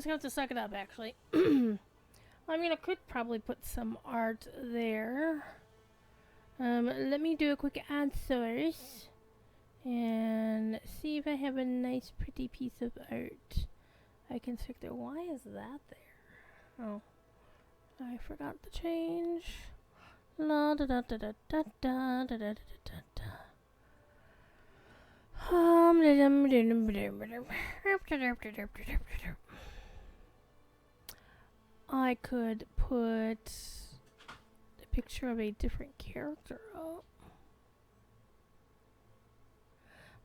just gonna have to suck it up, actually. I mean, I could probably put some art there. Let me do a quick ad source and see if I have a nice, pretty piece of art I can stick there. Why is that there? Oh, I forgot to change. La da da da da da da da da da da. I could put a picture of a different character up.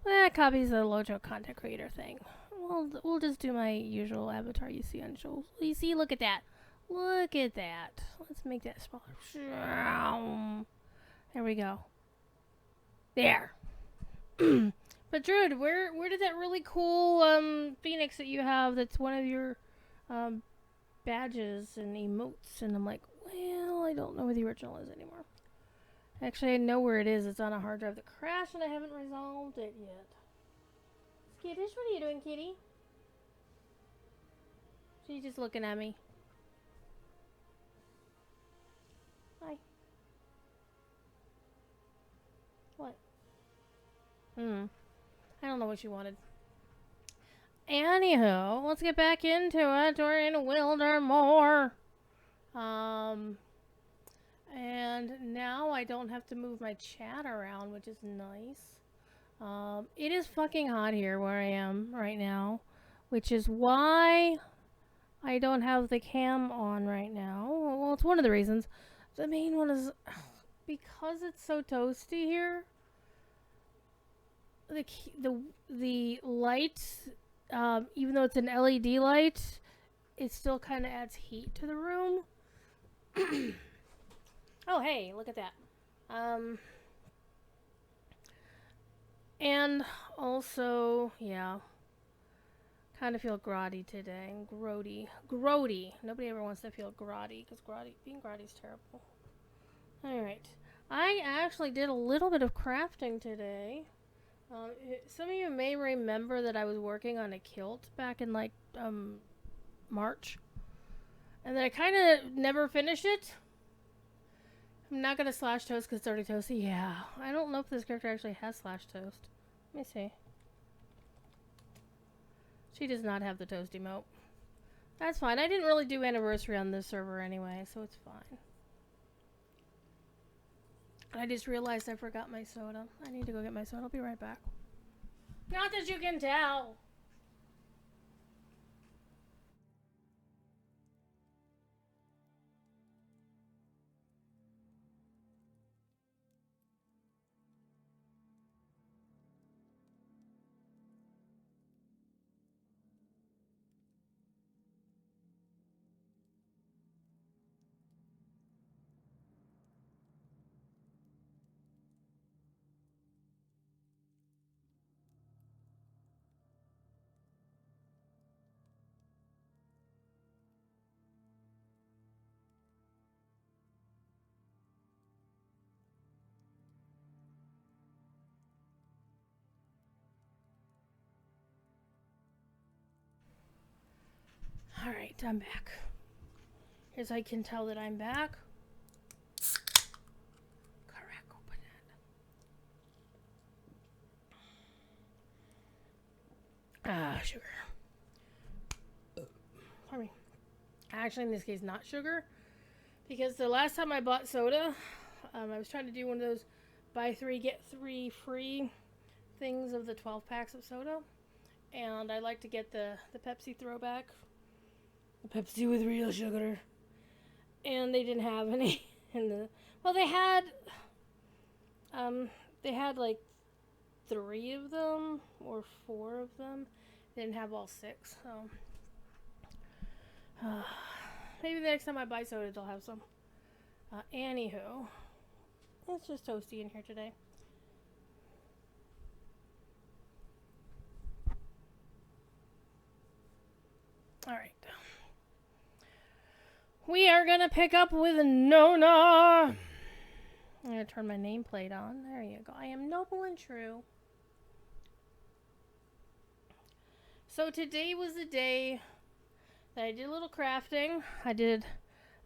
Well, that copies the Lojo content creator thing. We'll just do my usual avatar you see on shows. You see, look at that. Look at that. Let's make that smaller. There we go. There. But Druid, where did that really cool phoenix that you have that's one of your badges and emotes? And I'm like, well, I don't know where the original is anymore. Actually, I know where it is. It's on a hard drive that crashed and I haven't resolved it yet. Skittish, what are you doing, kitty? She's just looking at me. Hi. What? I don't know what you wanted. Anywho, let's get back into it. We're in Wildermore. And now I don't have to move my chat around, which is nice. It is fucking hot here where I am right now, which is why I don't have the cam on right now. Well, it's one of the reasons. The main one is because it's so toasty here. The light, even though it's an LED light, it still kind of adds heat to the room. Oh, hey, look at that. And also, yeah, kind of feel grotty today. Grody. Nobody ever wants to feel grotty, because being grotty is terrible. Alright. I actually did a little bit of crafting today. Some of you may remember that I was working on a kilt back in, like, March. And then I kind of never finished it. I'm not going to slash toast because it's already toasty. Yeah. I don't know if this character actually has slash toast. Let me see. She does not have the toast emote. That's fine. I didn't really do anniversary on this server anyway, so it's fine. I just realized I forgot my soda. I need to go get my soda. I'll be right back. Not that you can tell. Alright, I'm back. As I can tell that I'm back. Correct, open it. Sugar. Pardon me. Actually, in this case, not sugar. Because the last time I bought soda, I was trying to do one of those buy 3, get 3 free things of the 12 packs of soda. And I like to get the Pepsi throwback. The Pepsi with real sugar. And they didn't have any in the... Well, they had like 3 of them or 4 of them. They didn't have all 6, so... maybe the next time I buy soda, they'll have some. Anywho, it's just toasty in here today. Alright. We are gonna pick up with Nona. I'm gonna turn my nameplate on. There you go. I am noble and true. So today was the day I did a little crafting. I did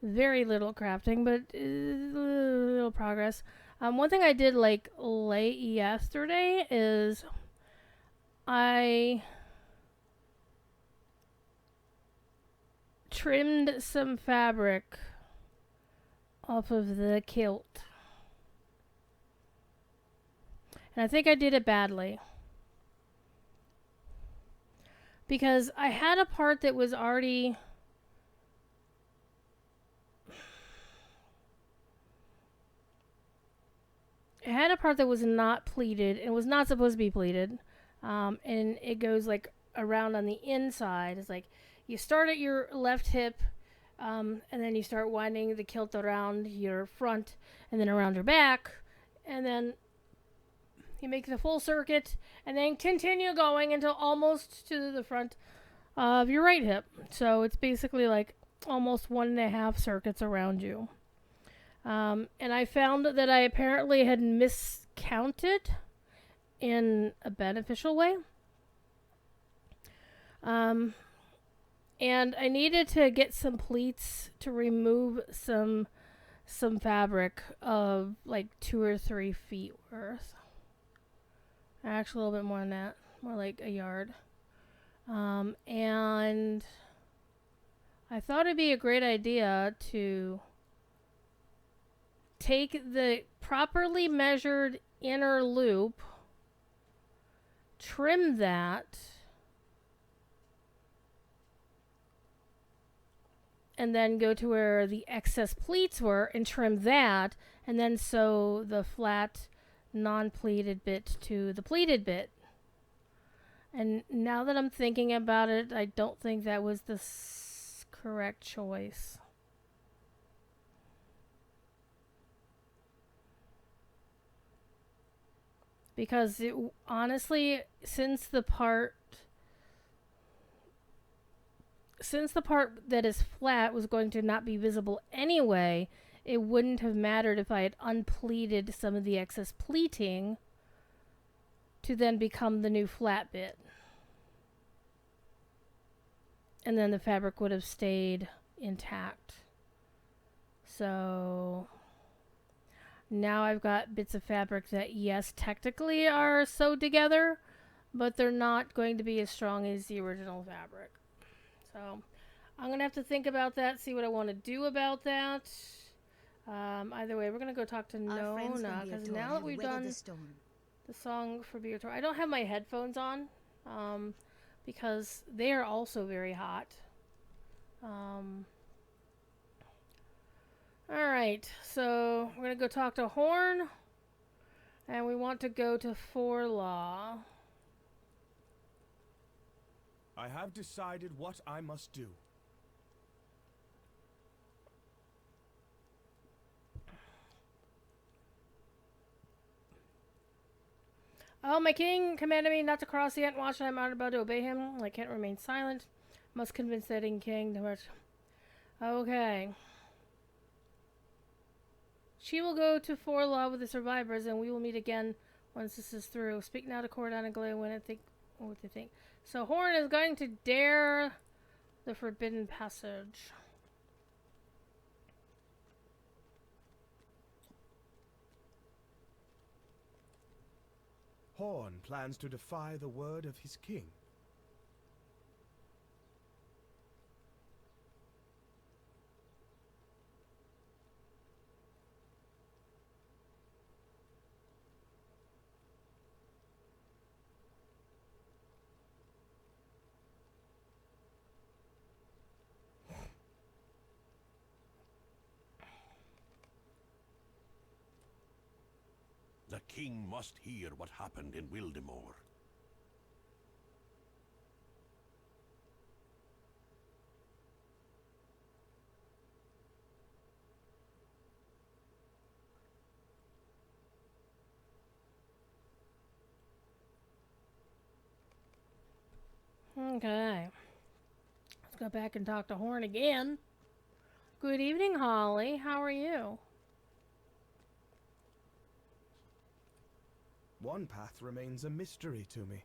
very little crafting, but little progress. One thing I did like late yesterday is I trimmed some fabric off of the kilt. And I think I did it badly. Because I had a part that was already... I had a part that was not pleated. It was not supposed to be pleated. And it goes like around on the inside. It's like you start at your left hip, and then you start winding the kilt around your front and then around your back. And then you make the full circuit and then continue going until almost to the front of your right hip. So it's basically like almost 1.5 circuits around you. And I found that I apparently had miscounted in a beneficial way. And I needed to get some pleats to remove some fabric of like 2 or 3 feet worth. Actually, a little bit more than that. More like a yard. And I thought it'd be a great idea to take the properly measured inner loop, trim that, and then go to where the excess pleats were and trim that, and then sew the flat non-pleated bit to the pleated bit. And now that I'm thinking about it, I don't think that was the correct choice. Because honestly, since the part that is flat was going to not be visible anyway, it wouldn't have mattered if I had unpleated some of the excess pleating to then become the new flat bit. And then the fabric would have stayed intact. So now I've got bits of fabric that, yes, technically are sewed together, but they're not going to be as strong as the original fabric. So I'm going to have to think about that, see what I want to do about that. Either way, we're going to go talk to Nona, because now that we've done the song for Beator, I don't have my headphones on, because they are also very hot. Alright, so we're going to go talk to Horn, and we want to go to Forlaw. I have decided what I must do. Oh, my king commanded me not to cross the Entwash, and I'm not about to obey him. I can't remain silent. Must convince that king to much. Okay. She will go to Forlaw with the survivors, and we will meet again once this is through. Speak now to Cordon and Glay when I think what they think. So Horn is going to dare the Forbidden Passage. Horn plans to defy the word of his king. The king must hear what happened in Wildermore. Okay. Let's go back and talk to Horn again. Good evening, Holly. How are you? One path remains a mystery to me.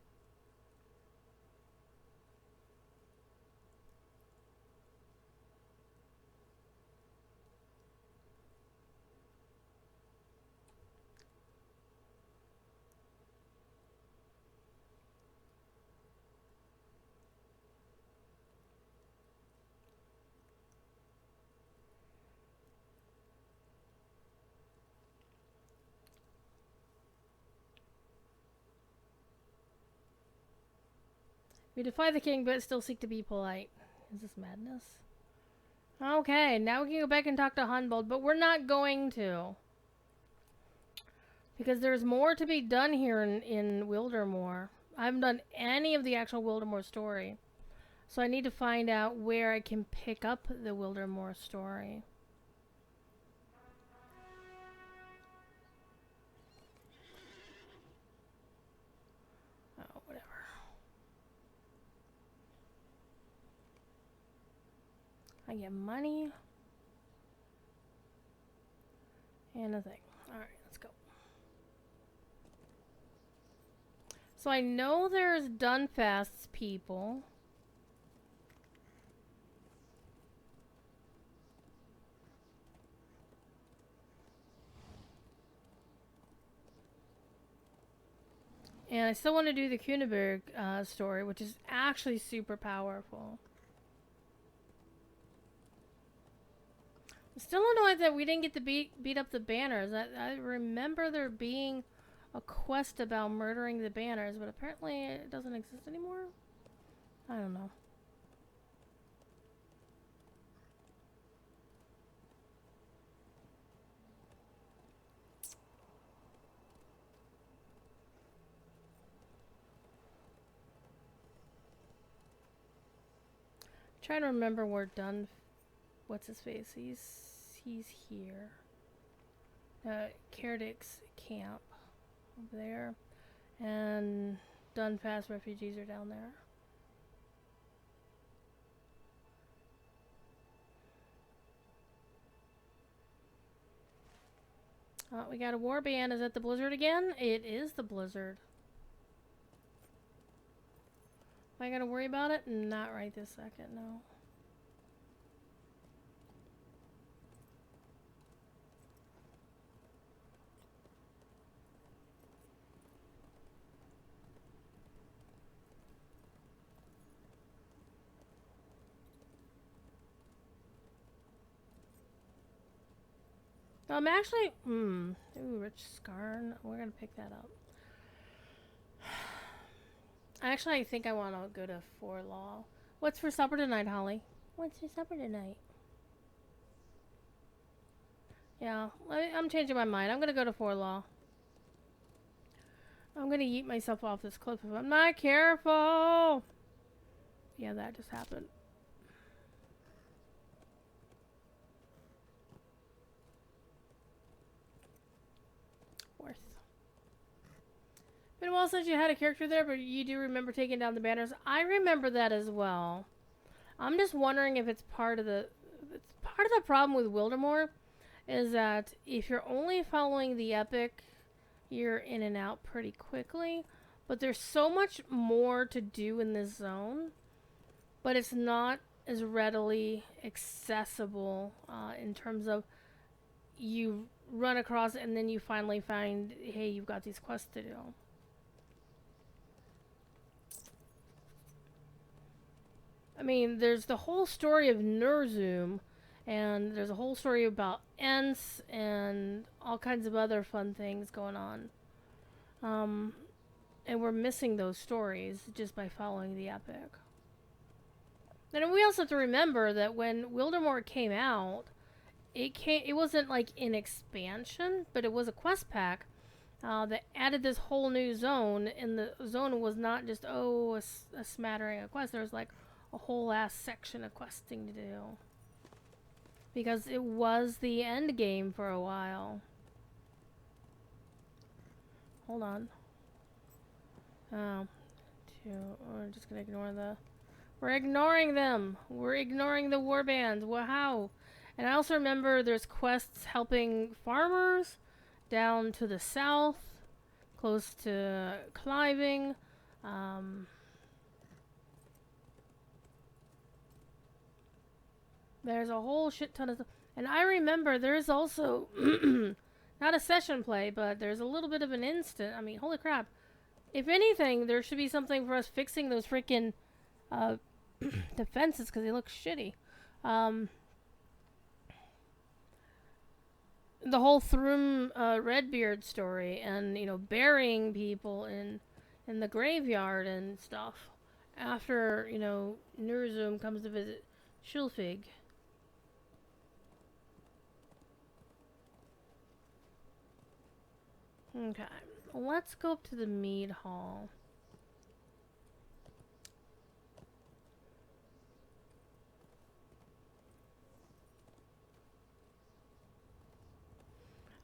We defy the king, but still seek to be polite. Is this madness? Okay, now we can go back and talk to Hunbold, but we're not going to. Because there's more to be done here in Wildermore. I haven't done any of the actual Wildermore story. So I need to find out where I can pick up the Wildermore story. Oh, whatever. I get money. And a thing. Alright, let's go. So I know there's Dunfast's people. And I still want to do the Kuneberg story, which is actually super powerful. I'm still annoyed that we didn't get to beat up the banners. I remember there being a quest about murdering the banners, but apparently it doesn't exist anymore? I don't know. Trying to remember where what's his face? He's here. Kerdik's camp over there, and Dunfast refugees are down there. We got a warband. Is that the blizzard again? It is the blizzard. Am I gonna worry about it? Not right this second, no. I'm actually, ooh, Rich Scarn. We're gonna pick that up. Actually, I think I want to go to Forlaw. What's for supper tonight, Holly? What's for supper tonight? Yeah, I'm changing my mind. I'm gonna go to Forlaw. I'm gonna yeet myself off this cliff if I'm not careful. Yeah, that just happened. Worth. Been a while since you had a character there, but you do remember taking down the banners. I remember that as well. I'm just wondering if it's part of the problem with Wildermore is that if you're only following the epic, you're in and out pretty quickly. But there's so much more to do in this zone, but it's not as readily accessible in terms of you run across it and then you finally find, hey, you've got these quests to do. I mean, there's the whole story of Nurzum, and there's a whole story about Ents and all kinds of other fun things going on. And we're missing those stories just by following the epic. And we also have to remember that when Wildermore came out, it wasn't like an expansion, but it was a quest pack that added this whole new zone, and the zone was not just, a smattering of quests. There was like a whole ass section of questing to do. Because it was the end game for a while. Hold on. We're just gonna ignore we're ignoring them! We're ignoring the warbands! Wow! And I also remember there's quests helping farmers down to the south, close to Cliving. There's a whole shit ton of stuff. And I remember there's also, not a session play, but there's a little bit of an instant. I mean, holy crap. If anything, there should be something for us fixing those freaking defenses because they look shitty. The whole Thrum Redbeard story and, burying people in the graveyard and stuff. after, you know, Nurzum comes to visit Shulfig. Okay, let's go up to the mead hall.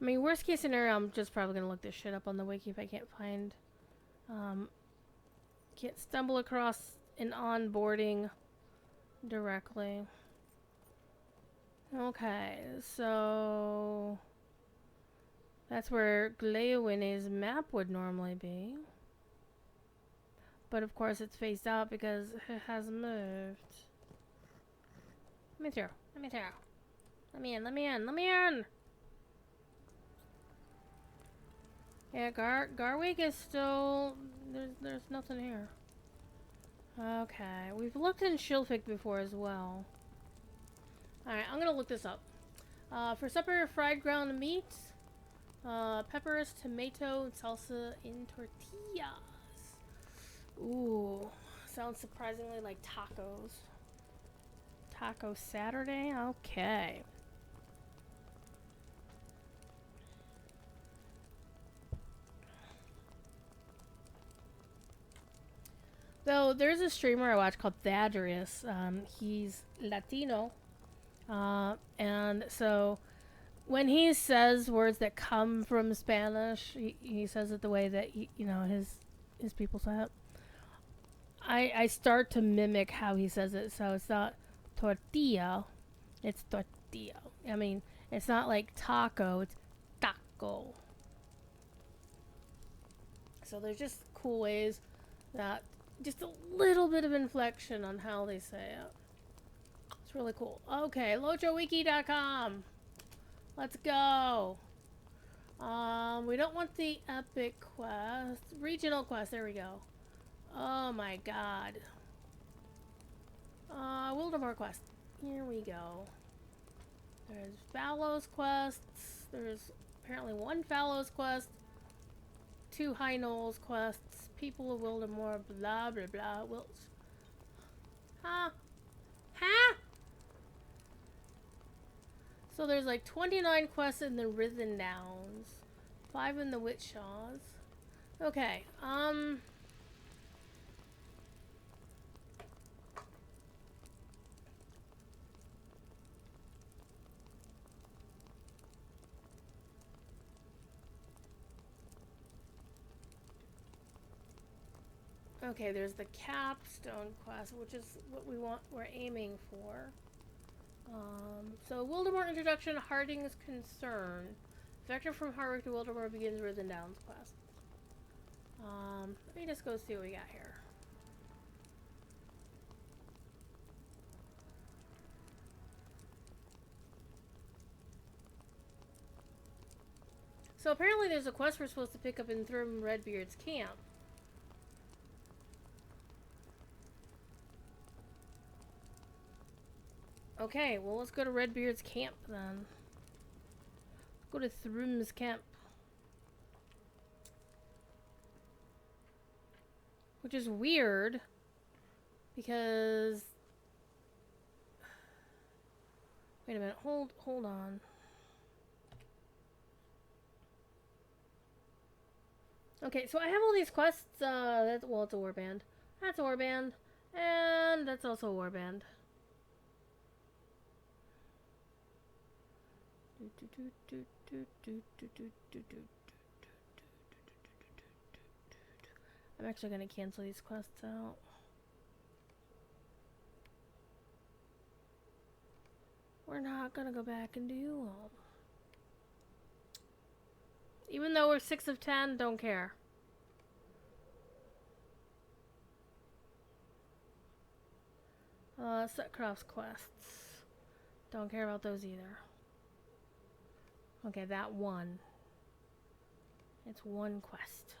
I mean, worst case scenario, I'm just probably gonna look this shit up on the wiki if I can't find, can't stumble across an onboarding directly. Okay, so that's where Gleowin's map would normally be. But of course it's faced out because it has moved. Let me through. Let me through. Let me in. Let me in. Let me in. Yeah, Garwick is still... There's nothing here. Okay, we've looked in Shilfik before as well. Alright, I'm gonna look this up. For supper, fried ground meat, peppers, tomato, and salsa in tortillas. Ooh, sounds surprisingly like tacos. Taco Saturday? Okay. Though there's a streamer I watch called Thaddeus. He's Latino, and so when he says words that come from Spanish, he says it the way that his people say it. I start to mimic how he says it, so it's not tortilla, it's tortilla. I mean, it's not like taco, it's taco. So there's just cool ways that just a little bit of inflection on how they say it. It's really cool. Okay, LochoWiki.com. Let's go. We don't want the epic quest. Regional quest, there we go. Oh my god. Wildermore quest. Here we go. There's Fallows quests. There's apparently one Fallows quest. 2 High Knolls quests. People of Wildermore, blah blah blah. Huh? Huh? So there's like 29 quests in the Risen Downs. 5 in the Witchshaws. Okay, okay, there's the capstone quest, which is what we're aiming for. So Wildermore introduction, Harding's concern. Vector from Hardwick to Wildermore begins Risen Downs quest. Let me just go see what we got here. So apparently there's a quest we're supposed to pick up in Thrum Redbeard's camp. Okay, well let's go to Redbeard's camp then. Go to Thrum's camp. Which is weird, because... Wait a minute, hold on. Okay, so I have all these quests, well, it's a warband. That's a warband. And that's also a warband. I'm actually going to cancel these quests out. We're not going to go back and do them. Even though we're 6 of 10, don't care. Setcroft's quests. Don't care about those either. Okay, that one. It's one quest.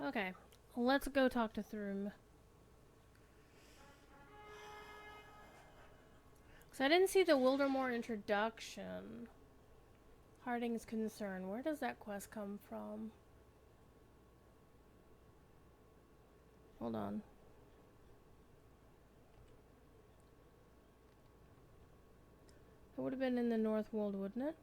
Okay, let's go talk to Thrum. Because I didn't see the Wildermore introduction. Harding's Concern. Where does that quest come from? Hold on. It would have been in the North World, wouldn't it?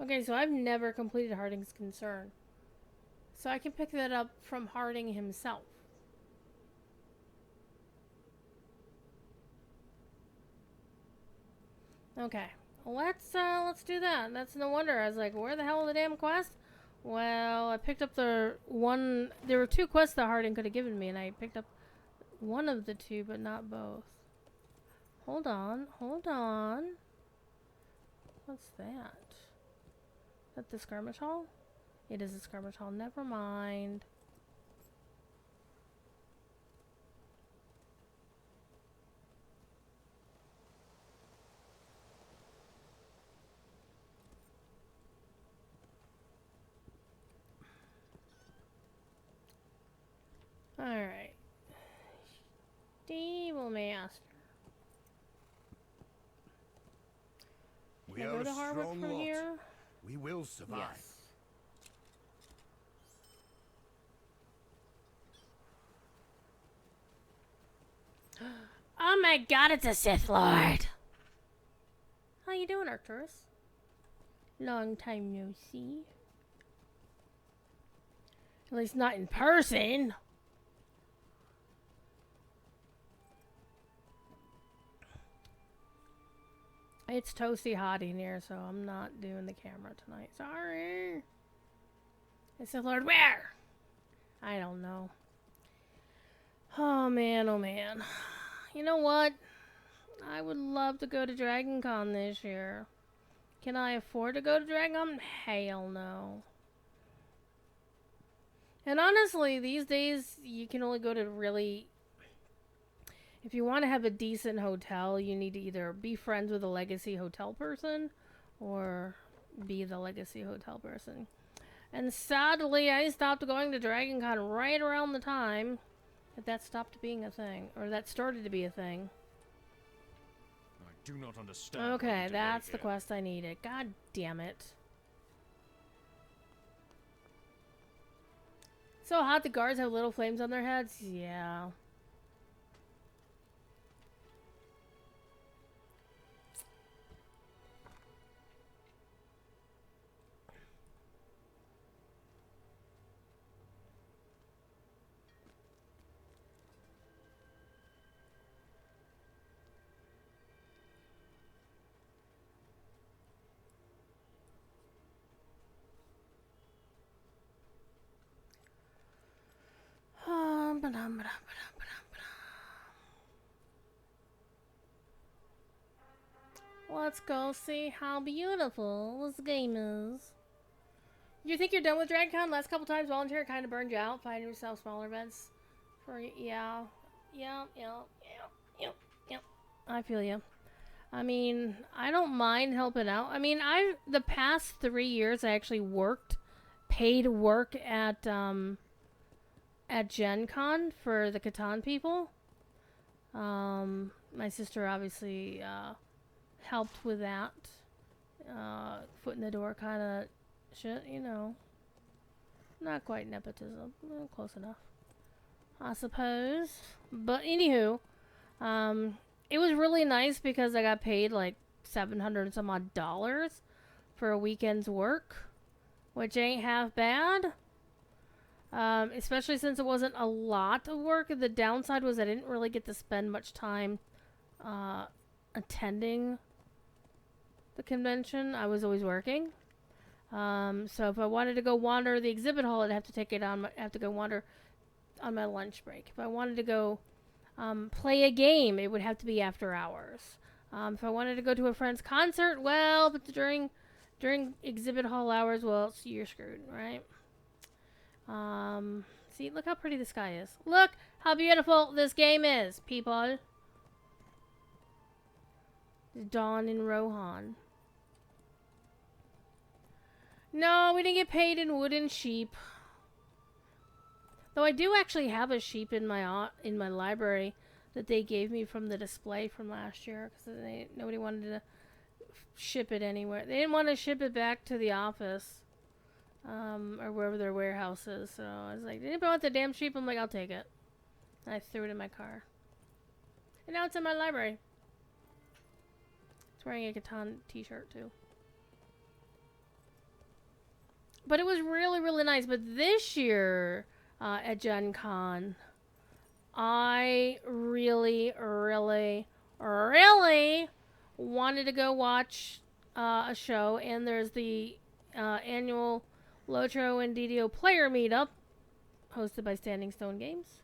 Okay, so I've never completed Harding's Concern. So I can pick that up from Harding himself. Okay, let's do that. That's no wonder. I was like, where the hell are the damn quests? Well, I picked up the one. There were 2 quests that Harding could have given me, and I picked up one of the 2, but not both. Hold on, hold on. What's that? Is that the skirmish hall? It is a skirmish hall. Never mind. Alright. Devil Master. We Can I are go a to Harvard strong from lot. here? We will survive. Yes. Oh my god, it's a Sith Lord! How you doing, Arcturus? Long time no see. At least not in person. It's toasty hot in here, so I'm not doing the camera tonight. Sorry. It's Sith Lord where? I don't know. Oh man, oh man. You know what? I would love to go to Dragon Con this year. Can I afford to go to Dragon Con? Hell no. And honestly, these days, you can only go to really... If you want to have a decent hotel, you need to either be friends with a Legacy Hotel person or be the Legacy Hotel person. And sadly, I stopped going to Dragon Con right around the time that stopped being a thing. Or that started to be a thing. I do not understand. Okay, that's the quest I needed. God damn it. So hot the guards have little flames on their heads? Yeah. Let's go see how beautiful this game is. You think you're done with DragCon? Last couple times volunteer kind of burned you out. Find yourself smaller events. Yeah. I feel you. I mean, I don't mind helping out. I mean, the past 3 years I actually worked, paid work at Gen Con for the Catan people. My sister obviously helped with that. Foot in the door kind of shit, you know. Not quite nepotism. Close enough, I suppose. But anywho, it was really nice because I got paid like $700 and some odd for a weekend's work, which ain't half bad. Especially since it wasn't a lot of work. The downside was I didn't really get to spend much time attending the convention. I was always working. So if I wanted to go wander the exhibit hall, I'd have to take it on. I'd have to go wander on my lunch break. If I wanted to go play a game, it would have to be after hours. If I wanted to go to a friend's concert, well, but during exhibit hall hours, well, so you're screwed, right? See, look how pretty the sky is. Look how beautiful this game is, people. Dawn in Rohan. No, we didn't get paid in wooden sheep. Though I do actually have a sheep in my library that they gave me from the display from last year because nobody wanted to ship it anywhere. They didn't want to ship it back to the office or wherever their warehouse is. So I was like, "Did anybody want the damn sheep?" I'm like, "I'll take it." And I threw it in my car. And now it's in my library. It's wearing a Catan t-shirt too. But it was really, really nice. But this year at Gen Con, I really, really, really wanted to go watch a show. And there's the annual Lotro and DDO player meetup hosted by Standing Stone Games.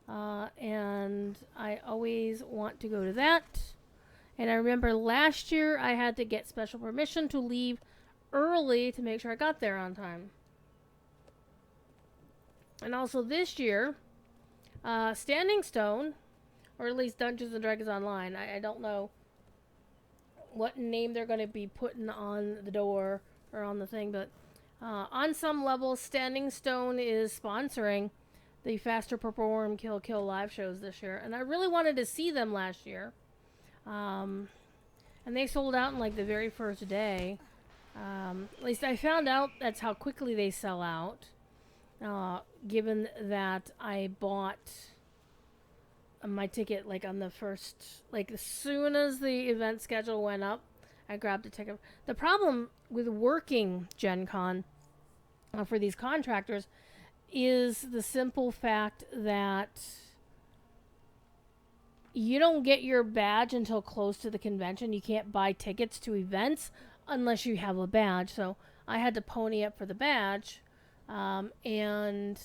And I always want to go to that. And I remember last year I had to get special permission to leave early to make sure I got there on time. And also this year, Standing Stone, or at least Dungeons & Dragons Online, I don't know what name they're going to be putting on the door or on the thing, but on some level, Standing Stone is sponsoring the Faster Perform Kill live shows this year. And I really wanted to see them last year. And they sold out in like the very first day. At least I found out that's how quickly they sell out. Given that I bought my ticket like on the first, like as soon as the event schedule went up, I grabbed a ticket. The problem with working Gen Con for these contractors is the simple fact that you don't get your badge until close to the convention. You can't buy tickets to events unless you have a badge. So I had to pony up for the badge. And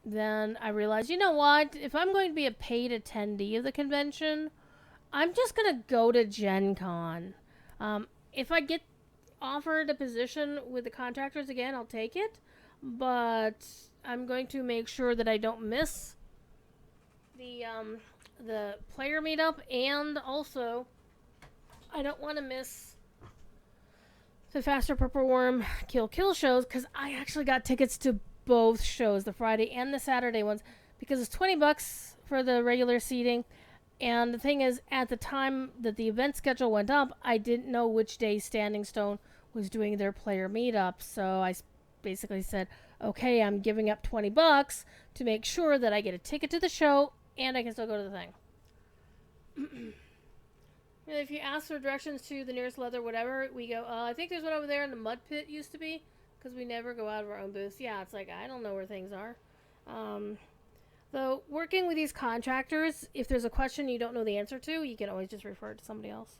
then I realized, you know what? If I'm going to be a paid attendee of the convention, I'm just going to go to Gen Con. If I get offered a position with the contractors again, I'll take it. But I'm going to make sure that I don't miss the player meetup, and also I don't want to miss the Faster Perform Kill shows, because I actually got tickets to both shows, the Friday and the Saturday ones, because it's $20 for the regular seating. And the thing is, at the time that the event schedule went up, I didn't know which day Standing Stone was doing their player meetup, so I basically said, okay, I'm giving up $20 to make sure that I get a ticket to the show and I can still go to the thing. If you ask for directions to the nearest leather, whatever, we go, I think there's one over there in the mud pit used to be, because we never go out of our own booths. Yeah, it's like, I don't know where things are. Though, working with these contractors, if there's a question you don't know the answer to, you can always just refer it to somebody else.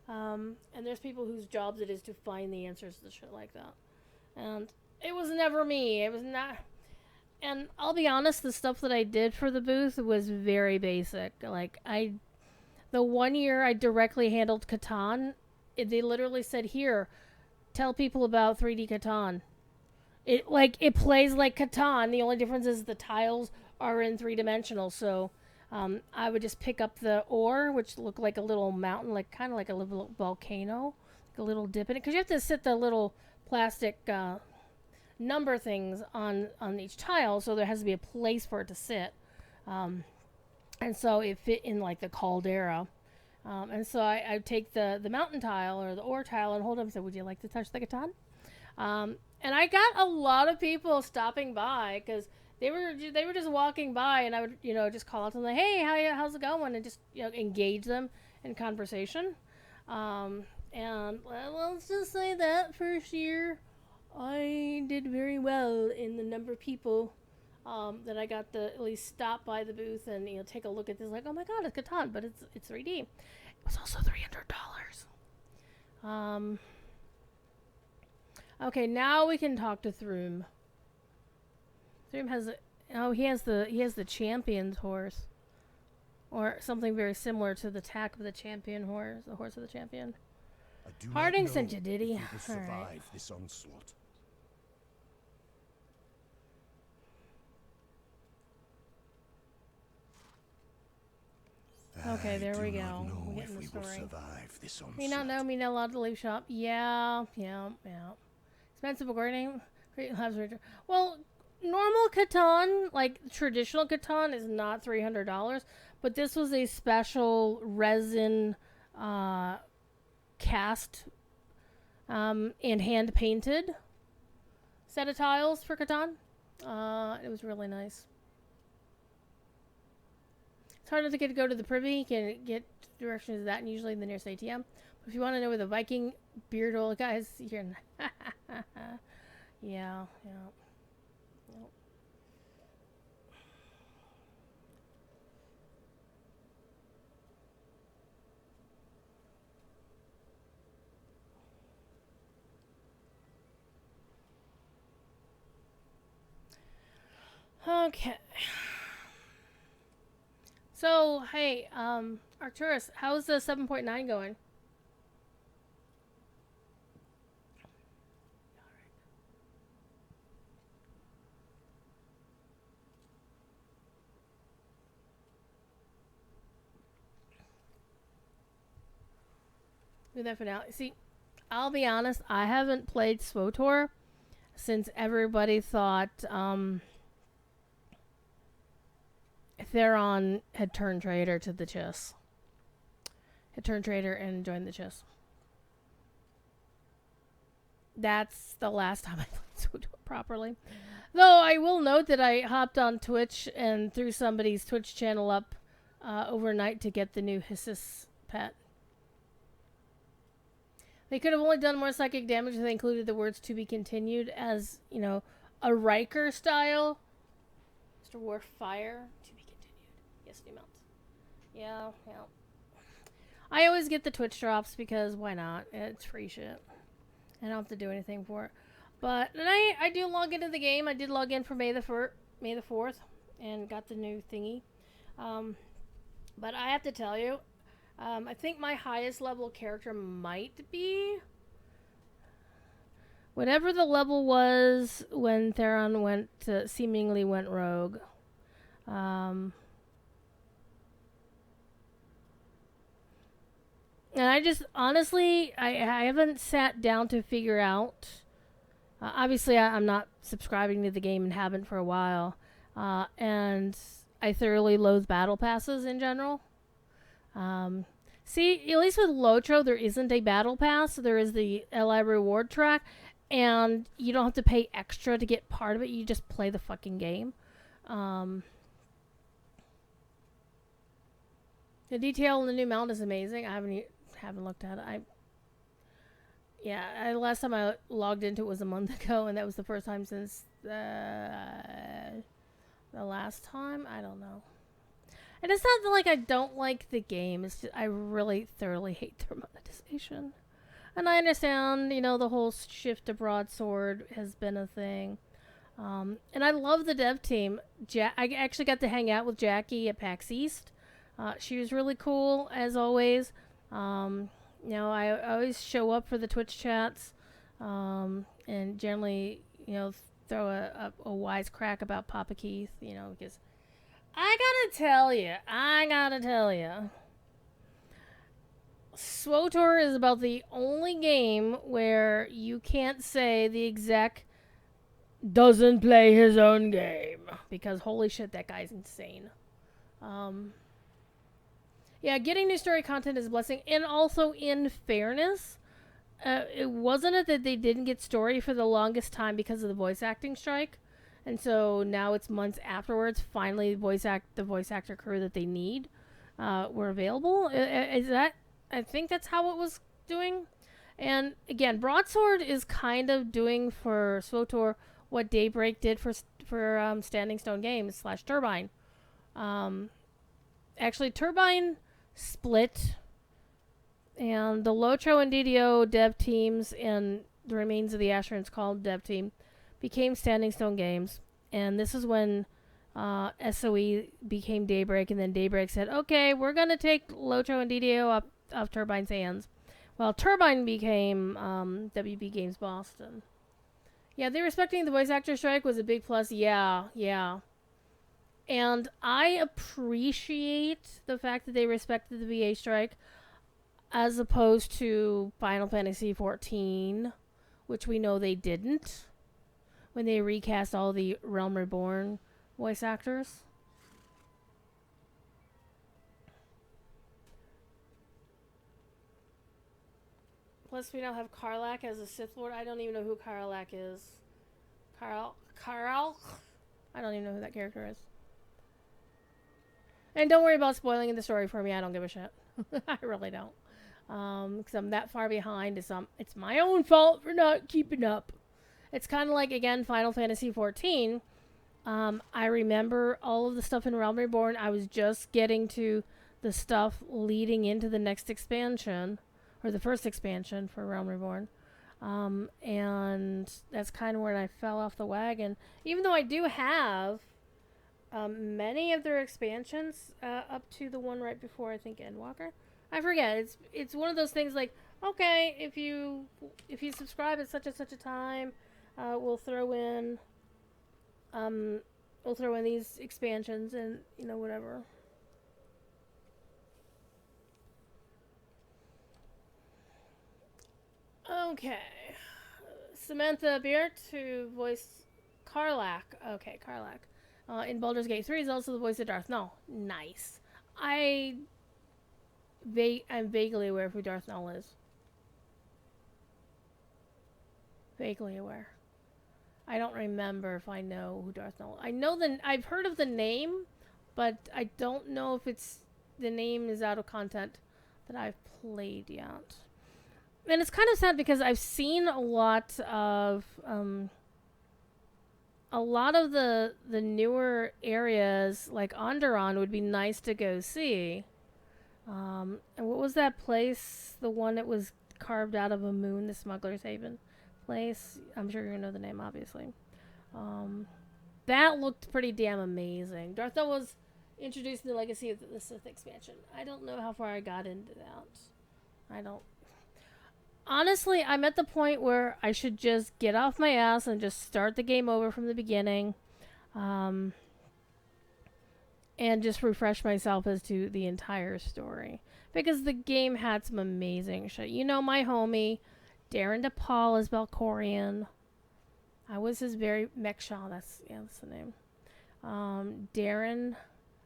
And there's people whose jobs it is to find the answers to shit like that. And it was never me. It was not... And I'll be honest, the stuff that I did for the booth was very basic. Like, the one year I directly handled Catan, they literally said, here, tell people about 3D Catan. It plays like Catan. The only difference is the tiles are in 3-dimensional. So I would just pick up the ore, which looked like a little mountain, like kind of like a little volcano, like a little dip in it. Because you have to sit the little plastic number things on each tile, so there has to be a place for it to sit. And so it fit in like the caldera. And so I take the mountain tile or the ore tile and hold up and say, would you like to touch the Catan? And I got a lot of people stopping by because they were just walking by, and I would, just call out to them like, hey, how's it going? And just, engage them in conversation. And let's just say that first year I did very well in the number of people that I got to at least stop by the booth and take a look at this. Like, oh my god, it's Catan, but it's 3D. It was also $300. Okay, now we can talk to Throom. Throom has Oh, he has the champion's horse, or something very similar to the tack of the champion horse, the horse of the champion. I do Harding not know sent you, did he? if we will survive All right. this onslaught. Okay, there we I do go. not know We're if getting the we will story. survive this onslaught. Me not know, me not allowed to leave shop. Yeah. Expensive according. Well, normal Catan, like traditional Catan, is not $300, but this was a special resin cast and hand painted set of tiles for Catan. It was really nice. It's hard enough to go to the privy. You can get directions to that, and usually the nearest ATM. But if you want to know where the Viking beard oil guys, you're yeah. Yep. Okay. So, hey, Arcturus, how's the 7.9 going? Do that finale. See, I'll be honest, I haven't played SWOTOR since everybody thought Theron had turned traitor to the Chiss. Had turned traitor and joined the Chiss. That's the last time I played SWOTOR properly. Though I will note that I hopped on Twitch and threw somebody's Twitch channel up overnight to get the new Hissus pet. They could have only done more psychic damage if they included the words "to be continued" as, you know, a Riker style. Mr. Warfire, to be continued. Yes, new mounts. Yeah. I always get the Twitch drops because why not? It's free shit. I don't have to do anything for it. But and I do log into the game. I did log in for May the 4th and got the new thingy. But I have to tell you, I think my highest level character might be whatever the level was when Theron seemingly went rogue. And I just honestly, I haven't sat down to figure out. Obviously, I'm not subscribing to the game and haven't for a while. And I thoroughly loathe battle passes in general. See, at least with Lotro, there isn't a battle pass. There is the LI reward track, and you don't have to pay extra to get part of it. You just play the fucking game. The detail in the new mount is amazing. I haven't looked at it. Last time I logged into it was a month ago, and that was the first time since the last time. I don't know. And it's not like I don't like the game. It's just I really thoroughly hate their monetization. And I understand, you know, the whole shift to broadsword has been a thing. And I love the dev team. I actually got to hang out with Jackie at PAX East. She was really cool, as always. You know, I always show up for the Twitch chats. And generally, you know, throw a wise crack about Papa Keith, you know, because I gotta tell you, SWOTOR is about the only game where you can't say the exec doesn't play his own game, because holy shit, that guy's insane. Yeah, getting new story content is a blessing, and also in fairness, it wasn't that they didn't get story for the longest time because of the voice acting strike. And so now it's months afterwards. Finally, the voice actor crew that they need were available. I think that's how it was doing. And again, Broadsword is kind of doing for SWOTOR what Daybreak did for Standing Stone Games / Turbine. Actually, Turbine split, and the Lotro and DDO dev teams and the remains of the Asheron's Call dev team became Standing Stone Games, and this is when SOE became Daybreak, and then Daybreak said, okay, we're going to take Lotro and DDO up off Turbine's hands. Well, Turbine became WB Games Boston. Yeah, they respecting the voice actor strike was a big plus. Yeah. And I appreciate the fact that they respected the VA strike as opposed to Final Fantasy XIV, which we know they didn't when they recast all the Realm Reborn voice actors. Plus, we now have Karlach as a Sith Lord. I don't even know who Karlach is. Carl? I don't even know who that character is. And don't worry about spoiling the story for me. I don't give a shit. I really don't. Because I'm that far behind. It's my own fault for not keeping up. It's kind of like, again, Final Fantasy XIV. I remember all of the stuff in Realm Reborn. I was just getting to the stuff leading into the next expansion. Or the first expansion for Realm Reborn. And that's kind of where I fell off the wagon. Even though I do have many of their expansions up to the one right before, I think, Endwalker. I forget. It's one of those things like, okay, if you subscribe at such and such a time, we'll throw in these expansions and, whatever. Okay. Samantha Beert to voice Karlach. Okay, Karlach. In Baldur's Gate 3 is also the voice of Darth Null. Nice. I'm vaguely aware of who Darth Null is. Vaguely aware. I don't remember if I know who Darth Null. I've heard of the name, but I don't know if the name is out of content that I've played yet. And it's kind of sad because I've seen a lot of the newer areas, like Onderon, would be nice to go see. And what was that place? The one that was carved out of a moon, the Smuggler's Haven place. I'm sure you're gonna know the name, obviously. That looked pretty damn amazing. Darth Null was introduced in the Legacy of the Sith expansion. I don't know how far I got into that. Honestly, I'm at the point where I should just get off my ass and just start the game over from the beginning. And just refresh myself as to the entire story. Because the game had some amazing shit. My homie, Darren DePaul is Valkorian. I was his very... Mechshaw, that's the name. Darren...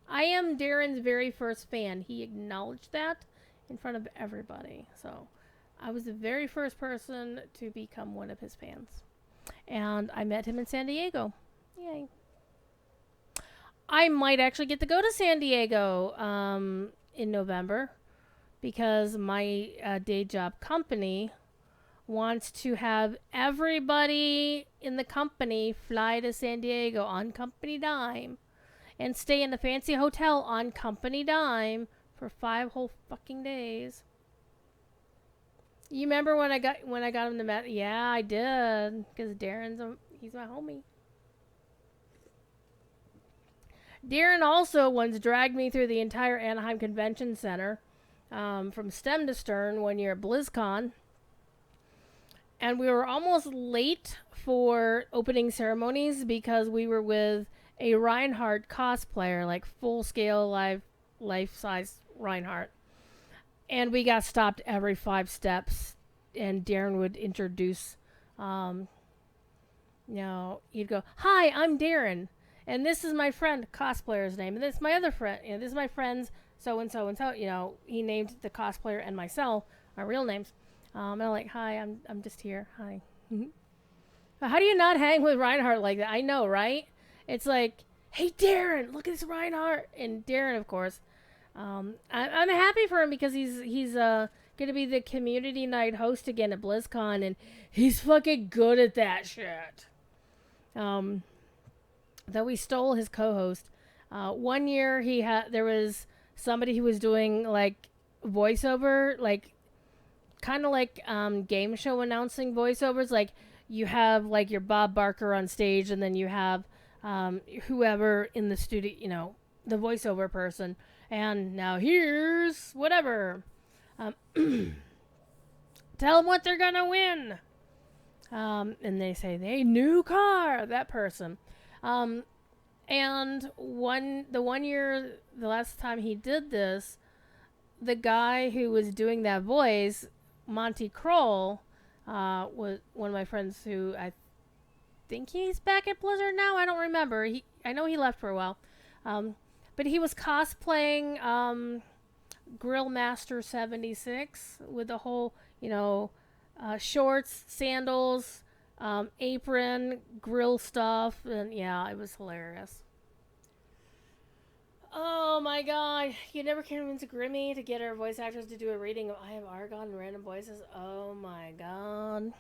I am Darren's very first fan. He acknowledged that in front of everybody. So... I was the very first person to become one of his fans. And I met him in San Diego. Yay. I might actually get to go to San Diego in November because my day job company wants to have everybody in the company fly to San Diego on company dime and stay in a fancy hotel on company dime for 5 whole fucking days. You remember when I got him to Met? Yeah, I did. Because he's my homie. Darren also once dragged me through the entire Anaheim Convention Center from stem to stern one year at BlizzCon. And we were almost late for opening ceremonies because we were with a Reinhardt cosplayer, like full-scale life-size Reinhardt. And we got stopped every 5 steps, and Darren would introduce, he'd go, "Hi, I'm Darren, and this is my friend, cosplayer's name, and this is my other friend, this is my friend's so-and-so and so," he named the cosplayer and myself, our real names, and I'm like, "Hi, I'm just here, hi." How do you not hang with Reinhardt like that? I know, right? It's like, "Hey, Darren, look at this Reinhardt," and Darren, of course, I'm happy for him because he's gonna be the community night host again at BlizzCon, and he's fucking good at that shit. Though we stole his co-host. One year there was somebody who was doing like voiceover, like kind of like game show announcing voiceovers. Like you have like your Bob Barker on stage, and then you have whoever in the studio, you know, the voiceover person. And now here's whatever. Tell them what they're gonna win. And they say, they new car, that person. And the 1 year, the last time he did this, the guy who was doing that voice, Monty Kroll, was one of my friends who I think he's back at Blizzard now. I don't remember. I know he left for a while. But he was cosplaying Grill Master 76 with the whole, you know, shorts, sandals, apron, grill stuff, and yeah, it was hilarious. Oh my god, you never convinced Grimmy to get our voice actors to do a reading of I Have Argon and Random Voices? Oh my god.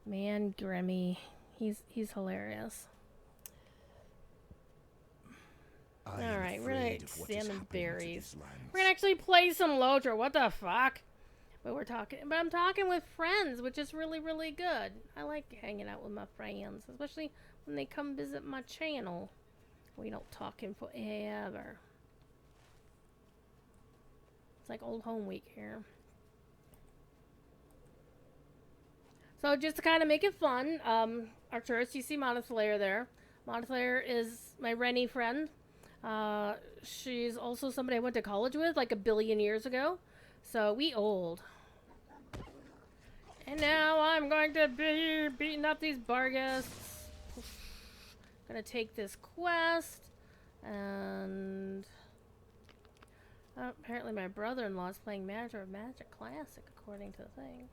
Man, Grimmy. He's hilarious. Alright, we're gonna examine berries. We're gonna actually play some Lodra. What the fuck? But I'm talking with friends, which is really, really good. I like hanging out with my friends, especially when they come visit my channel. We don't talk in forever. It's like old home week here. So just to kind of make it fun, Arcturus, you see Monothlayer there. Monothlayer is my Rennie friend. She's also somebody I went to college with like 1 billion years ago. So we old. And now I'm going to be beating up these Barghists. Gonna take this quest. And apparently my brother-in-law is playing Magic Classic according to the thing.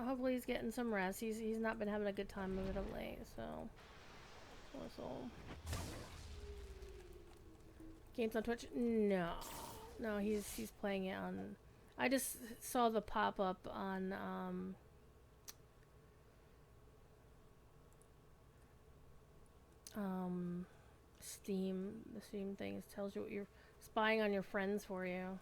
Hopefully he's getting some rest. He's not been having a good time of it of late, so. Games on Twitch? No. No, he's playing it on... I just saw the pop-up on, Steam. The Steam thing tells you what you're spying on your friends for you.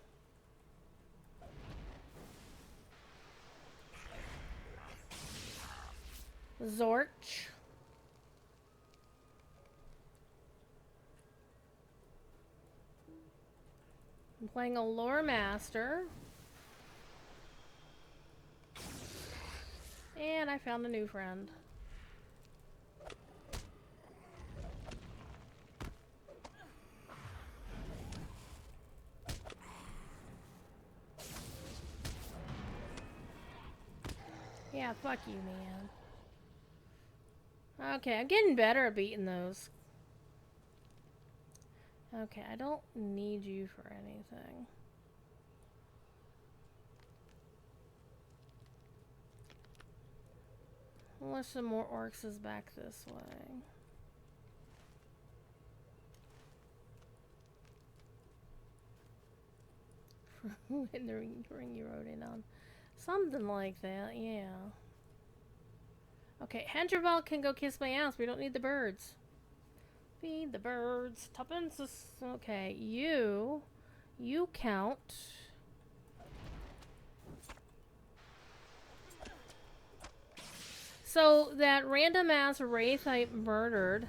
Zorch. I'm playing a Lore Master. And I found a new friend. Yeah, fuck you, man. Okay, I'm getting better at beating those. Okay, I don't need you for anything. Unless some more orcs is back this way. In the ring you rode in on. Something like that, yeah. Okay, Henterval can go kiss my ass. We don't need the birds. Feed the birds. Tuppence. Okay, you count. So that random ass wraith I murdered,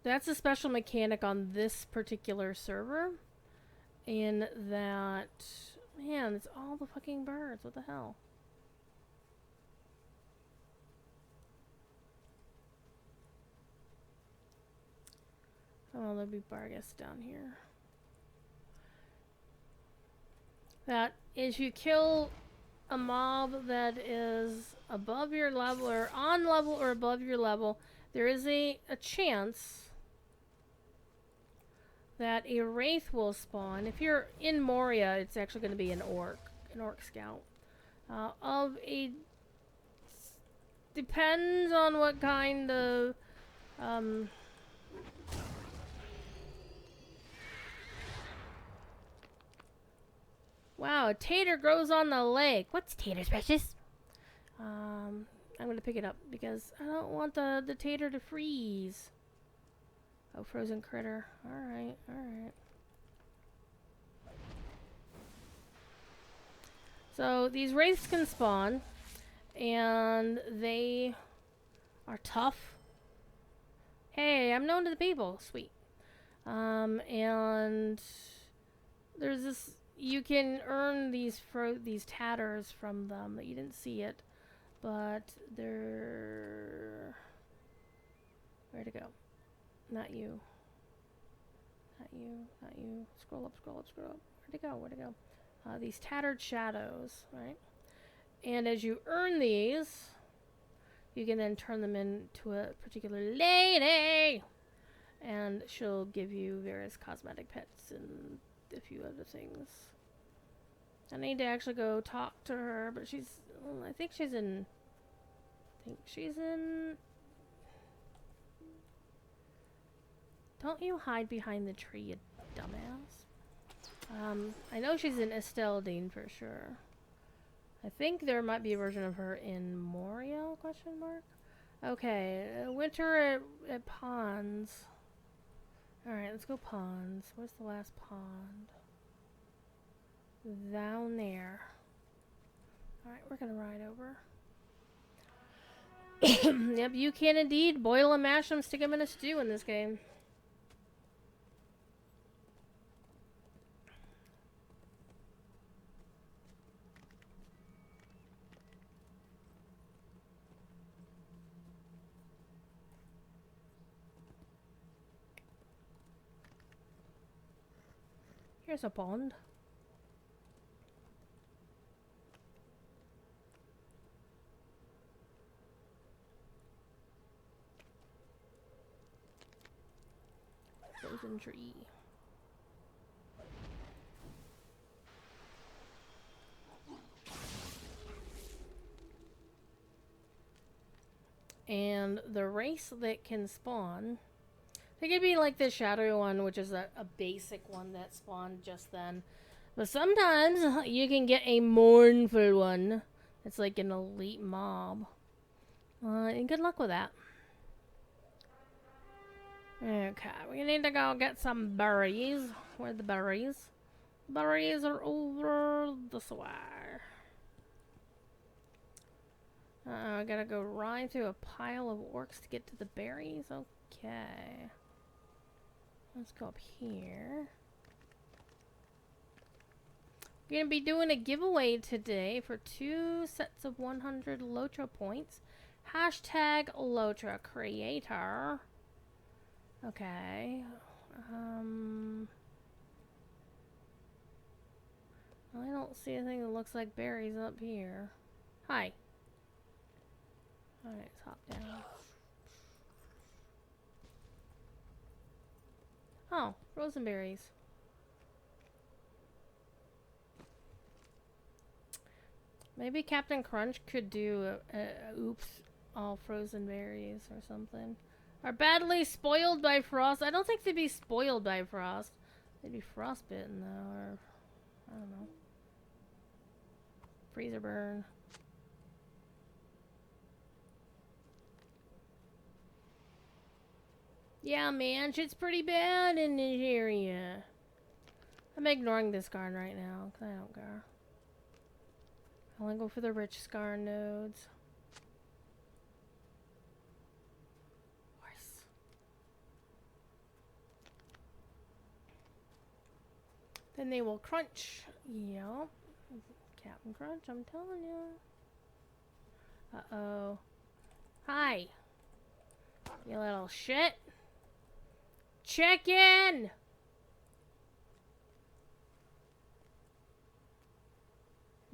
that's a special mechanic on this particular server. In that, man, it's all the fucking birds. What the hell? Oh, there'll be Barghest down here. That if you kill a mob that is above your level or on level or above your level, there is a chance that a wraith will spawn. If you're in Moria, it's actually going to be an orc scout. Depends on what kind of wow, a tater grows on the lake. What's taters, precious? I'm gonna pick it up because I don't want the tater to freeze. Oh, frozen critter. Alright, alright. So these wraiths can spawn, and they are tough. Hey, I'm known to the people. Sweet. And there's this. You can earn these tatters from them. That you didn't see it, but they're. Where to go? Not you. Not you. Not you. Scroll up. Scroll up. Scroll up. Where'd it go? Where'd it go? These tattered shadows, right? And as you earn these, you can then turn them into a particular lady, and she'll give you various cosmetic pets and a few other things. I need to actually go talk to her, but she's. I think she's in. Don't you hide behind the tree, you dumbass. I know she's in Esteldine for sure. I think there might be a version of her in Moriel, question mark? Okay, winter at ponds. Alright, let's go ponds. Where's the last pond? Down there. Alright, we're gonna ride over. Yep, you can indeed boil and mash them, stick them in a stew in this game. Here's a pond. Frozen tree. And the race that can spawn, it could be like the shadowy one, which is a basic one that spawned just then. But sometimes you can get a mournful one. It's like an elite mob. And good luck with that. Okay, we need to go get some berries. Where are the berries? Berries are over this way. I gotta go ride through a pile of orcs to get to the berries. Okay. Let's go up here. We're gonna be doing a giveaway today for 2 sets of 100 Lotra points. Hashtag Lotra Creator. Okay. I don't see anything that looks like berries up here. Hi. Alright, let's hop down. Oh, frozen berries. Maybe Captain Crunch could do a oops, all frozen berries or something. Are badly spoiled by frost. I don't think they'd be spoiled by frost. They'd be frostbitten though, or I don't know. Freezer burn. Yeah, man, shit's pretty bad in this area. I'm ignoring this garden right now, because I don't care. I want to go for the rich scar nodes. Horse. Then they will crunch. Yep. Captain Crunch, I'm telling you. Uh-oh. Hi. You little shit. Check in!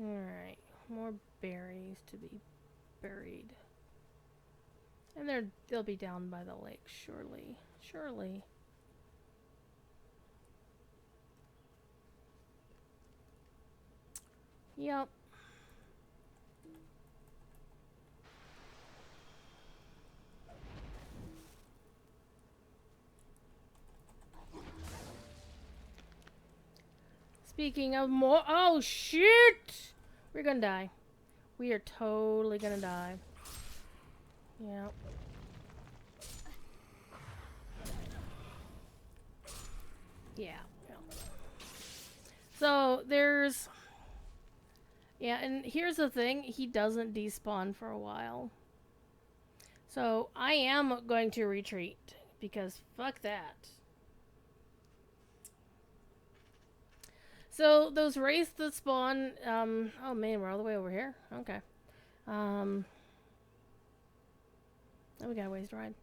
Alright. More berries to be buried. And they'll be down by the lake, surely. Surely. Yep. Speaking of more— oh shit! We're gonna die. We are totally gonna die. Yep. Yeah. So there's Yeah, and here's the thing. He doesn't despawn for a while. So I am going to retreat. Because fuck that. So those wraiths that spawn... oh man, we're all the way over here? Okay. Oh, we got a ways to ride.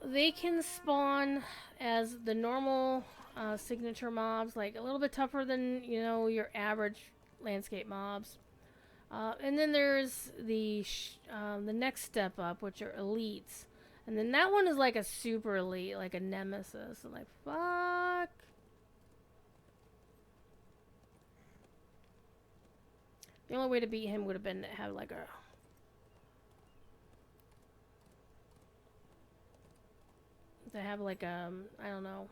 They can spawn as the normal signature mobs, like a little bit tougher than, you know, your average landscape mobs. And then there's the next step up, which are elites. And then that one is like a super elite, like a nemesis. I'm like, fuck. The only way to beat him would have been to have like a... to have like I don't know,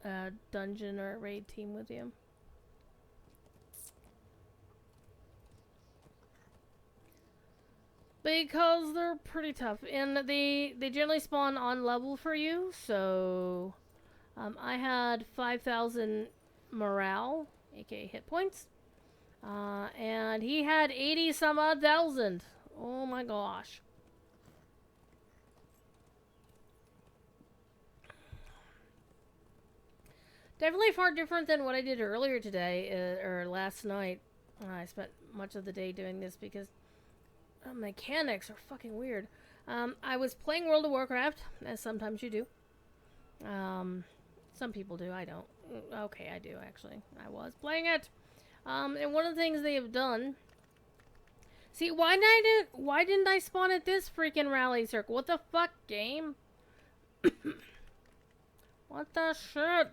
a dungeon or a raid team with you. Because they're pretty tough, and they generally spawn on level for you. So I had 5,000 morale, aka hit points, and he had 80 some odd thousand. Oh my gosh. Definitely far different than what I did earlier today, or last night. I spent much of the day doing this because mechanics are fucking weird. I was playing World of Warcraft, as sometimes you do. Some people do, I don't. Okay, I do, actually. I was playing it. And one of the things they have done... See, why didn't I spawn at this freaking rally circle? What the fuck, game? What the shit?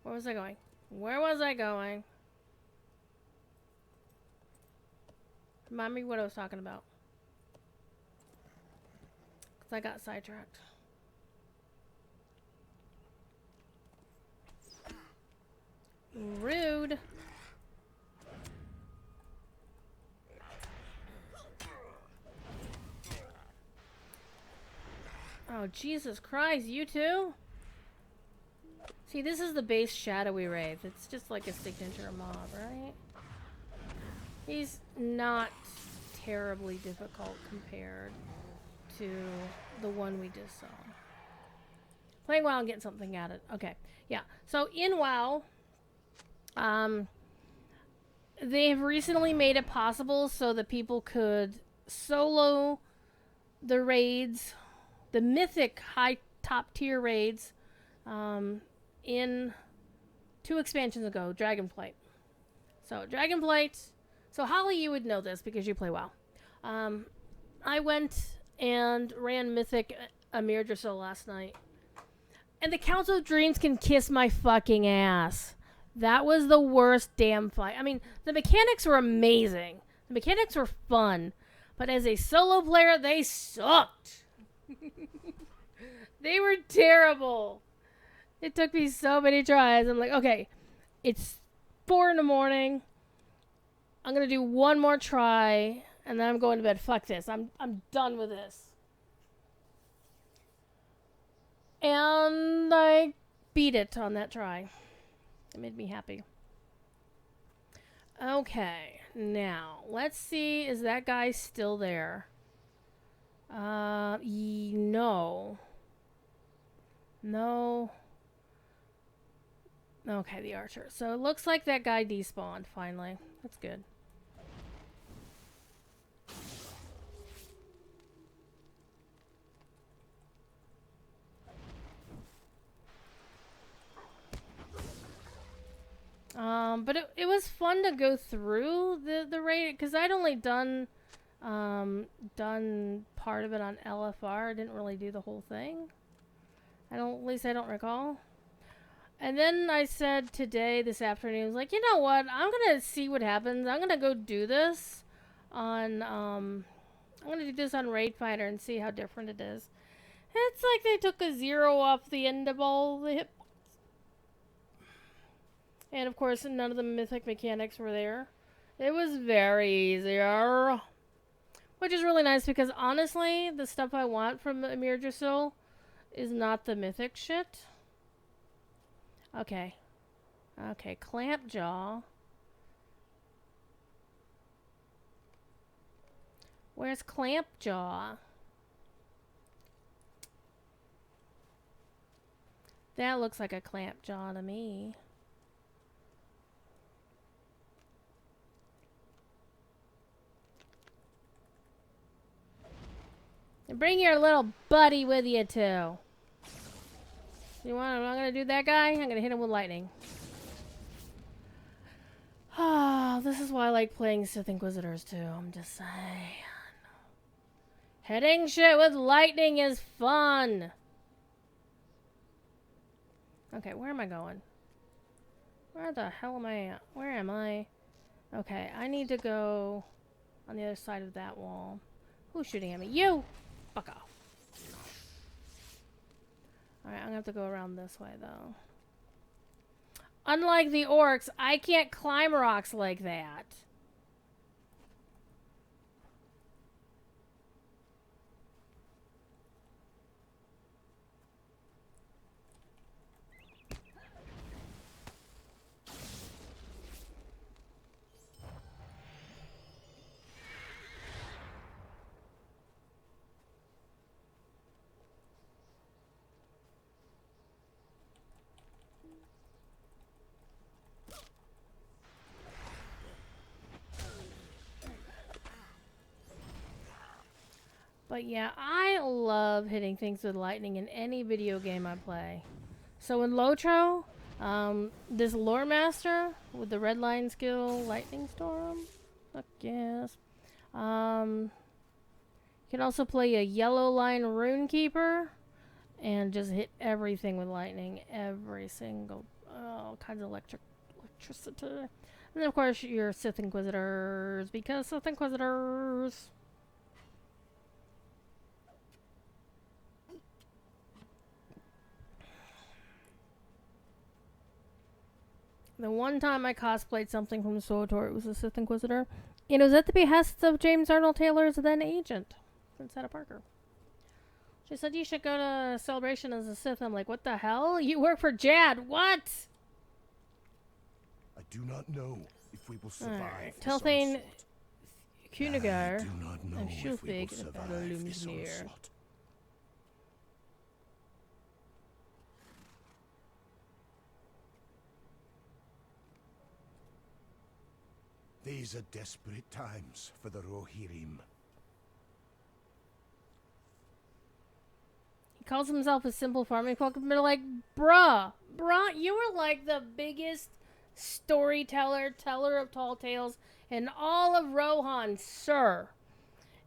Where was I going? Where was I going? Remind me what I was talking about. Because I got sidetracked. Rude. Oh, Jesus Christ, you too? See, this is the base shadowy wraith. It's just like a signature mob, right? He's not terribly difficult compared to the one we just saw. Playing WoW and getting something at it. Okay, yeah. So in WoW, they have recently made it possible so that people could solo the raids, the mythic high top tier raids, in 2 expansions ago, Dragonflight. So Dragonflight, so Holly, you would know this because you play WoW. I went and ran Mythic Amir Drasil last night. And the Council of Dreams can kiss my fucking ass. That was the worst damn fight. I mean, the mechanics were amazing. The mechanics were fun. But as a solo player, they sucked. They were terrible. It took me so many tries. I'm like, okay, it's 4 in the morning. I'm going to do one more try, and then I'm going to bed. Fuck this. I'm done with this. And I beat it on that try. It made me happy. Okay, now, let's see. Is that guy still there? No. No. Okay, the archer. So it looks like that guy despawned finally. That's good. But it was fun to go through the raid because I'd only done part of it on LFR. I didn't really do the whole thing. At least I don't recall. And then I said this afternoon, I was like, you know what? I'm gonna see what happens. I'm gonna go do this on I'm gonna do this on Raid Fighter and see how different it is. It's like they took a 0 off the end of all the hit points. And of course, none of the mythic mechanics were there. It was very easy. Which is really nice because honestly, the stuff I want from Amir Drasil, is not the mythic shit. Okay. Okay, Clampjaw. Where's Clampjaw? That looks like a Clampjaw to me. And bring your little buddy with you too. You want? I'm not gonna do that guy. I'm gonna hit him with lightning. Ah, this is why I like playing Sith Inquisitors too. I'm just saying. Hitting shit with lightning is fun. Okay, where am I going? Where the hell am I at? Where am I? Okay, I need to go on the other side of that wall. Who's shooting at me? You! Fuck off. Alright, I'm gonna have to go around this way, though. Unlike the orcs, I can't climb rocks like that. But yeah, I love hitting things with lightning in any video game I play. So in Lotro, this lore master with the red line skill, lightning storm. Fuck yes. You can also play a yellow line rune keeper and just hit everything with lightning. Every single, all kinds of electricity. And then of course your Sith Inquisitors, because Sith Inquisitors. The one time I cosplayed something from SWTOR, it was a Sith Inquisitor. And it was at the behest of James Arnold Taylor's then agent, Vincetta Parker. She said, you should go to Celebration as a Sith. I'm like, what the hell? You work for Jad. What? I do not know if we will survive. Right. this Telthane onslaught. Kunigar I do not know and if we will Shulfig, the battle survive looms this near. onslaught. These are desperate times for the Rohirrim. He calls himself a simple farming folk, but like, bruh, you were like the biggest storyteller, teller of tall tales in all of Rohan, sir.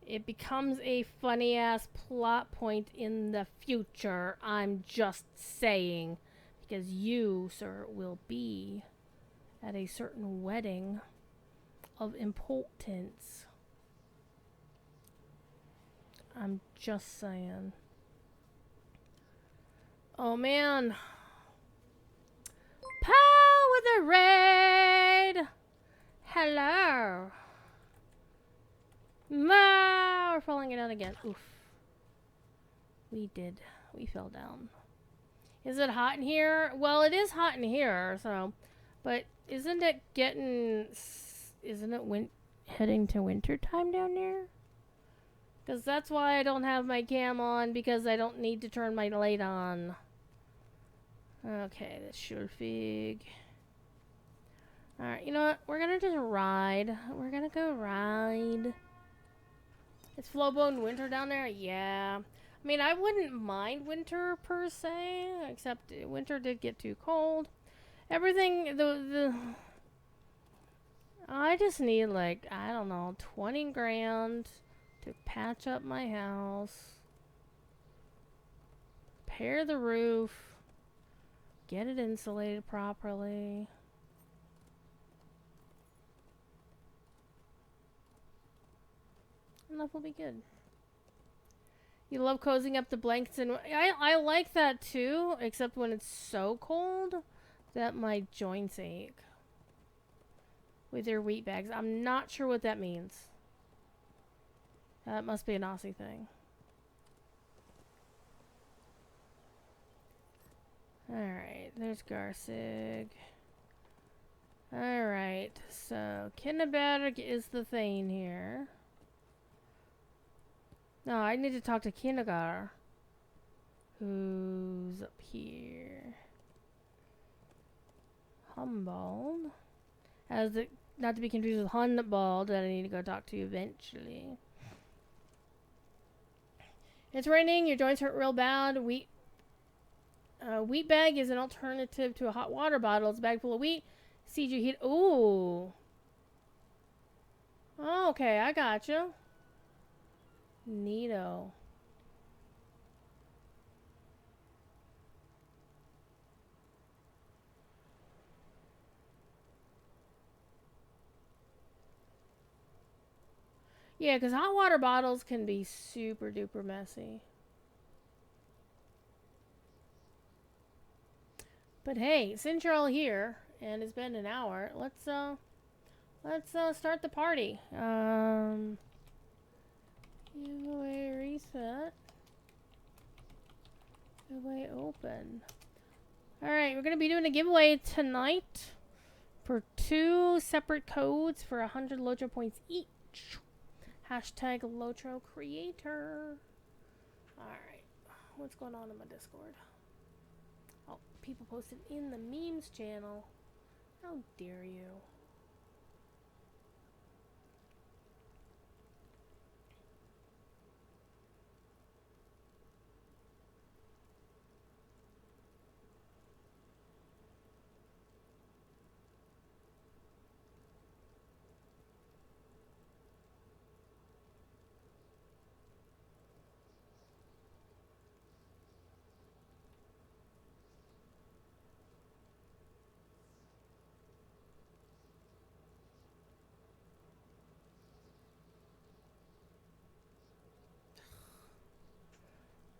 It becomes a funny ass plot point in the future. I'm just saying, because you, sir, will be at a certain wedding of importance. I'm just saying. Oh man. Pow with a raid. Hello. No, we're falling it out again. Oof. We fell down. Is it hot in here? Well, it is hot in here, so. But isn't it heading to winter time down there? Because that's why I don't have my cam on, because I don't need to turn my light on. Okay, that's Shulfig. Alright, you know what? We're gonna just ride. We're gonna go ride. Is Flowbone winter down there? Yeah. I mean, I wouldn't mind winter per se, except winter did get too cold. Everything, I just need, like, I don't know, 20 grand to patch up my house, repair the roof, get it insulated properly. And that will be good. You love cozying up the blankets, and I like that too, except when it's so cold that my joints ache. With your wheat bags. I'm not sure what that means. That must be an Aussie thing. Alright, there's Garsig. Alright, so Kinnaberg is the thing here. No, I need to talk to Kinnagar. Who's up here? Humbald. Not to be confused with Hunbald that I need to go talk to eventually. It's raining, your joints hurt real bad. Wheat bag is an alternative to a hot water bottle. It's a bag full of wheat. Seed you heat. Ooh. Oh, okay, I gotcha. Neato. Yeah, because hot water bottles can be super duper messy. But hey, since you're all here and it's been an hour, let's start the party. Giveaway reset. Giveaway open. Alright, we're gonna be doing a giveaway tonight for 2 separate codes for 100 Lotro points each. Hashtag Lotro Creator. Alright. What's going on in my Discord? Oh, people posted in the memes channel. How dare you?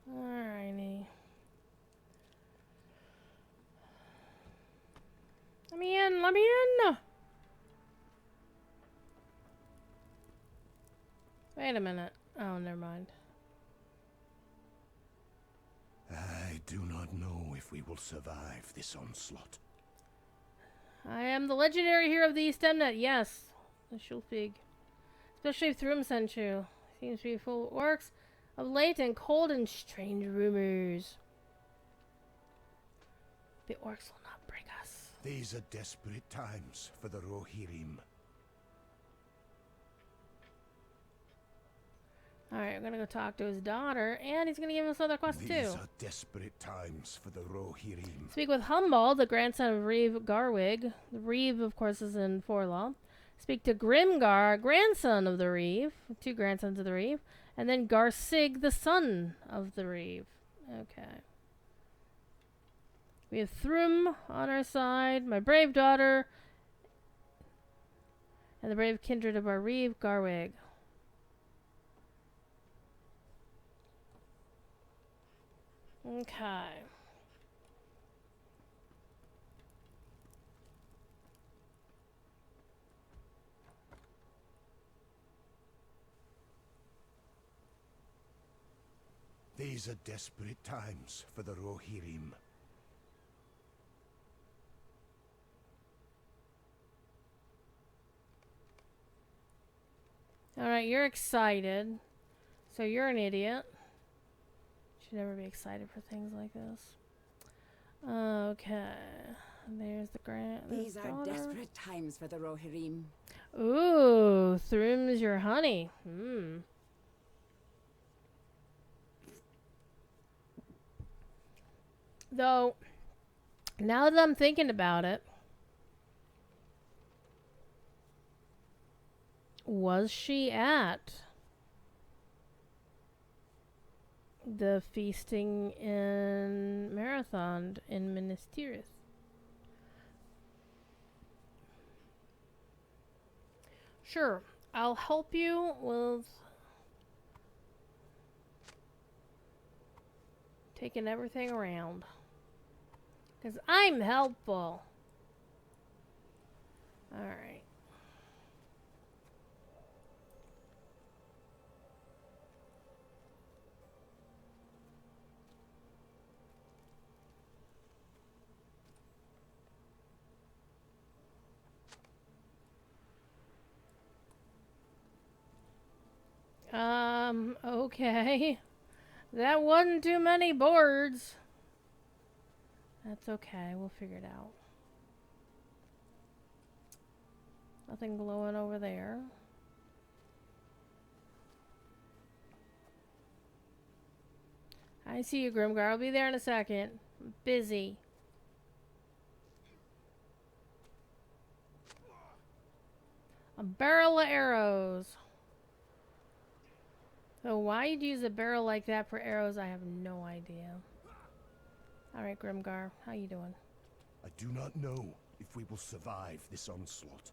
Alrighty. Let me in, let me in! Wait a minute. Oh, never mind. I do not know if we will survive this onslaught. I am the legendary hero of the East Emnet, yes. The Shulfig. Especially if Thrum sent you. Seems to be full of orcs of late and cold and strange rumors. The orcs will not break us. These are desperate times for the Rohirrim. Alright, we're gonna go talk to his daughter, and he's gonna give us another quest too. These are desperate times for the Rohirrim. Speak with Humbald, the grandson of Reeve Garwig. The Reeve, of course, is in Forlaw. Speak to Grimgar, grandson of the Reeve. 2 grandsons of the Reeve. And then Garsig, the son of the Reeve. Okay. We have Thrum on our side, my brave daughter, and the brave kindred of our Reeve Garwig. Okay. These are desperate times for the Rohirrim. Alright, you're excited. So you're an idiot. Should never be excited for things like this. Okay. There's the These are daughter. desperate times for the Rohirrim. Ooh, Thrum's your honey. Though, now that I'm thinking about it, was she at the feasting in Marathon in Minas Tirith? Sure, I'll help you with taking everything around. Because I'm helpful. Alright. Okay. That wasn't too many boards. That's okay. We'll figure it out. Nothing glowing over there. I see you, Grimgar. I'll be there in a second. I'm busy. A barrel of arrows. So why you'd use a barrel like that for arrows, I have no idea. Alright, Grimgar. How you doing? I do not know if we will survive this onslaught.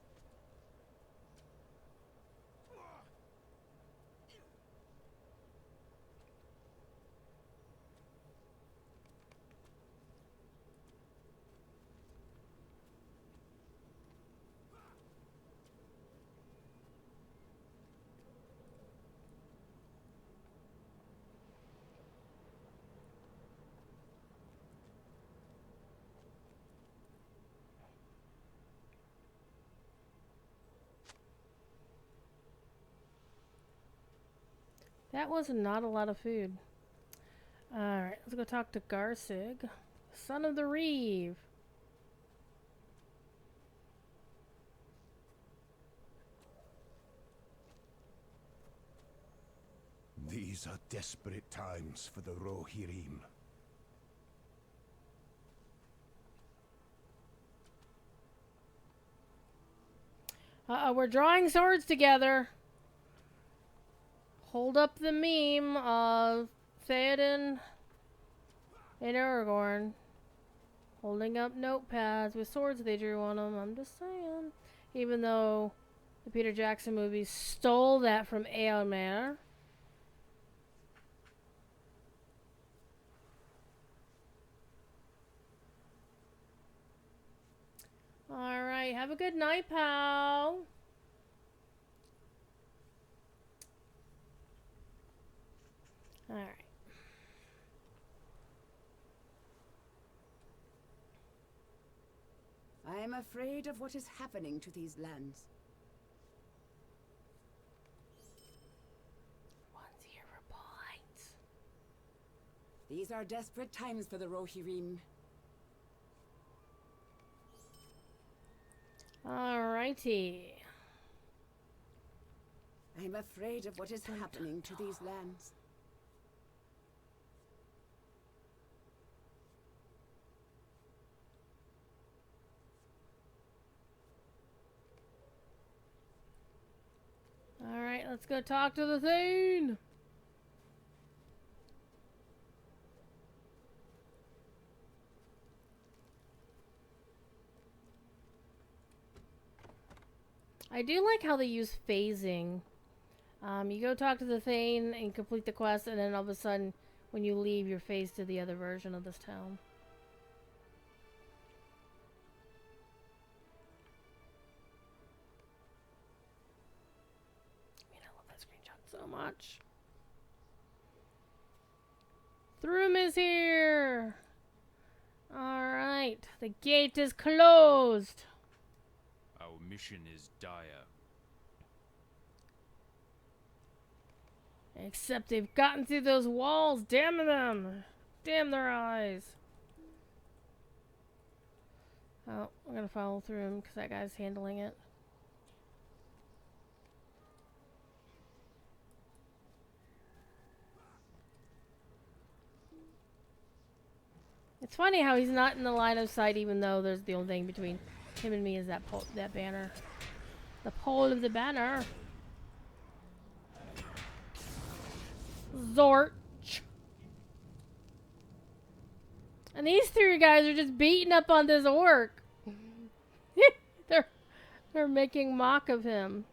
That was not a lot of food. Alright, let's go talk to Garsig, son of the Reeve. These are desperate times for the Rohirrim. We're drawing swords together. Hold up the meme of Theoden and Aragorn holding up notepads with swords they drew on them. I'm just saying. Even though the Peter Jackson movie stole that from Angmar. Alright, have a good night, pal. Alright. I am afraid of what is happening to these lands. One's here reports. These are desperate times for the Rohirrim. Alrighty. I am afraid of what is happening to these lands. Alright, let's go talk to the Thane. I do like how they use phasing. You go talk to the Thane and complete the quest, and then all of a sudden, when you leave, you're phased to the other version of this town. Man, I love that screenshot so much. Throom is here! Alright, the gate is closed! Our mission is dire. Except they've gotten through those walls, damn them! Damn their eyes! Oh, I'm gonna follow through him because that guy's handling it. It's funny how he's not in the line of sight, even though there's the only thing between him and me is that that banner. The pole of the banner. Zorch. And these three guys are just beating up on this orc. they're making mock of him.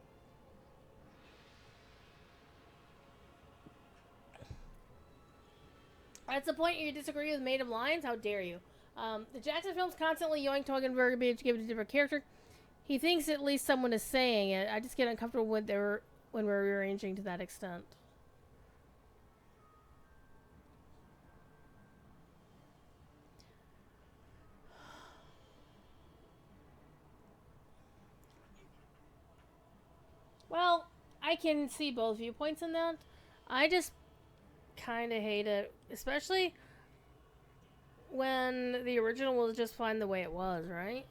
That's the point you disagree with Maid of Lions? How dare you? The Jackson films constantly yoink talking verbiage to give it a different character. He thinks at least someone is saying it. I just get uncomfortable when we're rearranging to that extent. Well, I can see both viewpoints in that. I just kind of hate it, especially when the original was just fine the way it was, right?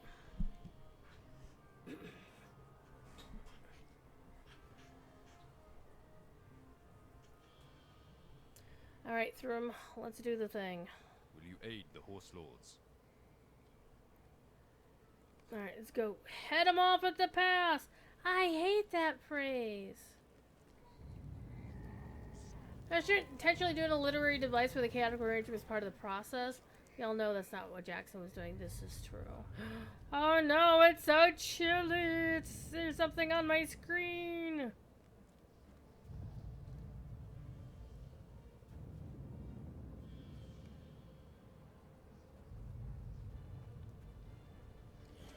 Alright, Thrum, let's do the thing. Will you aid the Horse Lords? Alright, let's go. Head them off at the pass! I hate that phrase. I should intentionally doing a literary device where the chaotic arrangement was part of the process. Y'all know that's not what Jackson was doing. This is true. Oh no, it's so chilly! There's something on my screen!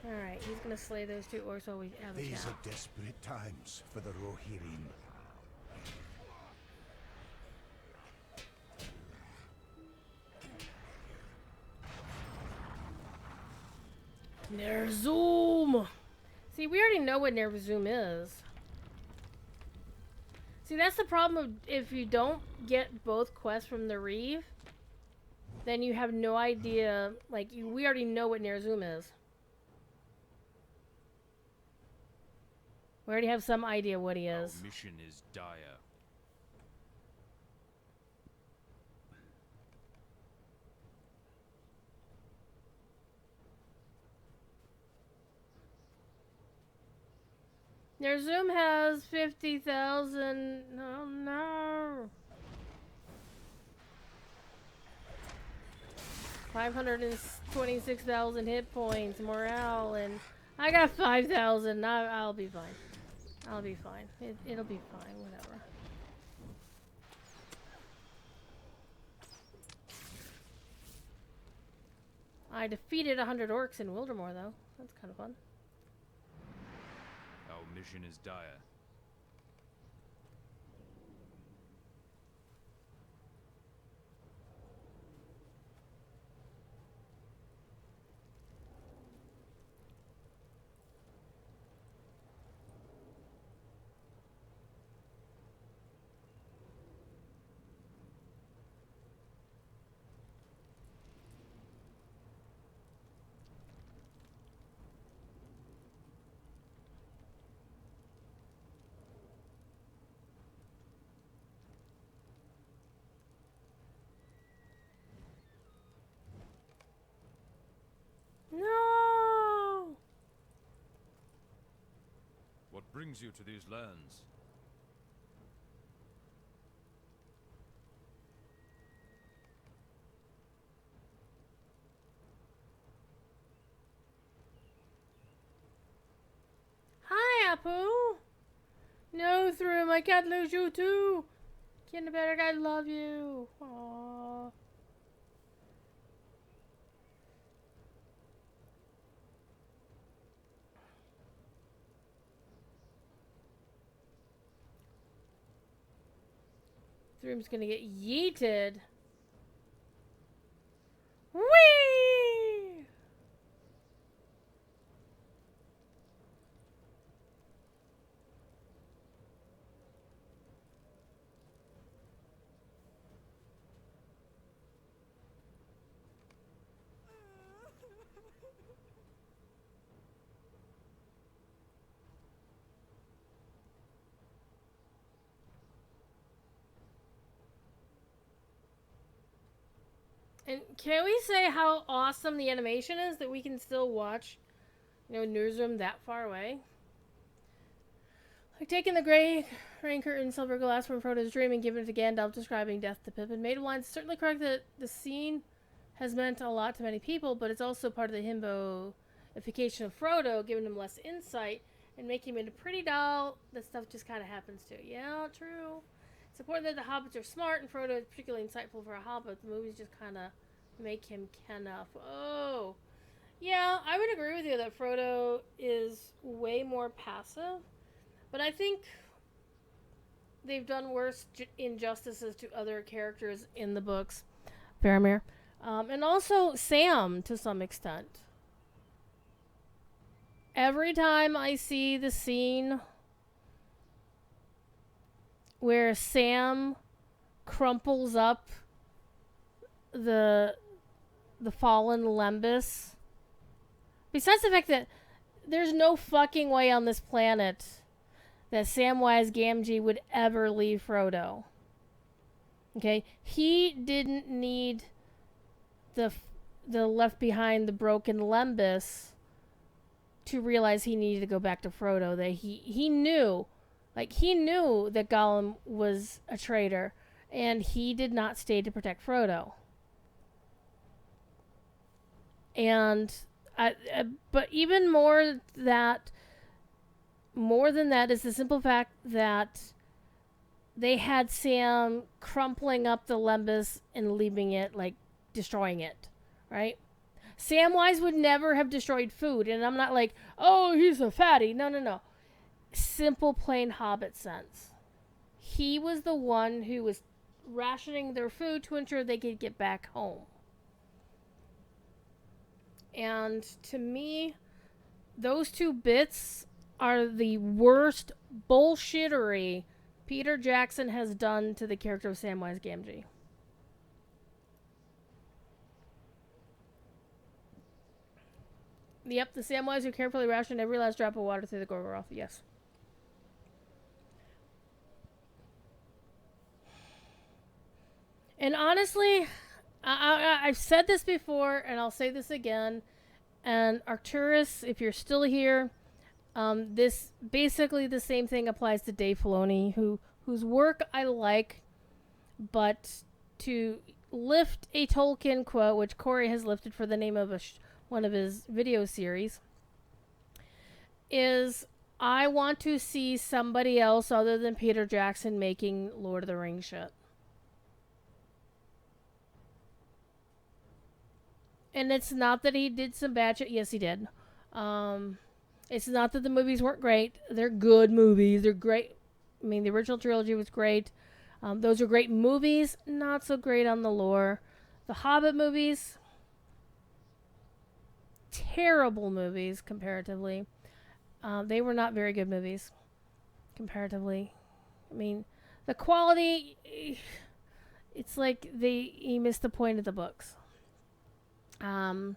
Alright, he's gonna slay those two orcs while we have a These chat. are desperate times for the Rohirrim. Nerzoom! See, we already know what Nerzoom is. See, that's the problem of if you don't get both quests from the Reeve, then you have no idea, like, we already know what Nerzoom is. We already have some idea what he is. Our mission is dire. Nerzoom has 50,000. Oh no. 526,000 hit points, morale, and I got 5,000. I'll be fine. I'll be fine. It'll be fine, whatever. I defeated 100 orcs in Wildermore, though. That's kind of fun. Our mission is dire. No! What brings you to these lands? Hi, Apu! No, Thrum, I can't lose you too! Kinderberg, I love you! Aww. Thrum's gonna get yeeted. Whee! And can we say how awesome the animation is that we can still watch, Nerzoom that far away? Like taking the gray rain curtain silver glass from Frodo's dream and giving it to Gandalf, describing death to Pippin. Maidwine is certainly correct that the scene has meant a lot to many people, but it's also part of the himboification of Frodo, giving him less insight and making him into a pretty doll that stuff just kind of happens to. Yeah, true. It's important that the hobbits are smart, and Frodo is particularly insightful for a hobbit. The movies just kind of make him Kenough. Oh. Yeah, I would agree with you that Frodo is way more passive. But I think they've done worse injustices to other characters in the books. Faramir. And also Sam, to some extent. Every time I see the scene where Sam crumples up the fallen Lembas. Besides the fact that there's no fucking way on this planet that Samwise Gamgee would ever leave Frodo. Okay? He didn't need the left behind the broken Lembas to realize he needed to go back to Frodo. That he knew, he knew that Gollum was a traitor, and he did not stay to protect Frodo. And but even more than that is the simple fact that they had Sam crumpling up the Lembas and leaving it, destroying it, right? Samwise would never have destroyed food, and I'm not like, oh, he's a fatty. No. Simple, plain Hobbit sense. He was the one who was rationing their food to ensure they could get back home. And to me, those two bits are the worst bullshittery Peter Jackson has done to the character of Samwise Gamgee. Yep, the Samwise who carefully rationed every last drop of water through the Gorgoroth. Yes. And honestly, I've said this before, and I'll say this again. And Arcturus, if you're still here, this basically the same thing applies to Dave Filoni, whose work I like, but to lift a Tolkien quote, which Corey has lifted for the name of one of his video series, is I want to see somebody else other than Peter Jackson making Lord of the Rings shit. And it's not that he did some bad shit. Yes, he did. It's not that the movies weren't great. They're good movies. They're great. I mean, the original trilogy was great. Those are great movies. Not so great on the lore. The Hobbit movies, terrible movies comparatively. They were not very good movies comparatively. I mean, the quality, it's like he missed the point of the books. And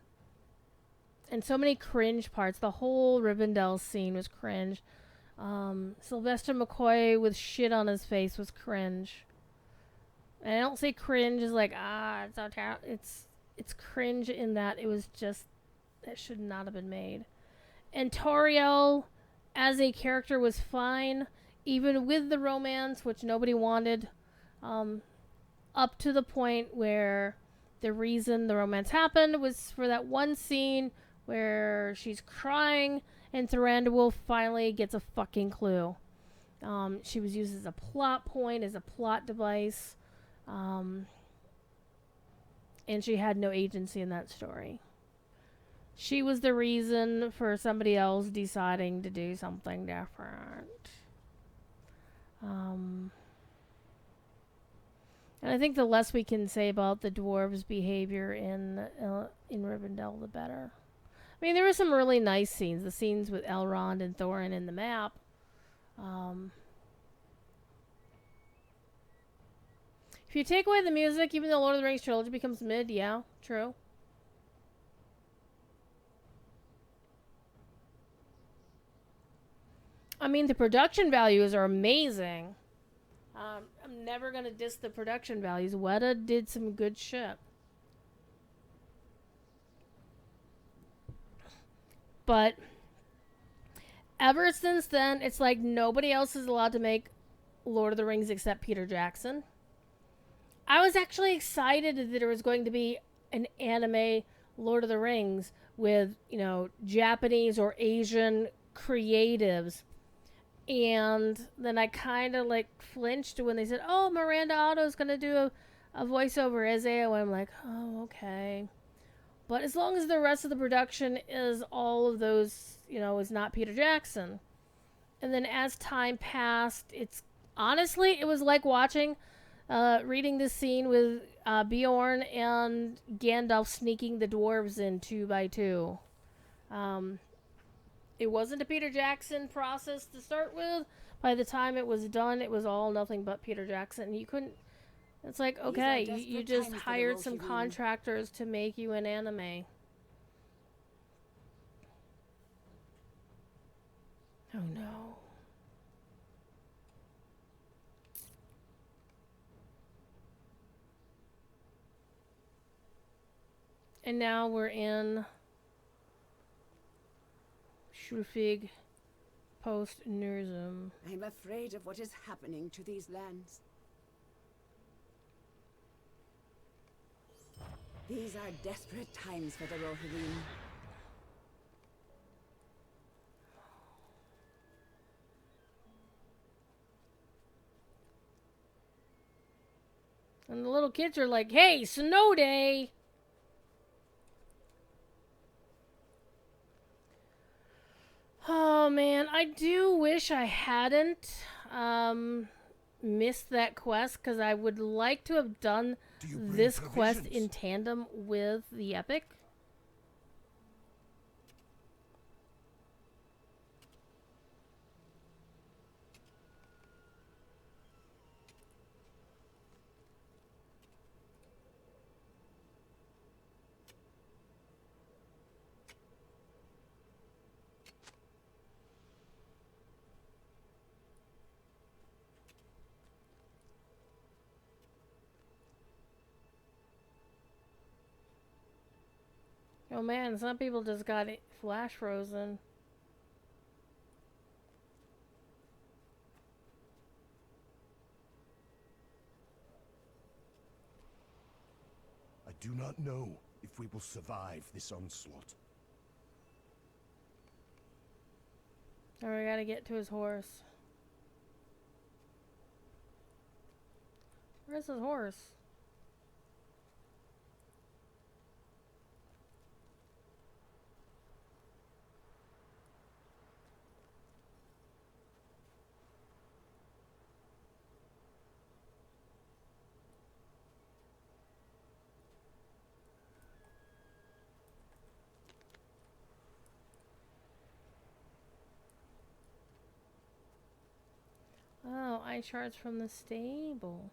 so many cringe parts. The whole Rivendell scene was cringe. Sylvester McCoy with shit on his face was cringe. And I don't say cringe as it's so terrible. It's cringe in that it was just, that should not have been made. And Toriel as a character was fine, even with the romance, which nobody wanted, up to the point where the reason the romance happened was for that one scene where she's crying and Thranduil finally gets a fucking clue. She was used as a plot point, as a plot device, and she had no agency in that story. She was the reason for somebody else deciding to do something different. And I think the less we can say about the dwarves' behavior in Rivendell, the better. I mean, there were some really nice scenes. The scenes with Elrond and Thorin in the map. If you take away the music, even the Lord of the Rings trilogy becomes mid. Yeah, true. I mean, the production values are amazing. I'm never going to diss the production values. Weta did some good shit. But ever since then, it's like nobody else is allowed to make Lord of the Rings except Peter Jackson. I was actually excited that there was going to be an anime Lord of the Rings with, Japanese or Asian creatives. And then I kind of flinched when they said, oh, Miranda Otto's going to do a voiceover as AO. I'm like, oh, okay. But as long as the rest of the production is all of those, is not Peter Jackson. And then as time passed, it was like watching, reading this scene with Bjorn and Gandalf sneaking the dwarves in 2 by 2. It wasn't a Peter Jackson process to start with, By the time it was done, it was all nothing but Peter Jackson. You couldn't. It's like, are okay, you desperate just times for the hired some Rohirrim. contractors to make you an anime. Oh no. And now we're in Schulfig post Nurzum. I'm afraid of what is happening to these lands. These are desperate times for the Rohirrim. And the little kids are like, hey, snow day! Oh man, I do wish I hadn't missed that quest, because I would like to have done Do you bring this quest provisions? in tandem with the epic. Oh man, some people just got it flash frozen. I do not know if we will survive this onslaught. Oh, we gotta get to his horse. Where's his horse? Oh, ice shards from the stable.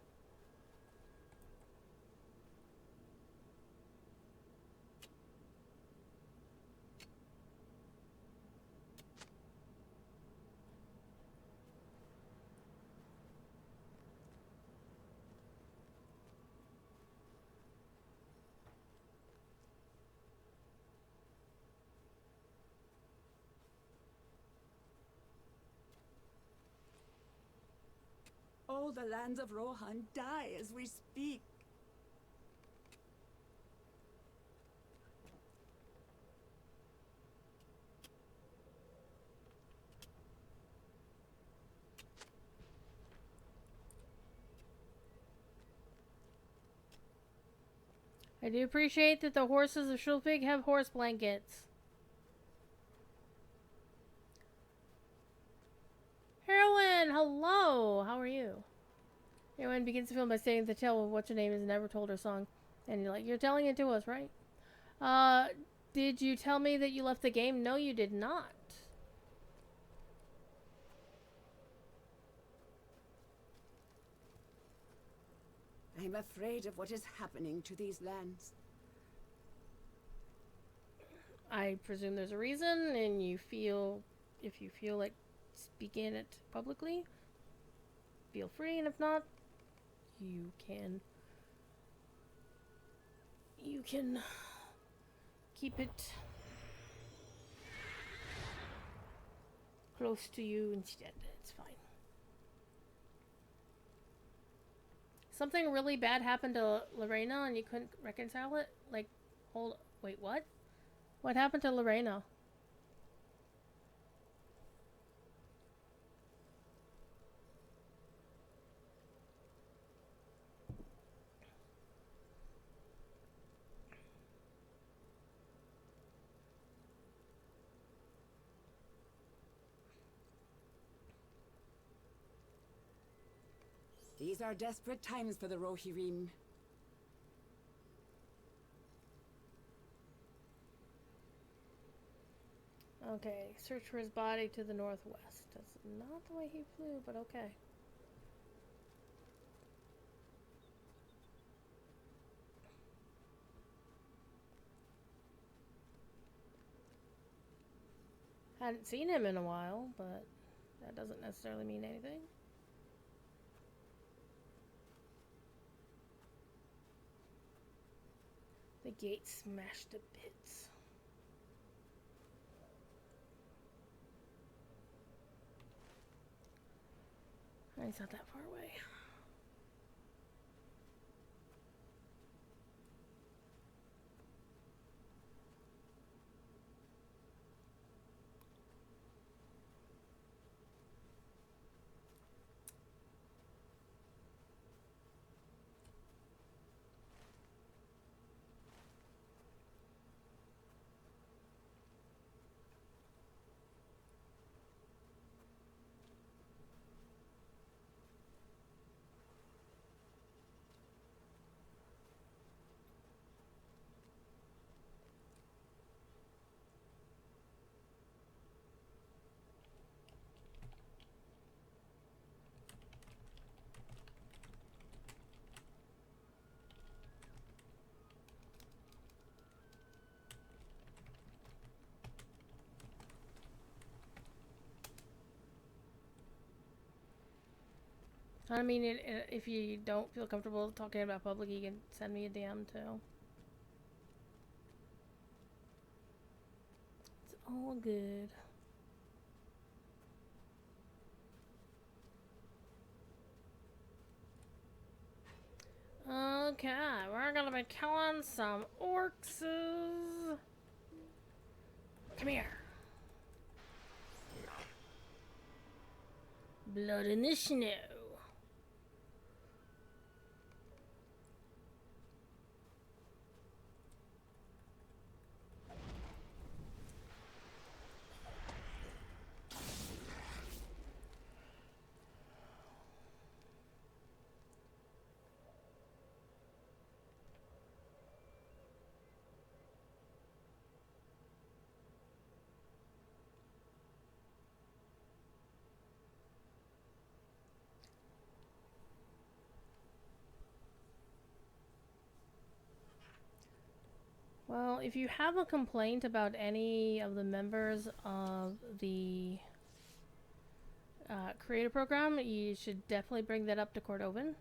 All the lands of Rohan die as we speak. I do appreciate that the horses of Schulfig have horse blankets. Heroine, hello! How are you? Heroine begins the film by stating the tale of what's her name is never told her song. And you're like, you're telling it to us, right? Did you tell me that you left the game? No, you did not. I'm afraid of what is happening to these lands. I presume there's a reason, and if you feel like speaking it publicly, feel free, and if not, you can keep it close to you instead. It's fine. Something really bad happened to Lorena and you couldn't reconcile it? Like, wait, what? What happened to Lorena? These are desperate times for the Rohirrim. Okay, search for his body to the northwest. That's not the way he flew, but okay. Hadn't seen him in a while, but that doesn't necessarily mean anything. The gate smashed to bits. He's not that far away. I mean, if you don't feel comfortable talking about public, you can send me a DM too. It's all good. Okay, we're gonna be killing some orcs. Come here. Blood in the snow. Well, if you have a complaint about any of the members of the creator program, you should definitely bring that up to Cordovan.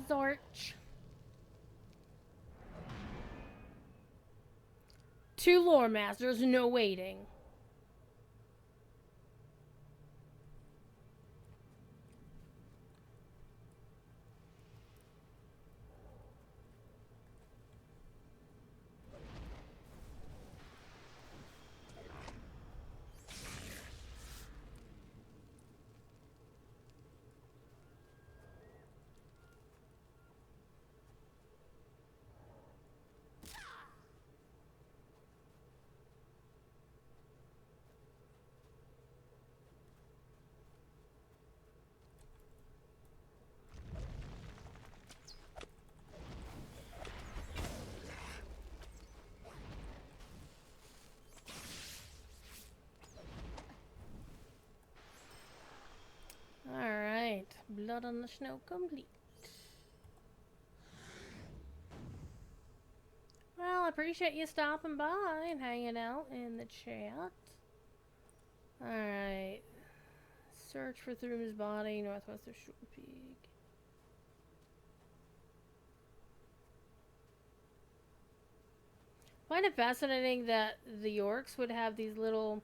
Zorch. 2 lore masters, no waiting. Alright, blood on the snow complete. Well, I appreciate you stopping by and hanging out in the chat. Alright. Search for Throom's body, northwest of Shore Peak. I find it fascinating that the orcs would have these little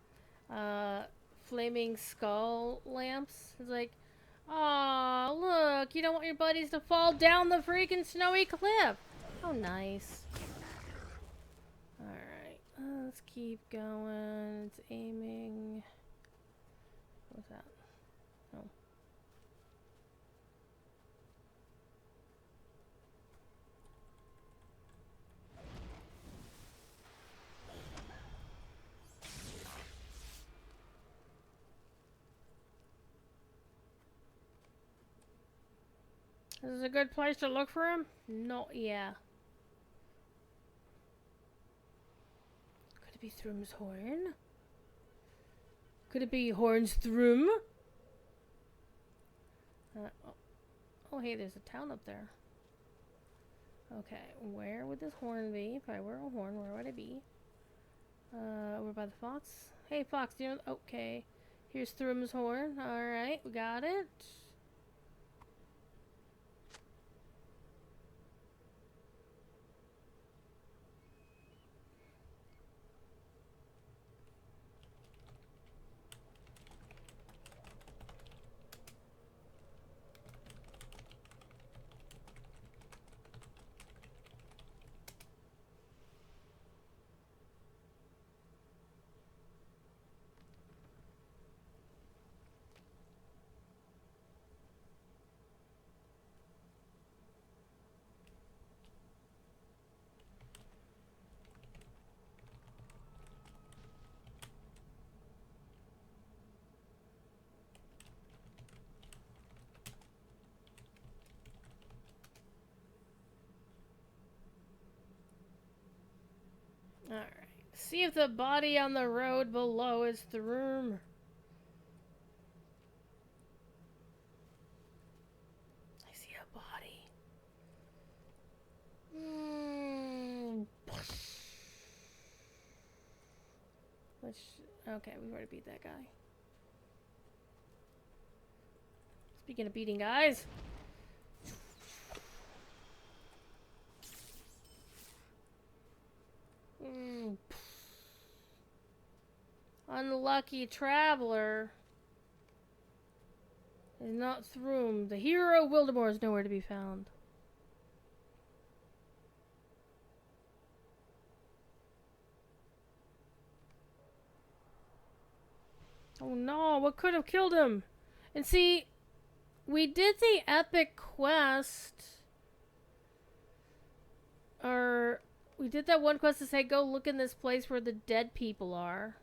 flaming skull lamps. It's like, oh, look, you don't want your buddies to fall down the freaking snowy cliff. How nice. Alright, let's keep going. It's aiming. What's that? This is a good place to look for him? No, yeah. Could it be Thrum's horn? Could it be Horn's Thrum? Oh, hey, there's a town up there. Okay, where would this horn be? If I were a horn, where would it be? Over by the fox. Hey, fox, do you know? Okay. Here's Thrum's horn. Alright, we got it. Alright. See if the body on the road below is Thrum. I see a body. Which, okay, we've already beat that guy. Speaking of beating guys. Unlucky traveler is not Thrum. The hero Wildermore is nowhere to be found. Oh no, what could have killed him? And see, we did the epic quest. Or we did that one quest to say go look in this place where the dead people are.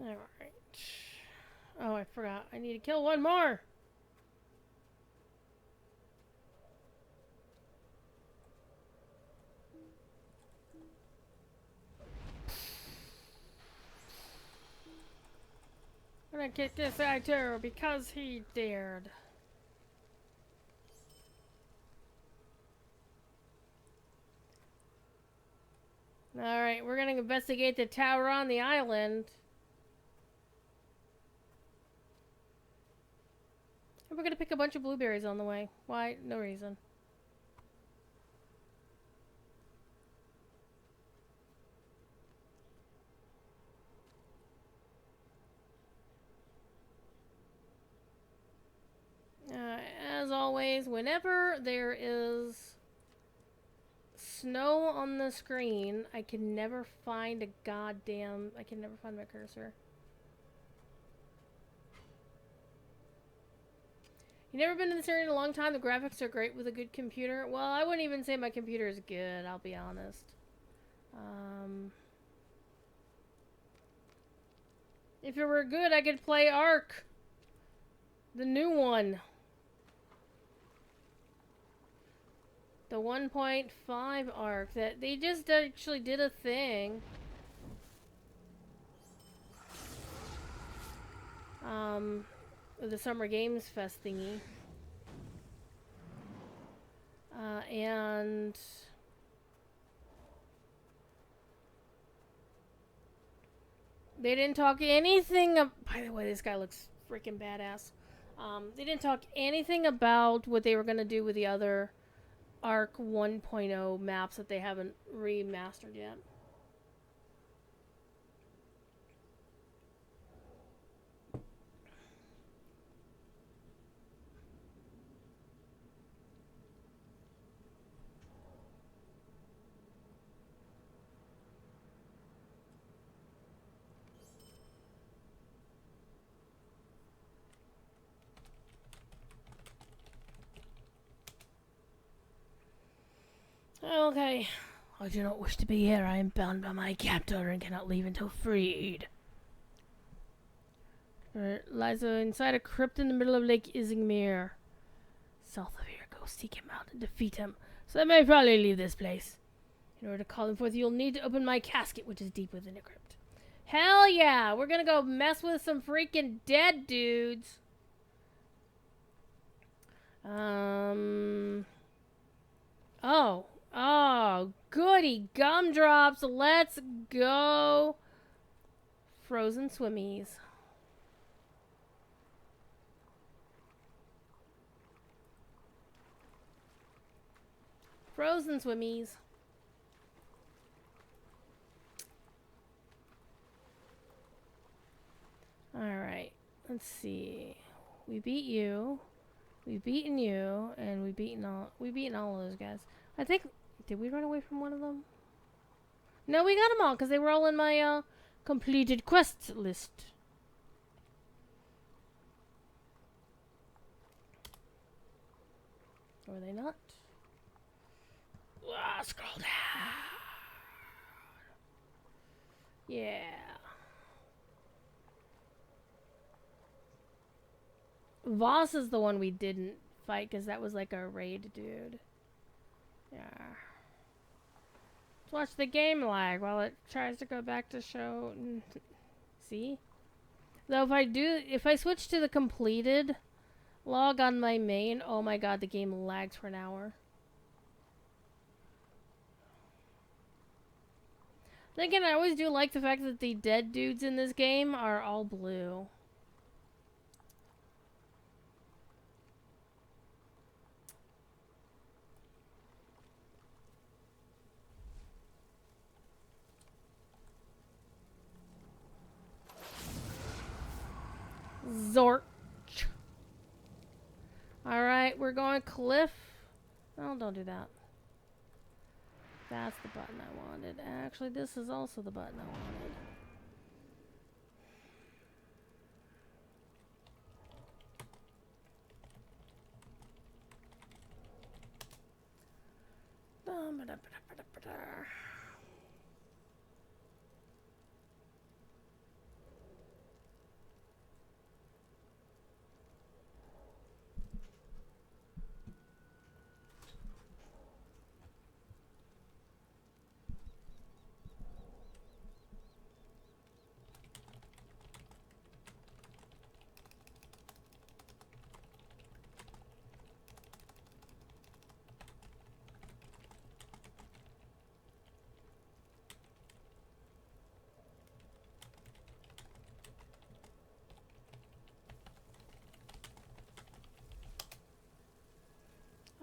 Alright. Oh, I forgot. I need to kill one more! I'm gonna get this guy too, because he dared. Alright, we're gonna investigate the tower on the island. And we're gonna pick a bunch of blueberries on the way. Why? No reason. always, whenever there is snow on the screen, I can never find a goddamn... I can never find my cursor. You never been in this area in a long time? The graphics are great with a good computer. Well, I wouldn't even say my computer is good, I'll be honest. If it were good, I could play Ark. The new one. The 1.5 Ark. That they just actually did a thing. The Summer Games Fest thingy. And they didn't talk anything by the way, this guy looks freaking badass. They didn't talk anything about what they were going to do with the other Arc 1.0 maps that they haven't remastered yet. Okay. I do not wish to be here. I am bound by my captor and cannot leave until freed. It lies inside a crypt in the middle of Lake Isingmere. South of here. Go seek him out and defeat him. So I may probably leave this place. In order to call him forth, you'll need to open my casket, which is deep within the crypt. Hell yeah! We're gonna go mess with some freaking dead dudes. Oh, goody gumdrops. Let's go. Frozen swimmies. Frozen swimmies. Alright, let's see. We beat you. We've beaten you, and we've beaten all of those guys. I think, did we run away from one of them? No, we got them all, because they were all in my, completed quest list. Were they not? Scroll down. Yeah. Voss is the one we didn't fight, because that was like a raid dude. Yeah. Let's watch the game lag while it tries to go back to show. See? Though if I switch to the completed log on my main, oh my god, the game lags for an hour. Then again, I always do like the fact that the dead dudes in this game are all blue. Zorch. Alright, we're going cliff. Oh, don't do that. That's the button I wanted. Actually, this is also the button I wanted.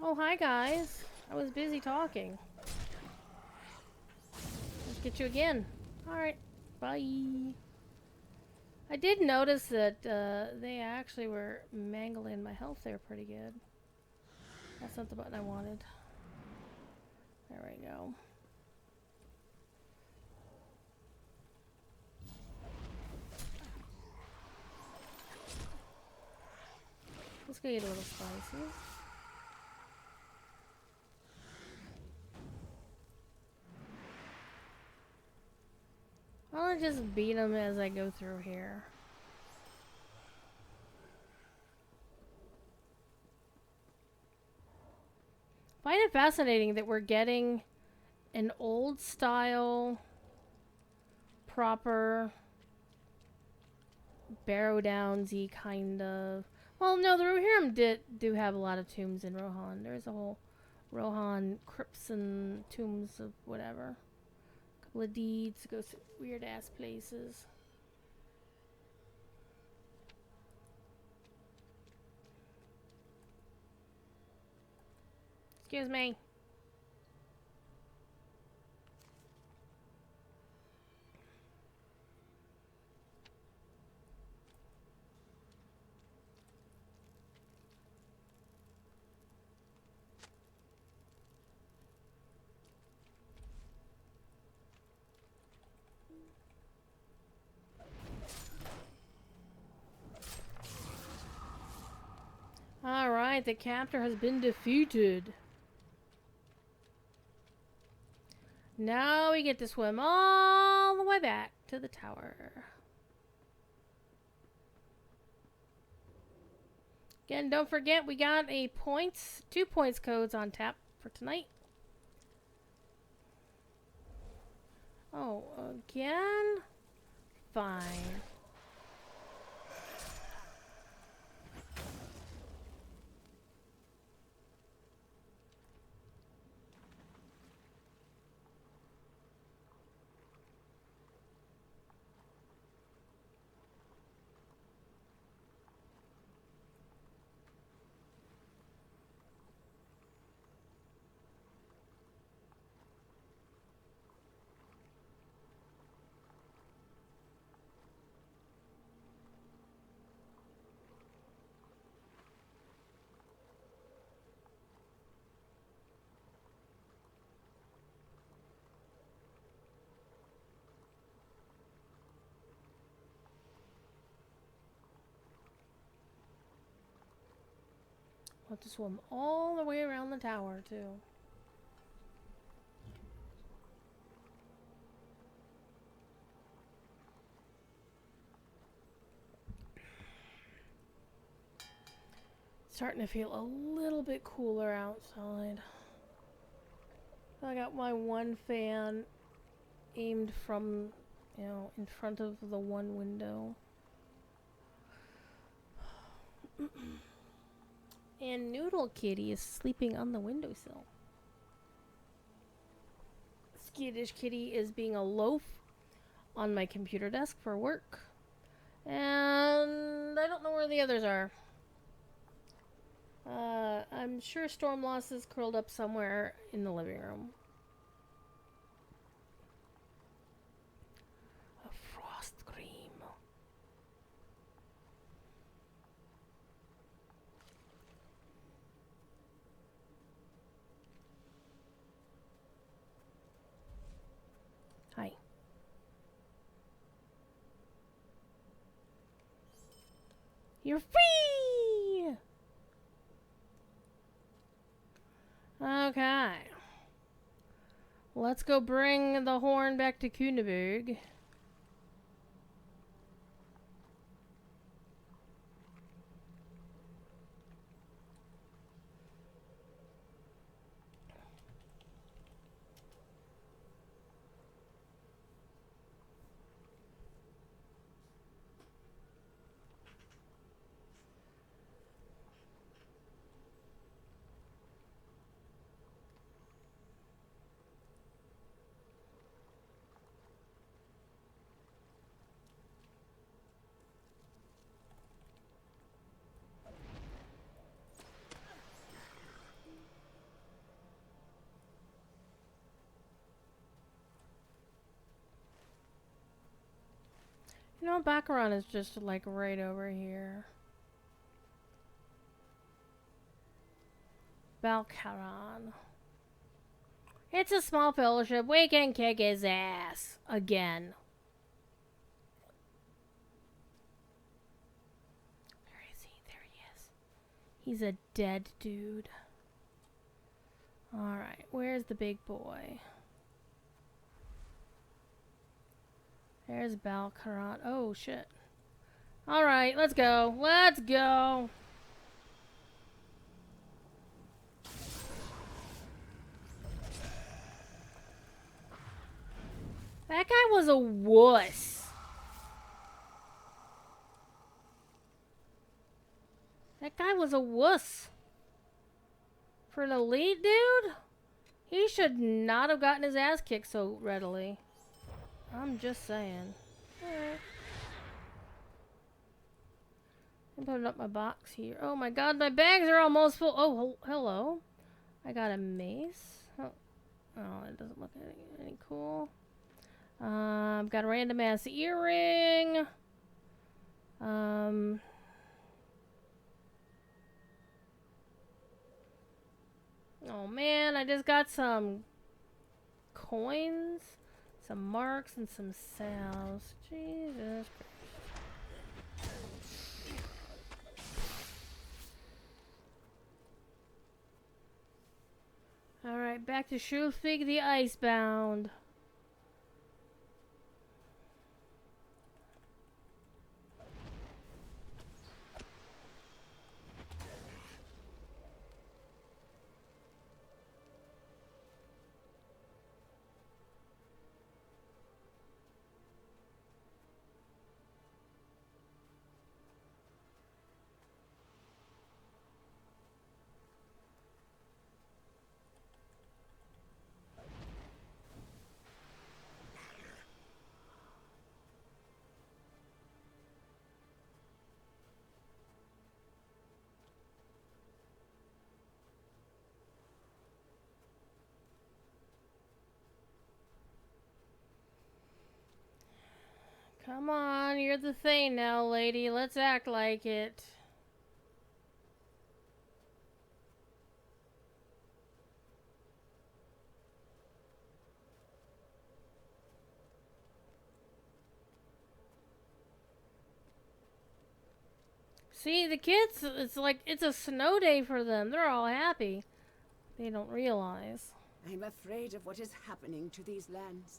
Oh, hi guys. I was busy talking. Let's get you again. Alright, bye. I did notice that they actually were mangling my health there pretty good. That's not the button I wanted. There we go. Let's go get a little spicy. I'll just beat them as I go through here. I find it fascinating that we're getting an old style, proper, barrow downsy kind of. Well, no, the Rohirrim do have a lot of tombs in Rohan. There's a whole Rohan crypts and tombs of whatever. A couple of deeds, go to weird ass places. Excuse me. Alright, the captor has been defeated. Now we get to swim all the way back to the tower. Again, don't forget we got a 2 points codes on tap for tonight. Oh, again? Fine. I'll have to swim all the way around the tower, too. Starting to feel a little bit cooler outside. I got my one fan aimed from, in front of the one window. And Noodle Kitty is sleeping on the windowsill. Skittish Kitty is being a loaf on my computer desk for work. And I don't know where the others are. I'm sure Stormloss is curled up somewhere in the living room. A frost cream. Hi. You're free! Okay. Let's go bring the horn back to Kuneberg. You know, Baccarat is just like right over here. Balcaron. It's a small fellowship. We can kick his ass. Again. Where is he? There he is. He's a dead dude. Alright, where's the big boy? There's Balcaron. Oh, shit. Alright, let's go. Let's go. That guy was a wuss. That guy was a wuss. For an elite dude? He should not have gotten his ass kicked so readily. I'm just saying. Alright. I'm putting up my box here. Oh my god, my bags are almost full. Oh, hello. I got a mace. Oh, it doesn't look any cool. Got a random ass earring. Oh man, I just got some coins, some marks, and some salves. Jesus Christ. Alright, back to Shulfig the Icebound. Come on, you're the thing now, lady. Let's act like it. See, the kids, it's like, it's a snow day for them. They're all happy. They don't realize. I'm afraid of what is happening to these lands.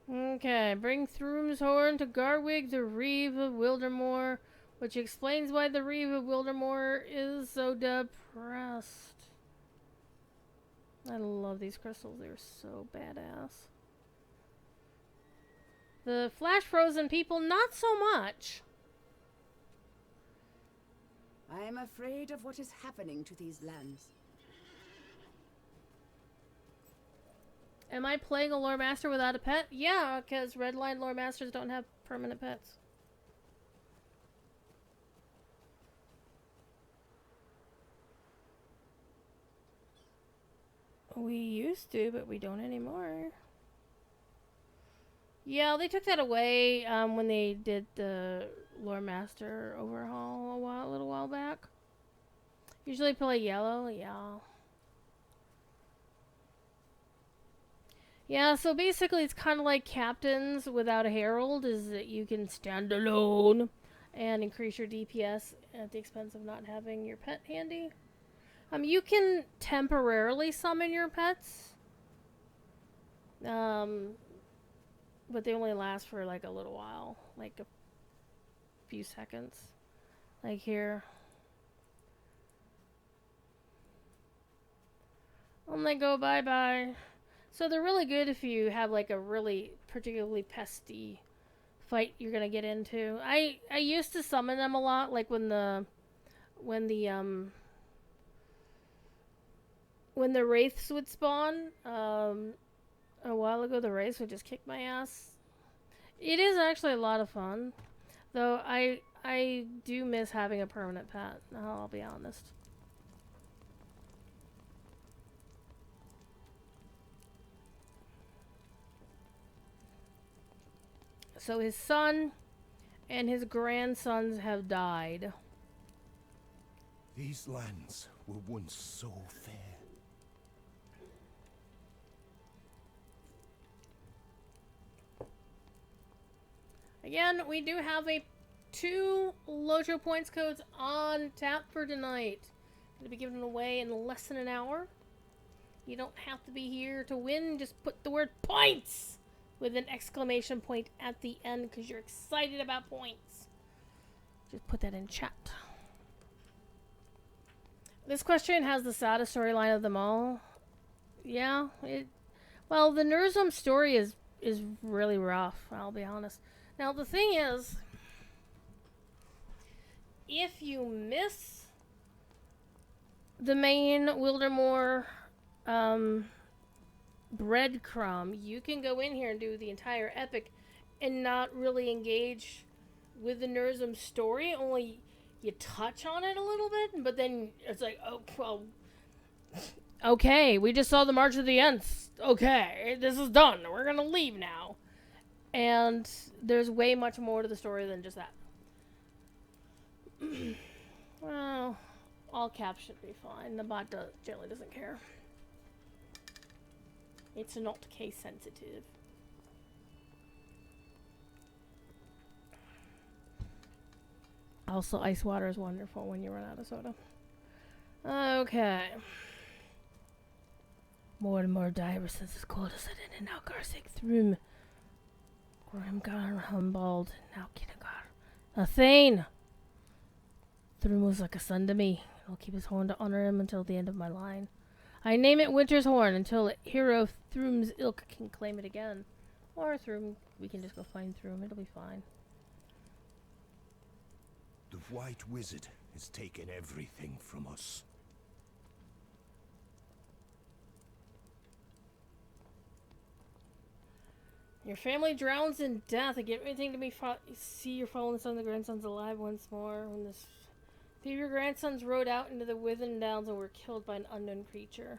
Okay, bring Throom's horn to Garwig, the Reeve of Wildermore, which explains why the Reeve of Wildermore is so depressed. I love these crystals, they're so badass. The flash frozen people, not so much. I am afraid of what is happening to these lands. Am I playing a lore master without a pet? Yeah, because red line lore masters don't have permanent pets. We used to, but we don't anymore. Yeah, they took that away when they did the lore master overhaul a little while back. Usually play yellow, yeah. Yeah, so basically it's kind of like captains without a herald, is that you can stand alone and increase your DPS at the expense of not having your pet handy. You can temporarily summon your pets, but they only last for like a little while, like a few seconds. Like here. And they go bye-bye. So they're really good if you have like a really particularly pesty fight you're gonna get into. I used to summon them a lot, like when the wraiths would spawn. A while ago the wraiths would just kick my ass. It is actually a lot of fun, though. I do miss having a permanent pet. I'll be honest. So his son and his grandsons have died. These lands were once so fair. Again, we do have 2 Lojo points codes on tap for tonight. Going to be given away in less than an hour. You don't have to be here to win. Just put the word points with an exclamation point at the end because you're excited about points. Just put that in chat. This question has the saddest storyline of them all. Yeah, well, the Nurzum story is really rough, I'll be honest. Now, the thing is, if you miss the main Wildermore breadcrumb, you can go in here and do the entire epic and not really engage with the Nurzum story, only you touch on it a little bit, but then it's like, oh, well, okay, we just saw the March of the Ents. Okay, this is done. We're gonna leave now. And there's way much more to the story than just that. Well, all caps should be fine. The bot generally doesn't care. It's not case sensitive. Also, ice water is wonderful when you run out of soda. Okay. More and more divers since it's cold as it in now Garsig Thrym. Grimgar, Humbald, now Kinnagar. Athane! Thrym was like a son to me. I'll keep his horn to honor him until the end of my line. I name it Winter's Horn until a hero Thrym's ilk can claim it again. Or Thrym, we can just go find Thrym, it'll be fine. The White Wizard has taken everything from us. Your family drowns in death. I get everything to see your fallen son and the grandsons alive once more. When this 3 of your grandsons rode out into the Withen Downs and were killed by an unknown creature.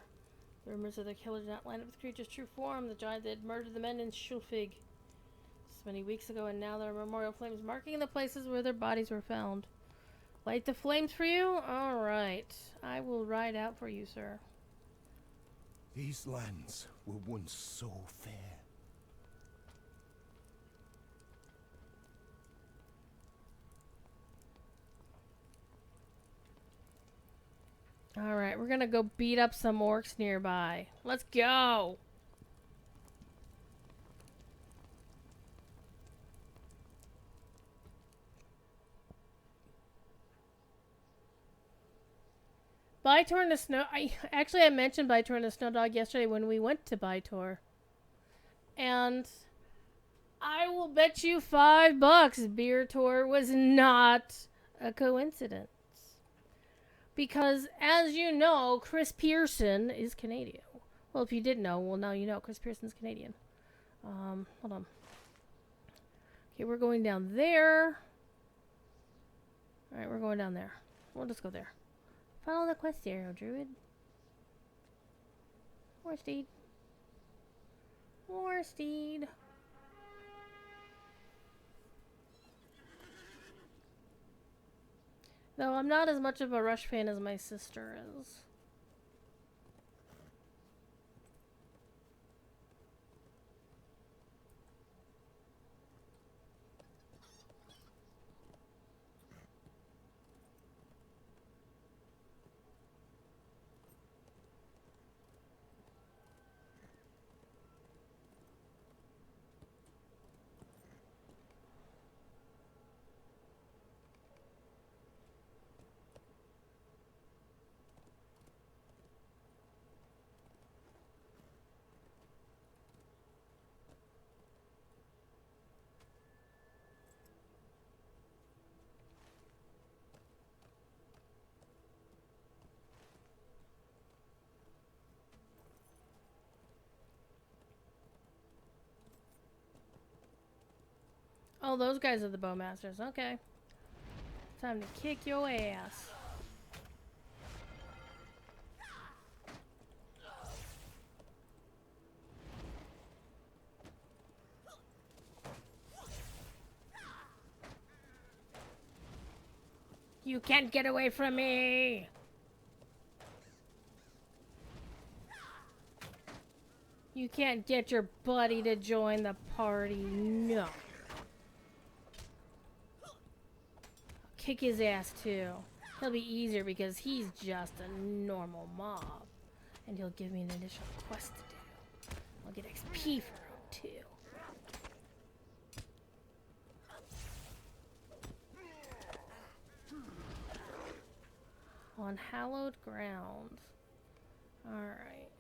The rumors of their killer did not line up with the creature's true form. The giant that had murdered the men in Schulfig so many weeks ago, and now there are memorial flames marking the places where their bodies were found. Light the flames for you? Alright. I will ride out for you, sir. These lands were once so fair. Alright, we're gonna go beat up some orcs nearby. Let's go! Bytor and the Snow... I mentioned Bytor and the Snow Dog yesterday when we went to Bytor. And I will bet you $5 Beer Tour was not a coincidence. Because, as you know, Chris Pearson is Canadian. Well, if you didn't know, well, now you know. Chris Pearson's Canadian. Hold on. Okay, we're going down there. Alright, we're going down there. We'll just go there. Follow the quest arrow, Druid. More steed. More steed. Though I'm not as much of a Rush fan as my sister is. Oh, those guys are the Bowmasters. Okay. Time to kick your ass. You can't get away from me! You can't get your buddy to join the party. No. I'll kick his ass too. He'll be easier because he's just a normal mob. And he'll give me an additional quest to do. I'll get XP for him too. On hallowed ground. Alright.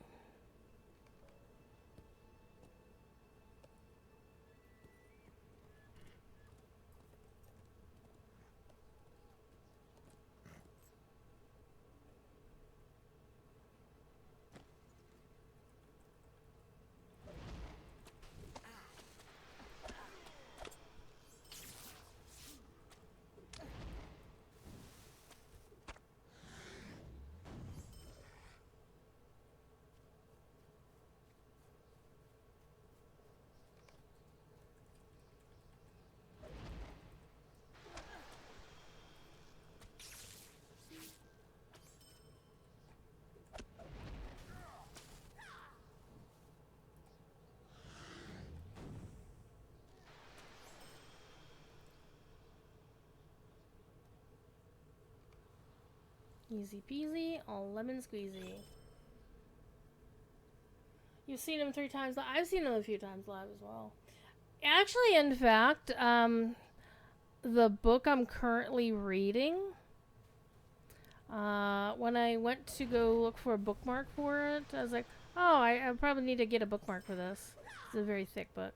Easy peasy, all lemon squeezy. You've seen him 3 times live. I've seen him a few times live as well. Actually, in fact, the book I'm currently reading, when I went to go look for a bookmark for it, I was like, oh, I probably need to get a bookmark for this. It's a very thick book.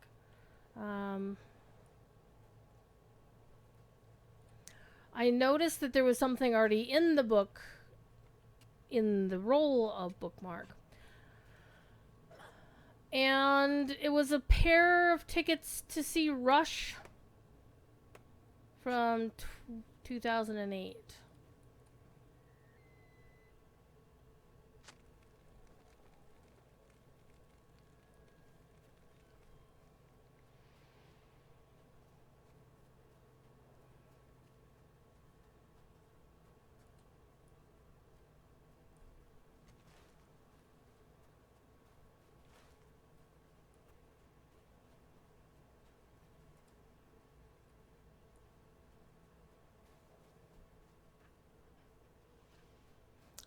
I noticed that there was something already in the book in the role of bookmark. And it was a pair of tickets to see Rush from 2008.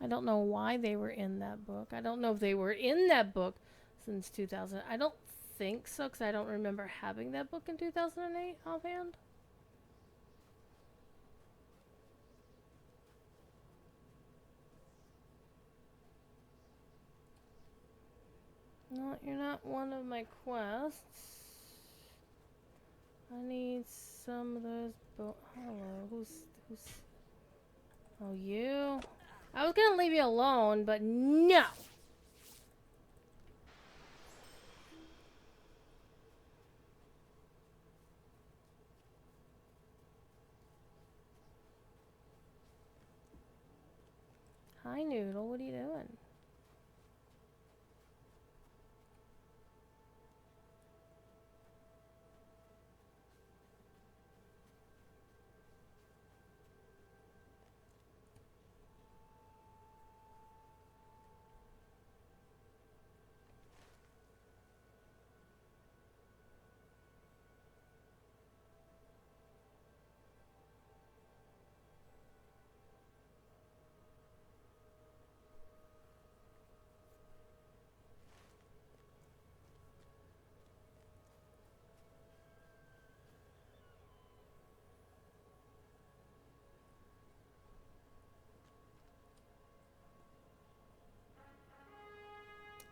I don't know why they were in that book. I don't know if they were in that book since 2000. I don't think so, because I don't remember having that book in 2008 offhand. No, you're not one of my quests. I need some of those. Hello, who's? Oh, you. I was gonna leave you alone, but no. Hi, Noodle. What are you doing?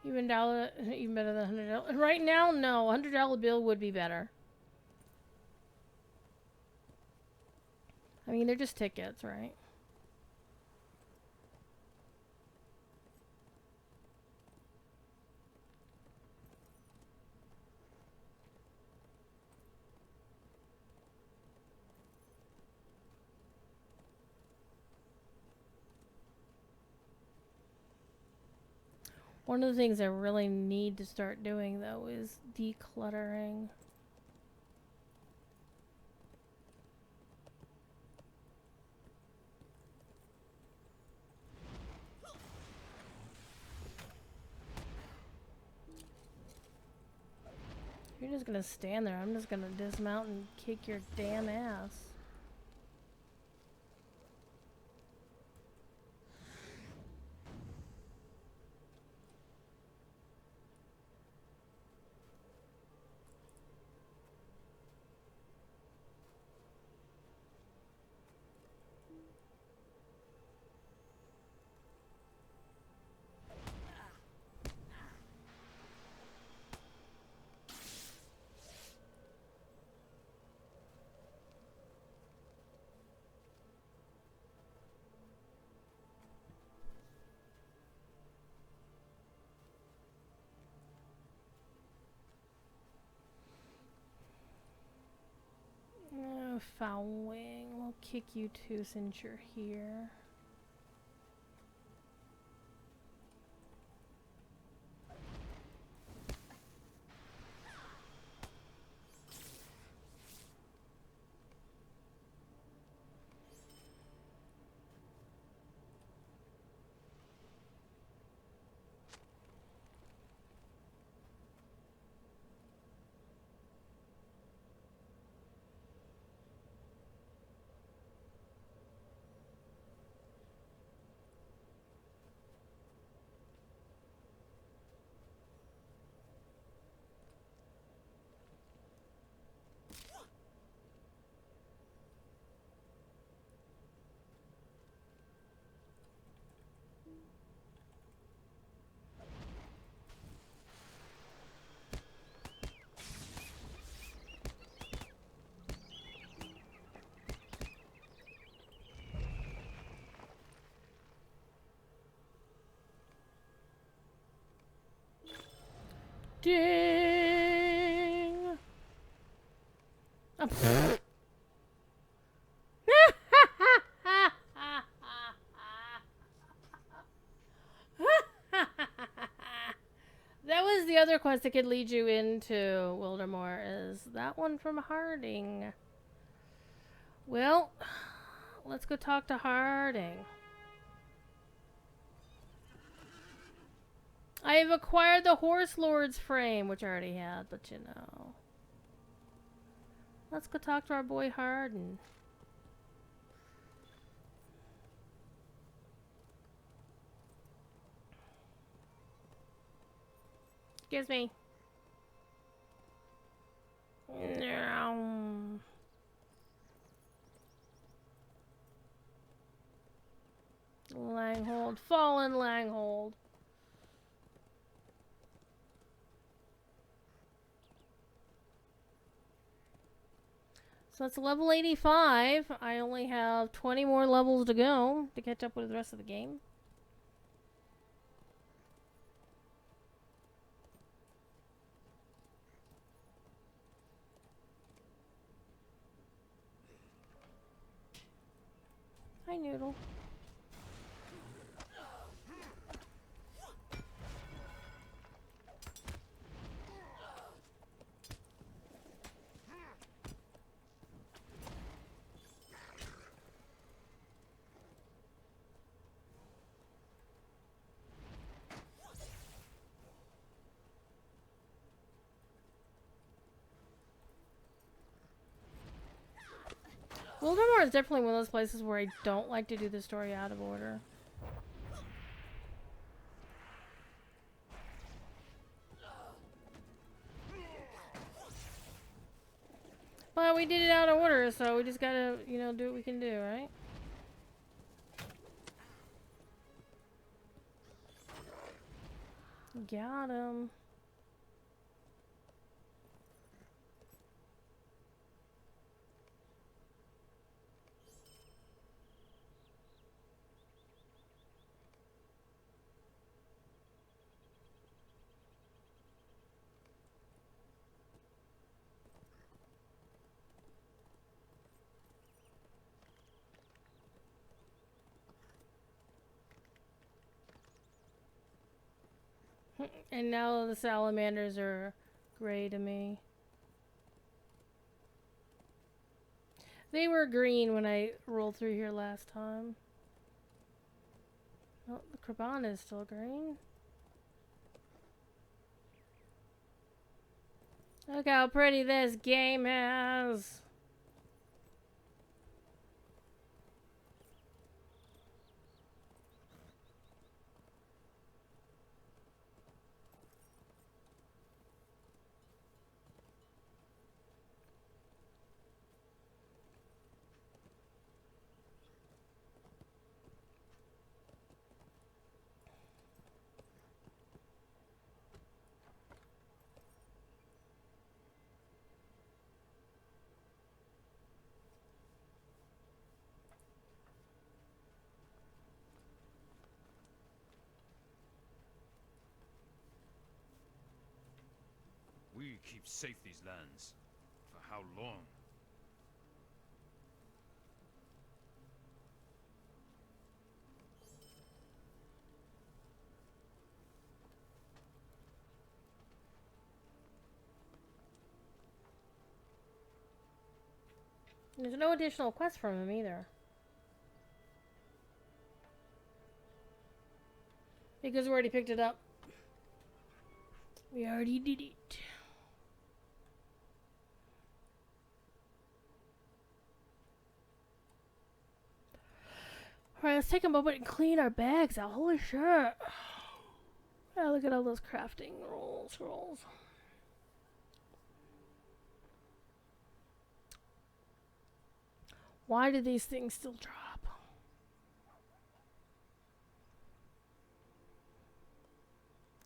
Even better than $100. Right now, no. $100 bill would be better. I mean, they're just tickets, right? One of the things I really need to start doing, though, is decluttering. You're just gonna stand there. I'm just gonna dismount and kick your damn ass. Foul wing. We'll kick you too since you're here. Ding! Oh, that was the other quest that could lead you into Wildermore, is that one from Harding. Well, let's go talk to Harding. I have acquired the Horse Lord's frame, which I already had, but you know. Let's go talk to our boy Hardin. Excuse me. Langhold. Fallen Langhold. So that's level 85. I only have 20 more levels to go to catch up with the rest of the game. Hi, Noodle. Wildermore is definitely one of those places where I don't like to do the story out of order. But we did it out of order, so we just gotta, you know, do what we can do, right? Got him. And now the salamanders are gray to me. They were green when I rolled through here last time. Oh, the Krabana is still green. Look how pretty this game is. We keep safe these lands. For how long? There's no additional quest from him either. Because we already picked it up. We already did it. Alright, let's take a moment and clean our bags out. Holy shit. Oh, look at all those crafting scrolls. Why do these things still drop?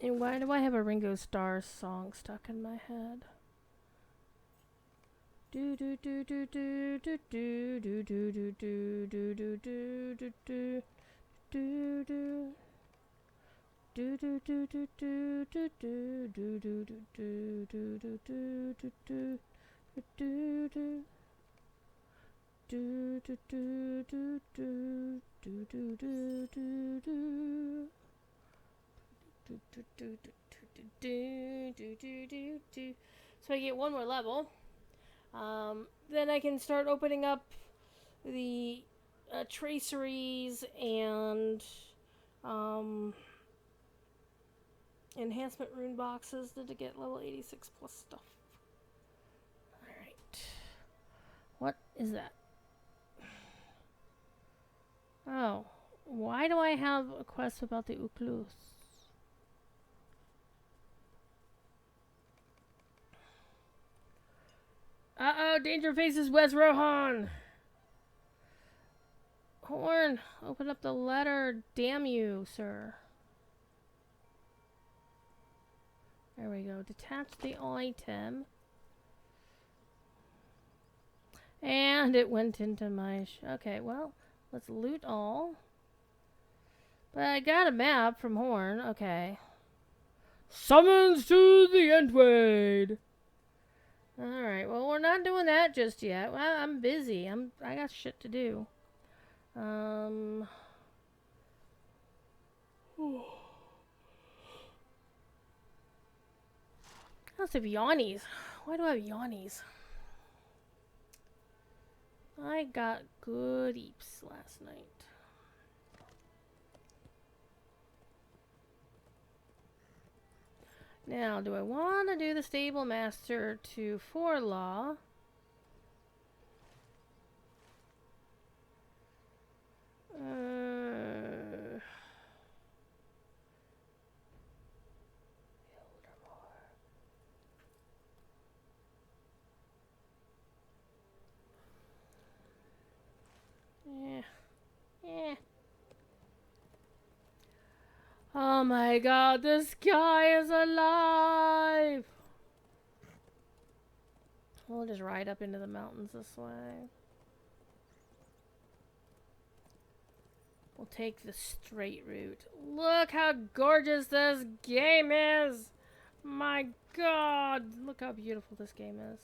And why do I have a Ringo Starr song stuck in my head? Do do do do do do do do do do do do do do do do do do. Do do do do do do do do do do do do do do do do do do. Do do do do do do do do do do. Do do do do do do do do. So I get one more level. Then I can start opening up the traceries and enhancement rune boxes to get level 86 plus stuff. Alright. What is that? Oh. Why do I have a quest about the Uklus? Uh-oh, danger faces West Rohan! Horn, open up the letter. Damn you, sir. There we go. Detach the item. And it went into my... okay, well, let's loot all. But I got a map from Horn. Okay. Summons to the Endwade! Alright, well, we're not doing that just yet. Well, I'm busy. I got shit to do. Let's have yawnies. Why do I have yawnies? I got good eeps last night. Now, do I want to do the Stable Master to Forlaw? Wildermore. Yeah. Yeah. Oh my god, this guy is alive! We'll just ride up into the mountains this way. We'll take the straight route. Look how gorgeous this game is! My god! Look how beautiful this game is.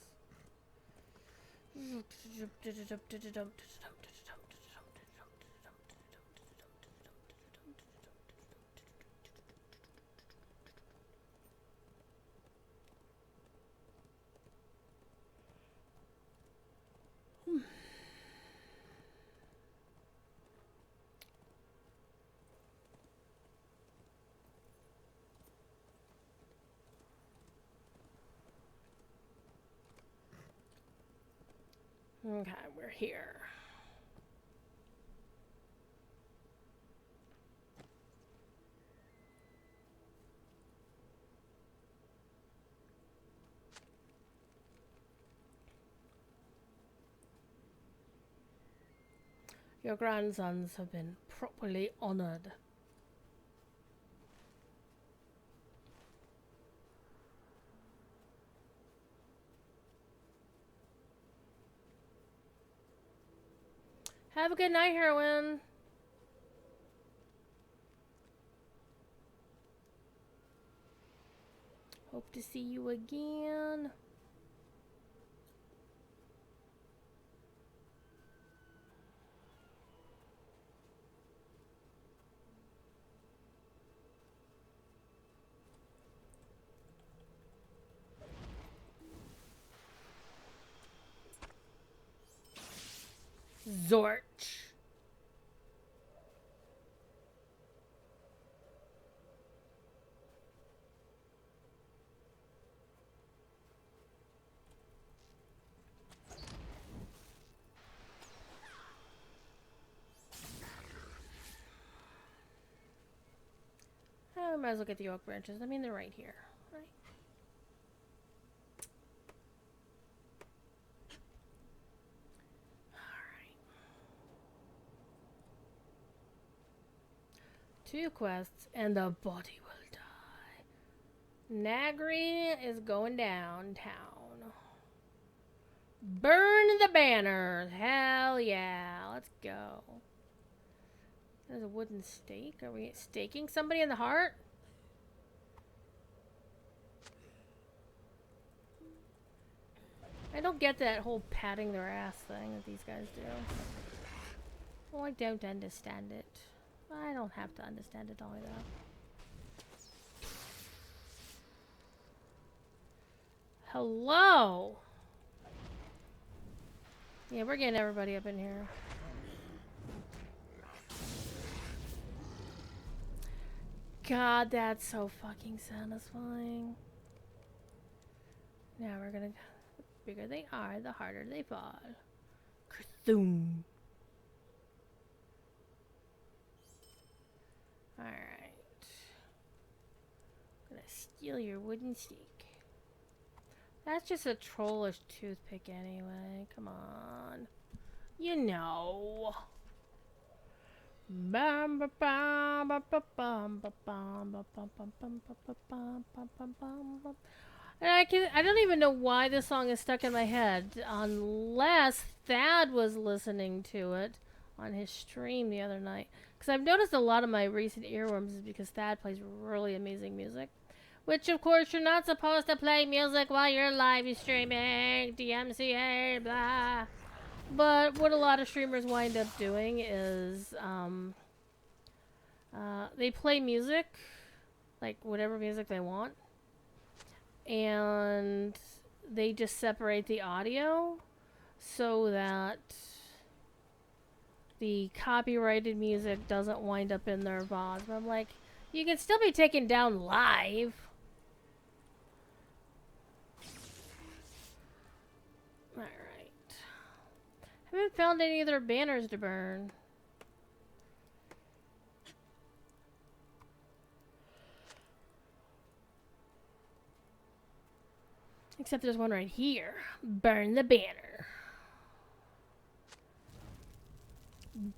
Okay, we're here. Your grandsons have been properly honored. Have a good night, heroine. Hope to see you again. Zorch. I might as well get the oak branches. I mean, they're right here, right? Alright. 2 quests, and the body will die. Nagri is going downtown. Burn the banners! Hell yeah, let's go. There's a wooden stake. Are we staking somebody in the heart? I don't get that whole patting their ass thing that these guys do. Well, I don't understand it. I don't have to understand it either. Hello! Yeah, we're getting everybody up in here. God, that's so fucking satisfying. Now we're gonna... The bigger they are, the harder they fall. Cthulhu. Alright. Gonna steal your wooden stake. That's just a trollish toothpick anyway. Come on. You know. And I don't even know why this song is stuck in my head, unless Thad was listening to it on his stream the other night. Because I've noticed a lot of my recent earworms is because Thad plays really amazing music. Which, of course, you're not supposed to play music while you're live streaming. DMCA, blah. But what a lot of streamers wind up doing is they play music, like whatever music they want, and they just separate the audio so that the copyrighted music doesn't wind up in their VODs. But I'm like, you can still be taken down live. Alright. Haven't found any of their banners to burn. Except there's one right here. Burn the banner.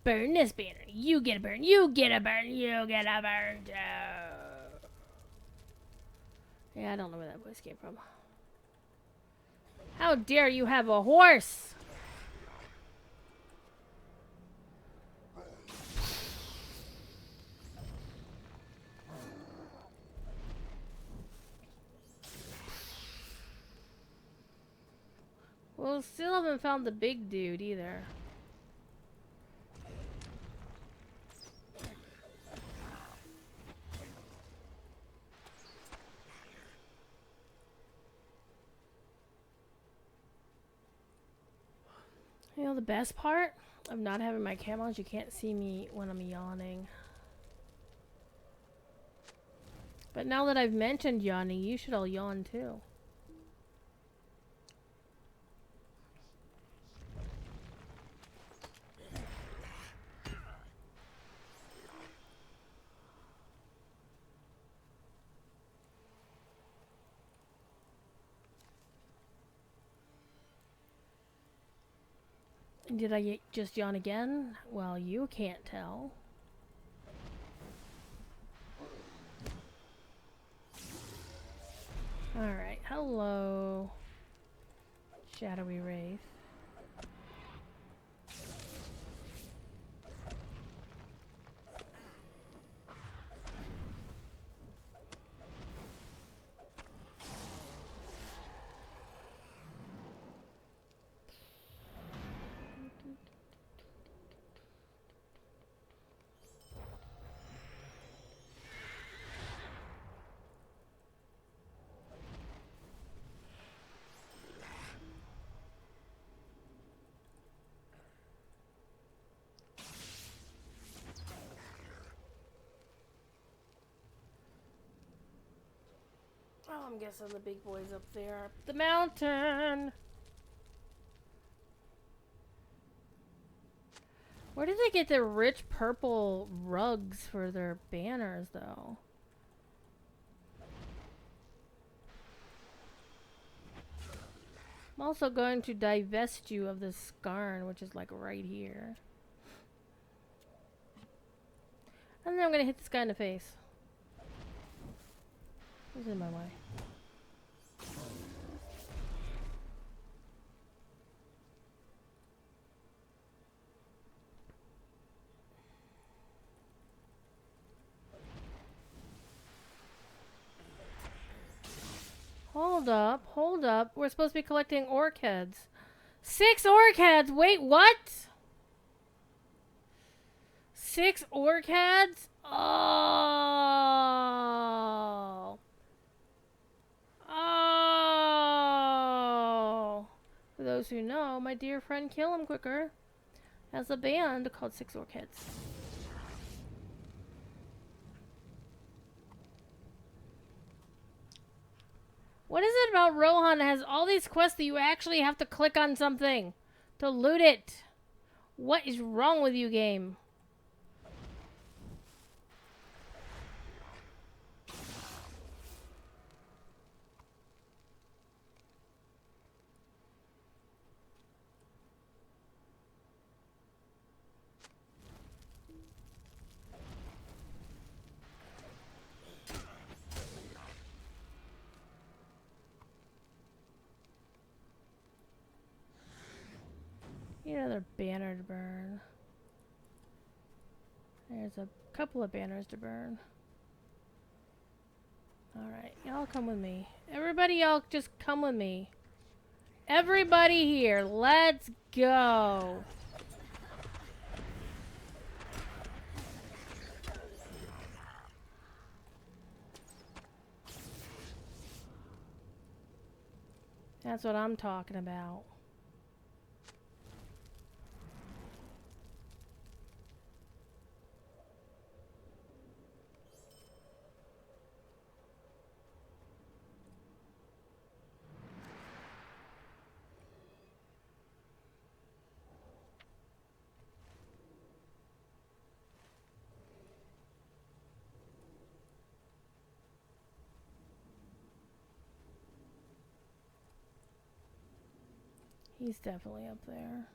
Burn this banner. You get a burn. You get a burn. You get a burn. Oh. Yeah, I don't know where that voice came from. How dare you have a horse? Well, still haven't found the big dude either. You know the best part of not having my camera is you can't see me when I'm yawning. But now that I've mentioned yawning, you should all yawn too. Did I just yawn again? Well, you can't tell. Alright, hello. Shadowy Wraith. Oh, I'm guessing the big boy's up there. Up the mountain! Where did they get their rich purple rugs for their banners, though? I'm also going to divest you of this scarn, which is like right here. And then I'm gonna hit this guy in the face. He's in my way. Hold up, hold up. We're supposed to be collecting orc heads. 6 orc heads! Wait, what? 6 orc heads? Oh. Oh. For those who know, my dear friend Kill 'Em Quicker has a band called 6 Orc Heads. What is it about Rohan that has all these quests that you actually have to click on something to loot it? What is wrong with you, game? Need another banner to burn. There's a couple of banners to burn. Alright, y'all come with me. Everybody, y'all just come with me. Everybody here, let's go. That's what I'm talking about. He's definitely up there.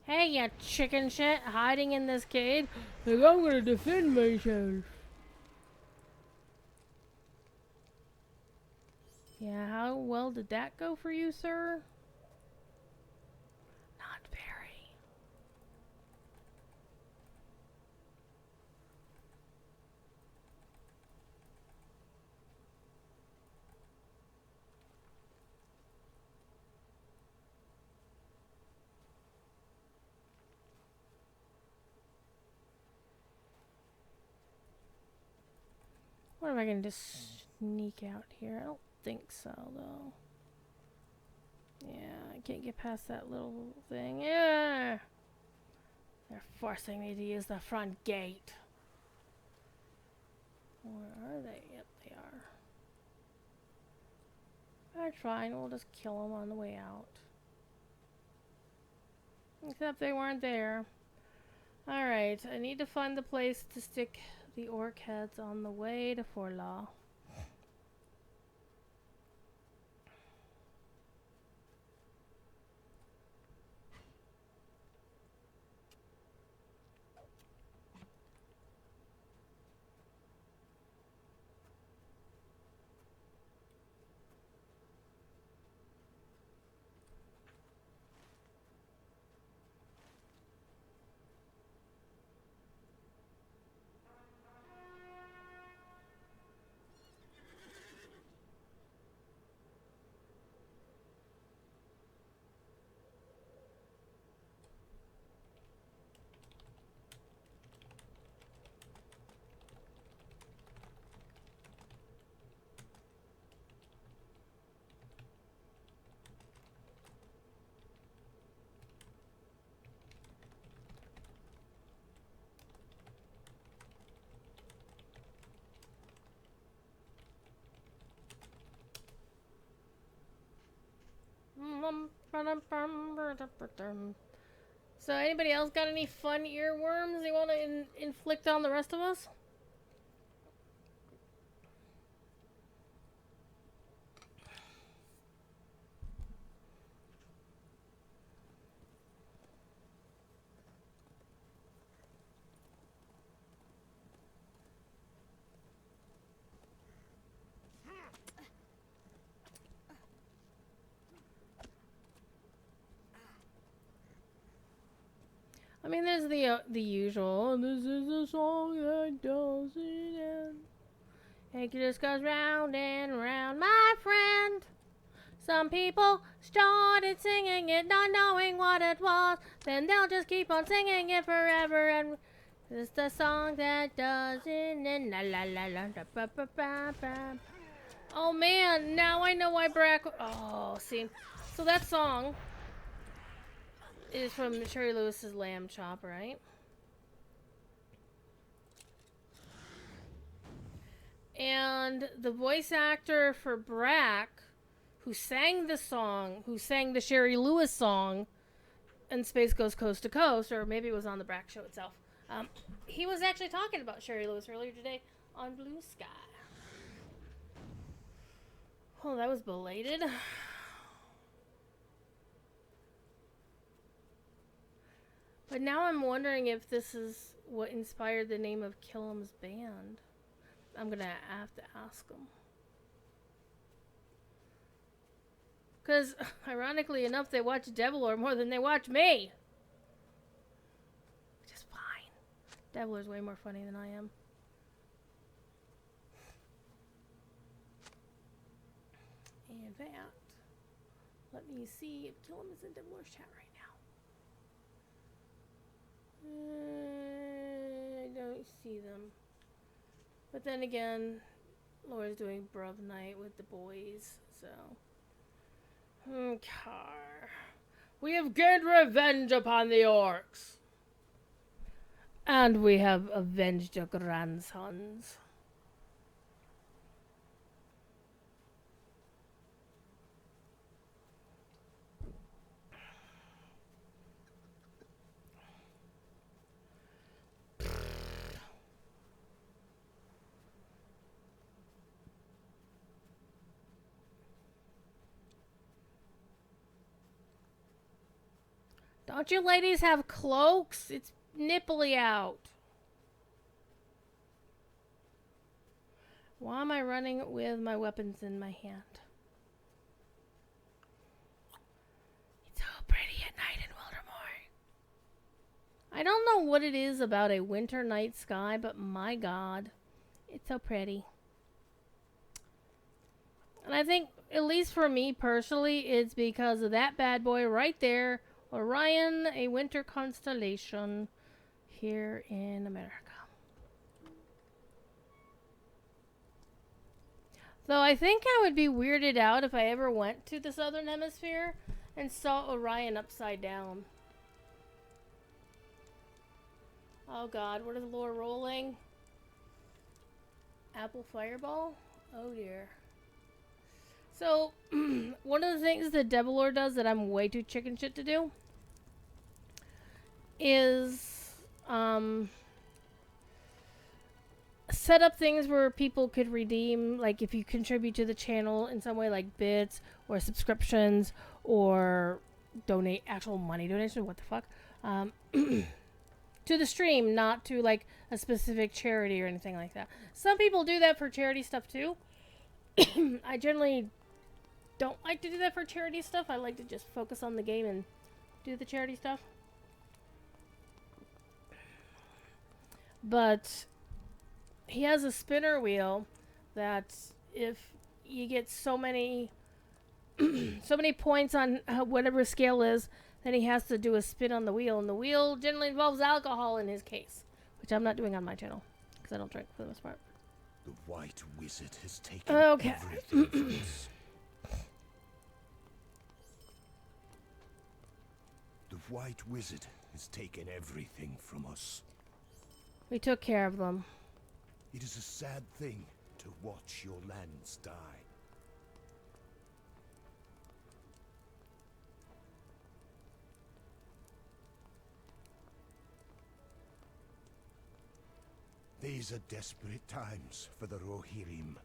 Hey, you chicken shit, hiding in this cave. Like, I'm gonna defend myself. Yeah, how well did that go for you, sir? Not very. What am I going to sneak out here? I don't think so, though. Yeah, I can't get past that little thing. Yeah! They're forcing me to use the front gate. Where are they? Yep, they are. That's fine. We'll just kill them on the way out. Except they weren't there. Alright, I need to find the place to stick the orc heads on the way to Forlaw. So anybody else got any fun earworms they want to inflict on the rest of us? I mean, there's the usual. This is a song that doesn't end. It just goes round and round, my friend. Some people started singing it, not knowing what it was. Then they'll just keep on singing it forever, and it's the song that doesn't end. La la la la da, ba, ba, ba, ba. Oh man, now I know why Brack. Oh, see, so that song is from Sherry Lewis's Lamb Chop, right? And the voice actor for Brack, who sang the song, who sang the Sherry Lewis song, and Space Goes Coast to Coast, or maybe it was on the Brack show itself. He was actually talking about Sherry Lewis earlier today on Blue Sky. Oh, that was belated. But now I'm wondering if this is what inspired the name of Killam's band. I'm gonna have to ask him. Because, ironically enough, they watch Devilor more than they watch me. Which is fine. Devilor's way more funny than I am. And that. Let me see if Killam is in Devilor's chat right now. I don't see them. But then again, Laura's doing Bruv Night with the boys, so... Car. We have gained revenge upon the orcs. And we have avenged your grandsons. Don't you ladies have cloaks? It's nipply out. Why am I running with my weapons in my hand? I don't know what it is about a winter night sky, but my god, it's so pretty. And I think, at least for me personally, it's because of that bad boy right there, Orion, a winter constellation here in America. Though I think I would be weirded out if I ever went to the southern hemisphere and saw Orion upside down. Oh god, what is lore rolling? Apple Fireball? Oh dear. So, one of the things that Devil Lord does that I'm way too chicken shit to do is set up things where people could redeem, like if you contribute to the channel in some way, like bits or subscriptions or donate actual money donation, what the fuck, to the stream, not to like a specific charity or anything like that. Some people do that for charity stuff too. I generally don't like to do that for charity stuff. I like to just focus on the game and do the charity stuff. But he has a spinner wheel that if you get so many so many points on whatever scale is, then he has to do a spin on the wheel, and the wheel generally involves alcohol in his case, which I'm not doing on my channel because I don't drink for the most part. The White Wizard has taken Okay. everything from us. The White Wizard has taken everything from us. We took care of them. It is a sad thing to watch your lands die. These are desperate times for the Rohirrim.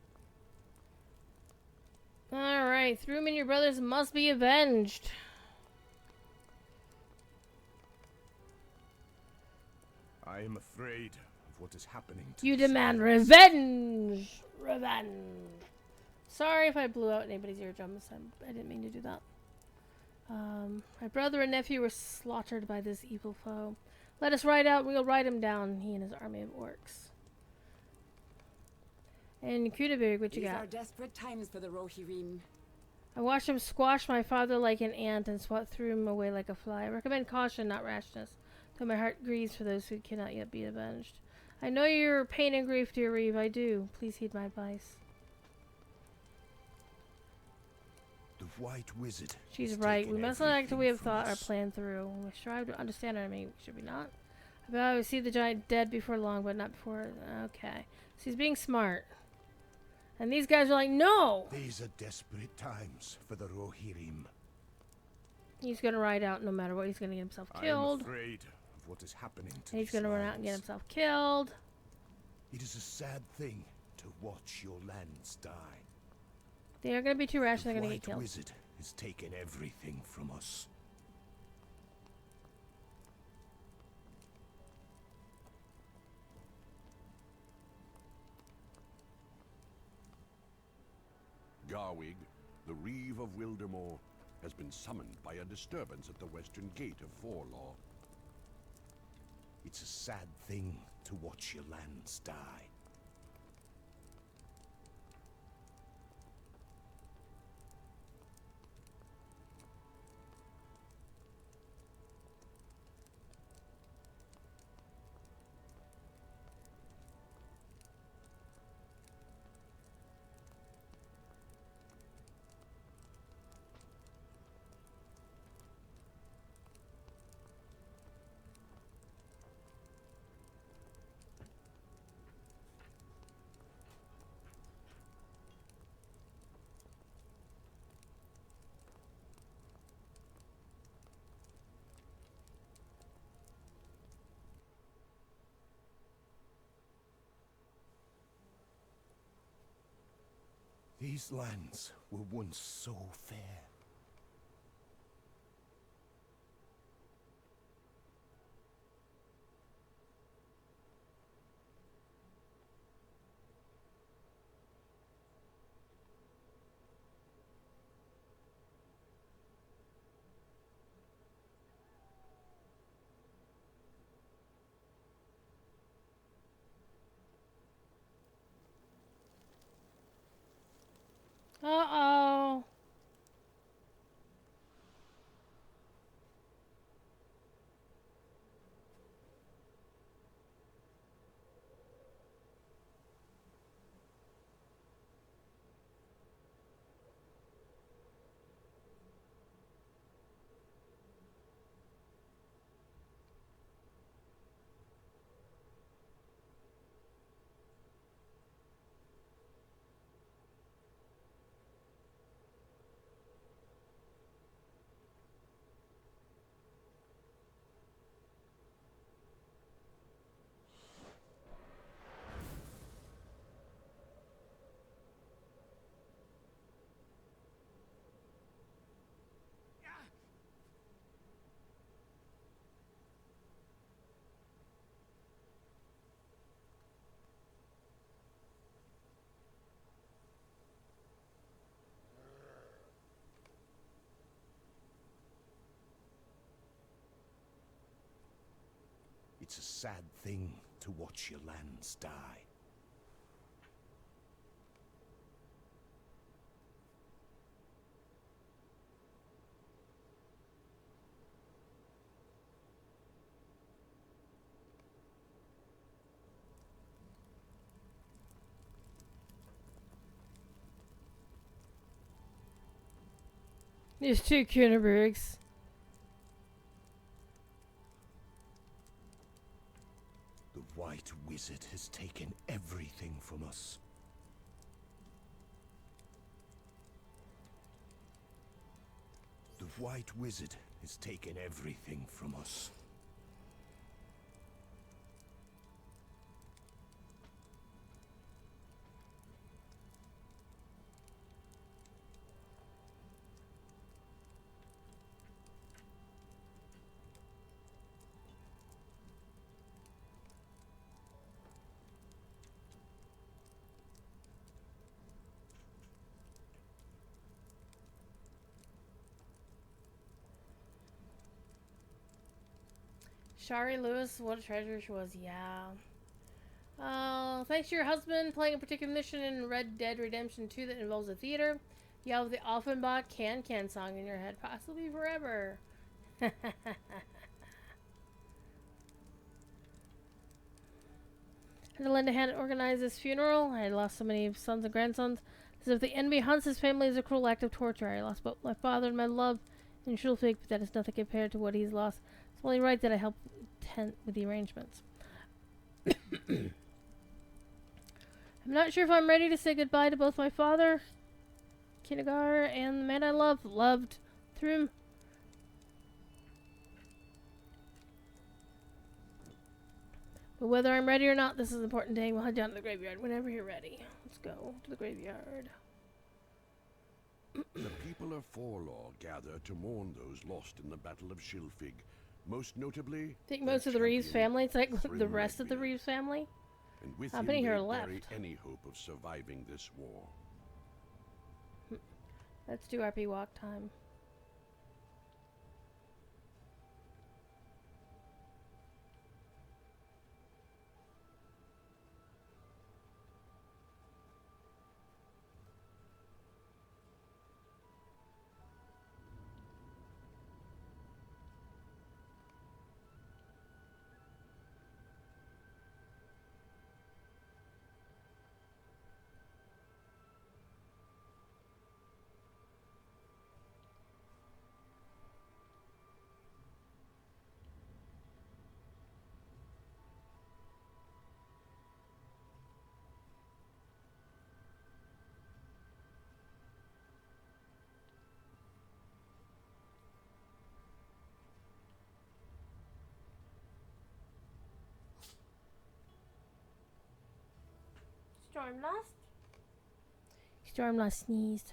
Alright, Thrum and your brothers must be avenged. I am afraid of what is happening to You this demand lands. revenge! Revenge! Sorry if I blew out anybody's eardrums. I didn't mean to do that. My brother and nephew were slaughtered by this evil foe. Let us ride out, we'll ride him down, he and his army of orcs. And Kudaberg, what you These got? are desperate times for the Rohirrim. I watched him squash my father like an ant and swat through him away like a fly. I recommend caution, not rashness, though my heart grieves for those who cannot yet be avenged. I know your pain and grief, dear Reeve, I do. Please heed my advice. The White Wizard. She's has right. We taken must not act till we have everything thought from our us. plan through. We strive to understand our enemy, should we not? I bet I would see the giant dead before long, but not before... Okay. So he's being smart. And these guys are like, no! These are desperate times for the Rohirrim. He's gonna ride out no matter what. He's gonna get himself I am afraid afraid of what is happening to And he's these gonna run out and get lands. himself killed. It is a sad thing to watch your lands die. They are gonna be too rash, The they're gonna get White killed. Wizard has taken everything from us. Garwig, the Reeve of Wildermore, has been summoned by a disturbance at the western gate of Forlaw. It's a sad thing to watch your lands die. These lands were once so fair. Uh-oh. It's a sad thing to watch your lands die. There's two Kunebergs. The White Wizard has taken everything from us. The White Wizard has taken everything from us. Shari Lewis, what a treasure she was, yeah. Thanks to your husband playing a particular mission in Red Dead Redemption 2 that involves a theater, you have the Offenbach Can Can song in your head, possibly forever. Had to lend a hand to organize this funeral. I had lost so many sons and grandsons. As if the enemy hunts his family is a cruel act of torture. I lost both my father and my love in Schulfig, but that is nothing compared to what he's lost. It's only right that I help tent with the arrangements. I'm not sure if I'm ready to say goodbye to both my father, Kinagar, and the man I loved through him. But whether I'm ready or not, this is an important day. We'll head down to the graveyard whenever you're ready. Let's go to the graveyard. The people of Forlaw gather to mourn those lost in the Battle of Schilfig. Most notably, I think most of the Reeves family, it's like the rest of the Reeves family. And with How him many they here bury left? any hope of surviving this war. Let's do RP walk time. Stormlust? Stormlust sneezed.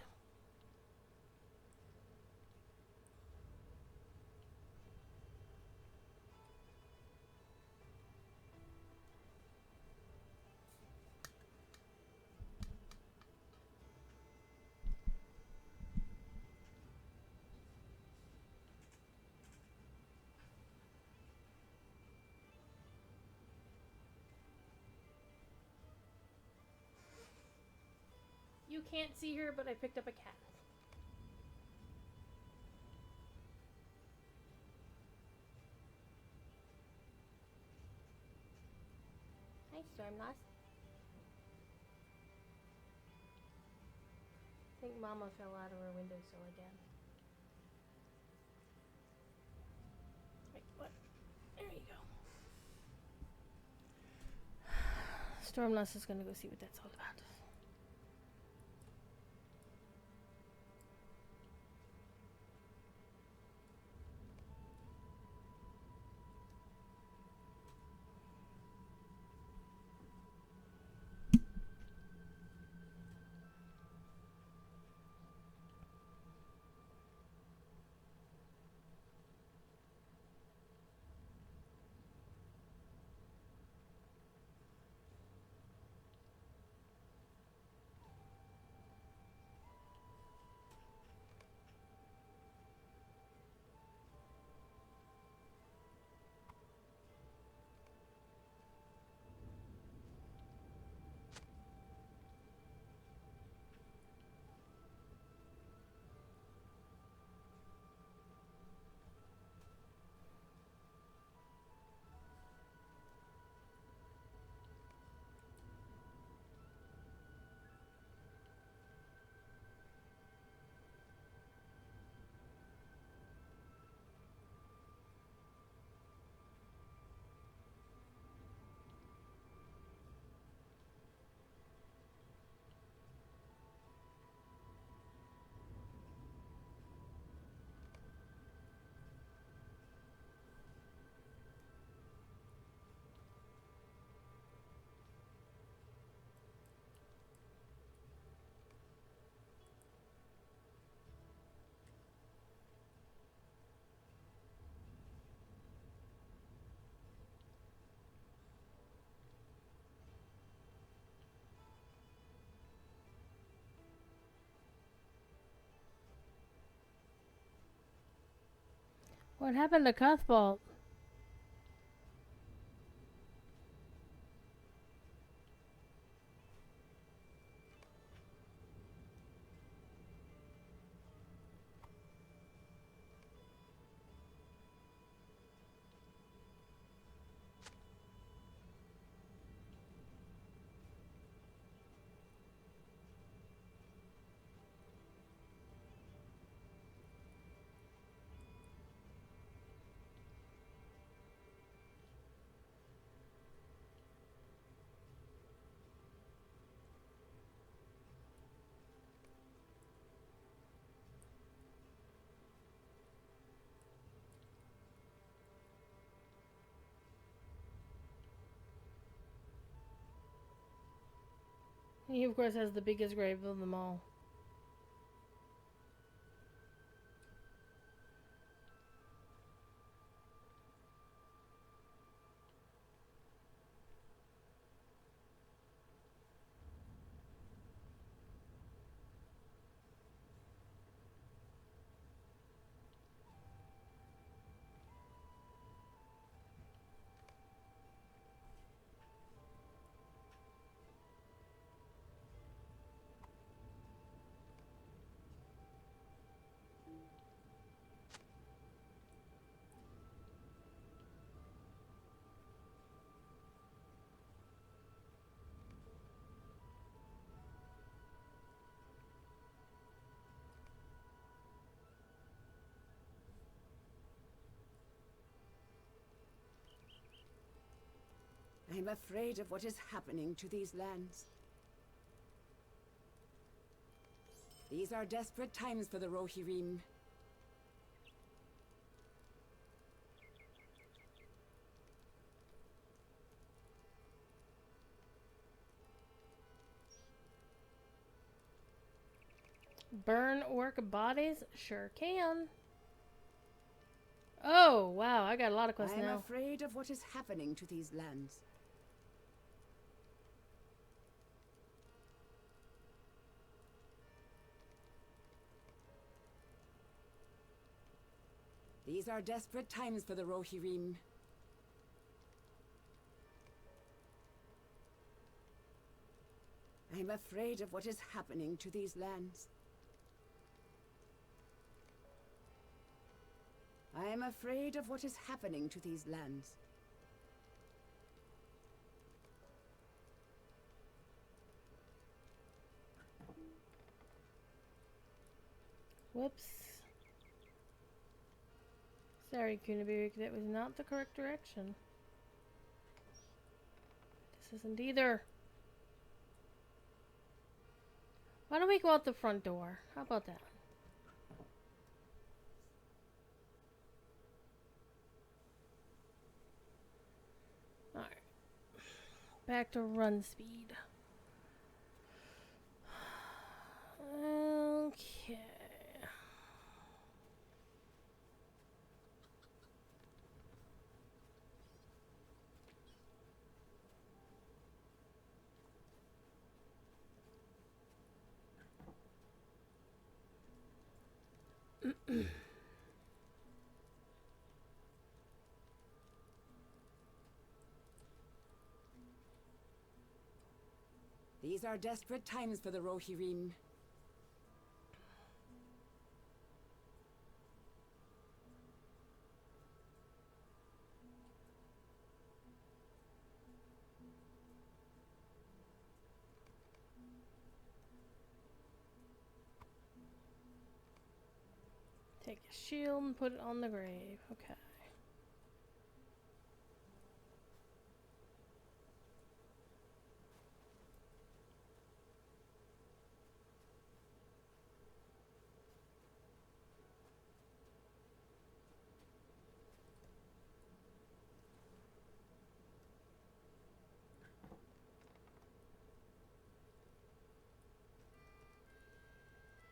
You can't see her, but I picked up a cat. Hi, Stormloss. I think Mama fell out of her windowsill again. Wait, what? There you go. Stormloss is gonna go see what that's all about. What happened to Cuthbolt? He, of course, has the biggest grave of them all. I'm afraid of what is happening to these lands. These are desperate times for the Rohirrim. Burn orc bodies? Sure can. Oh, wow, I got a lot of quests I'm now. afraid of what is happening to these lands. These are desperate times for the Rohirrim. I'm afraid of what is happening to these lands. I am afraid of what is happening to these lands. Whoops. Sorry, Kunabir, that was not the correct direction. This isn't either. Why don't we go out the front door? How about that? Alright. Back to run speed. Okay. These are desperate times for the Rohirrim. Take a shield and put it on the grave. Okay.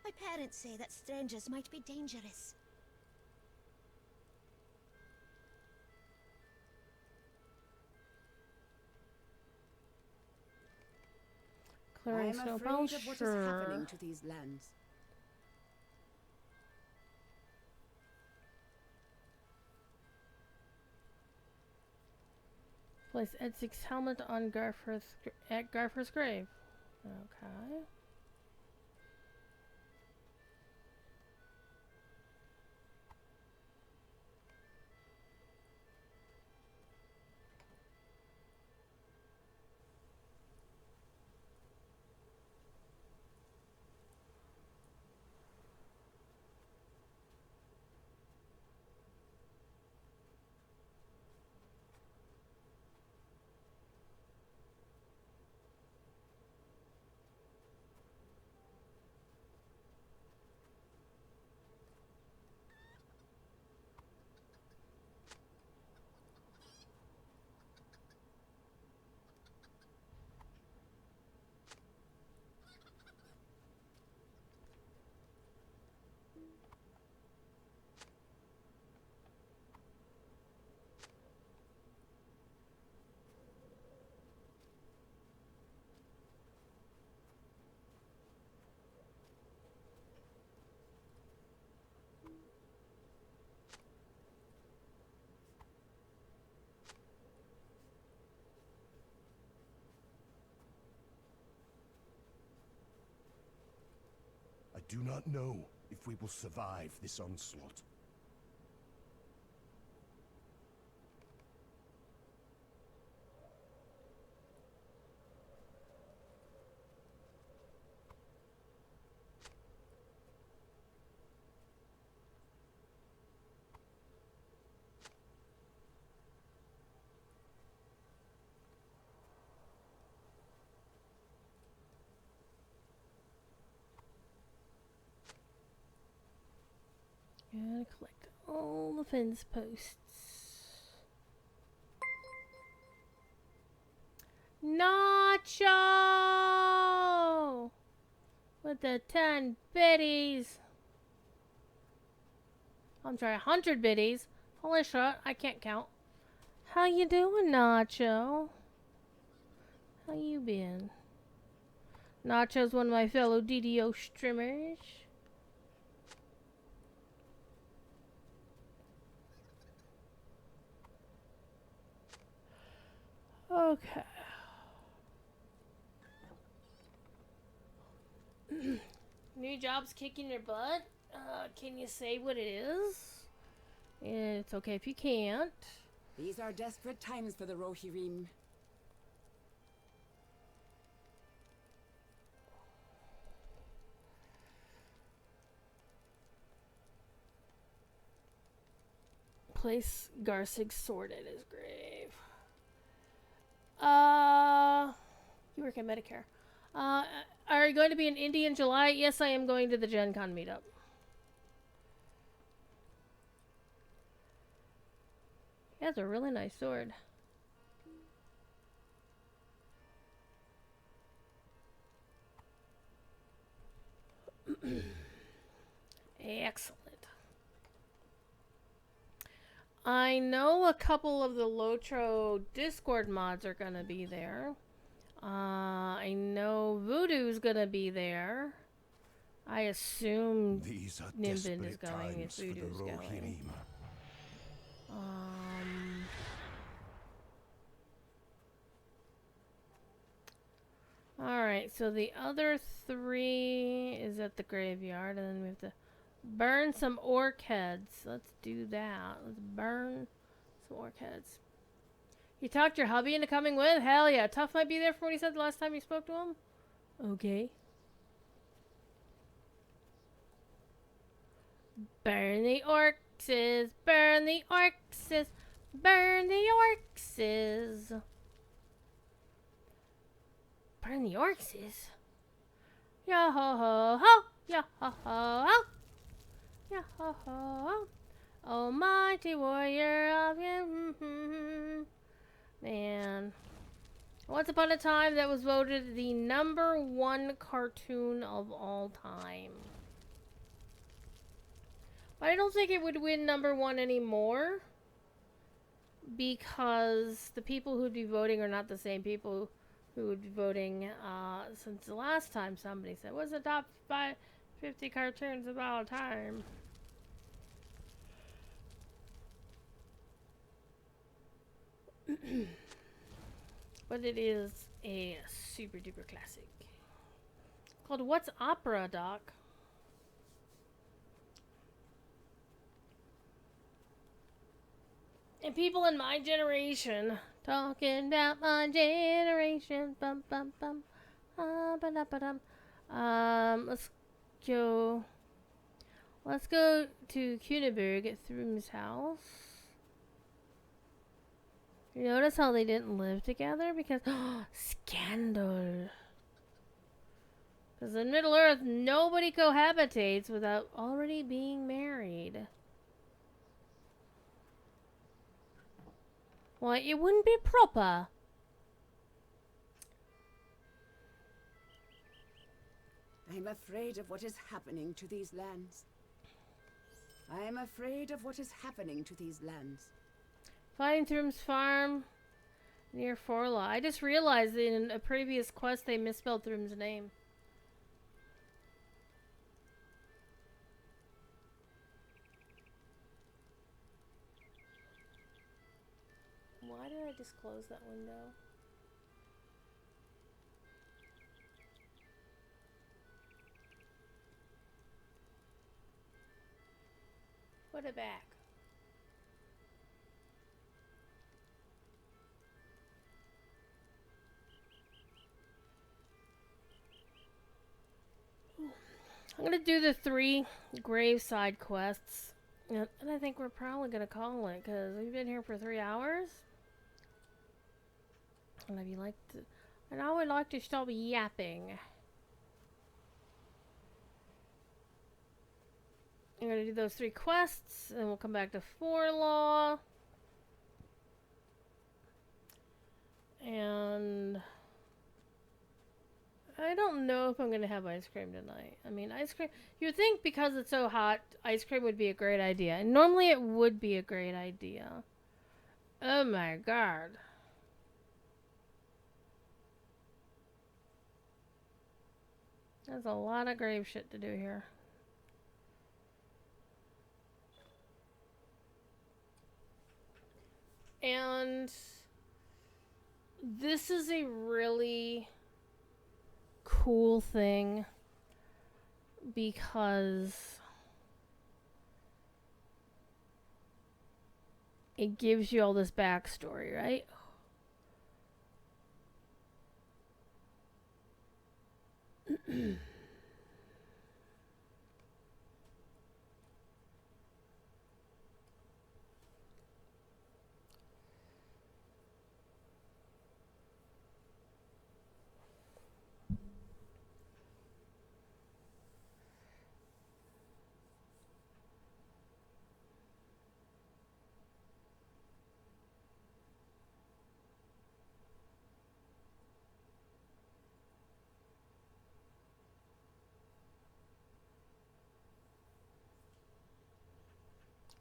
My parents say that strangers might be dangerous. I Clearing am snowball, afraid of what is sure. happening to these lands. Place Edsig's helmet on at Garfer's grave. Okay. I do not know if we will survive this onslaught. Gotta collect all the fence posts. Nacho! With the 10 biddies. I'm sorry, 100 biddies. Holy shit, I can't count. How you doing, Nacho? How you been? Nacho's one of my fellow DDO streamers. Okay. New job's kicking your butt. Can you say what it is? It's okay if you can't. These are desperate times for the Rohirrim. Place Garsig's sword at his grave. You work at Medicare. Are you going to be in Indy in July? Yes, I am going to the Gen Con meetup. He has a really nice sword. Excellent. I know a couple of the Lotro Discord mods are gonna be there. I know Voodoo's gonna be there. I assume These are Nimbin is desperate going if times for the Voodoo's going. Rohirrim. Alright, so the other 3 is at the graveyard, and then we have to burn some orc heads. Let's do that. Let's burn some orc heads. You talked your hubby into coming with? Hell yeah. Tough might be there for what he said the last time you spoke to him? Okay. Burn the orcs, burn the orcs, burn the orcs. Burn the orcs. Yo ho ho ho, yo ho ho ho, yo ho ho ho. Almighty warrior of you. Man. Once upon a time, that was voted the #1 cartoon of all time. But I don't think it would win #1 anymore. Because the people who'd be voting are not the same people who would be voting since the last time somebody said, what's the top 50 cartoons of all time? But it is a super duper classic. Called What's Opera, Doc? And people in my generation, talking about my generation, bum bum bum, ba-da-ba-dum. Let's go to Kuneberg at Thrum's house. You notice how they didn't live together? Because, scandal. Because in Middle Earth, nobody cohabitates without already being married. Why, it wouldn't be proper. I'm afraid of what is happening to these lands. I am afraid of what is happening to these lands. Finding Thrum's farm near Forlaw. I just realized in a previous quest they misspelled Thrum's name. Why did I just close that window? Put it back. I'm gonna do the 3 graveside quests, and I think we're probably gonna call it because we've been here for 3 hours. And if you like to, and I would like to stop yapping. I'm gonna do those 3 quests, and we'll come back to Forlaw. And I don't know if I'm gonna have ice cream tonight. I mean, ice cream, you'd think because it's so hot, ice cream would be a great idea. And normally it would be a great idea. Oh my god. There's a lot of grave shit to do here. And this is a really cool thing because it gives you all this backstory, right?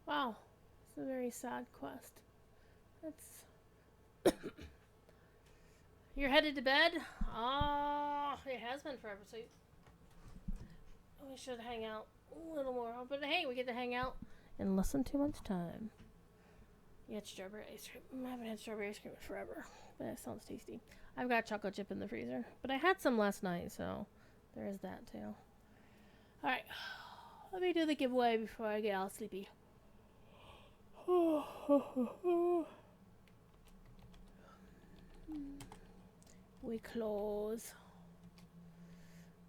Wow, it's a very sad quest. That's You're headed to bed? Oh, it has been forever, so we should hang out a little more. But hey, we get to hang out in less than 2 months' time. You had strawberry ice cream. I haven't had strawberry ice cream in forever, but it sounds tasty. I've got chocolate chip in the freezer, but I had some last night, so there is that too. Alright, let me do the giveaway before I get all sleepy. We close.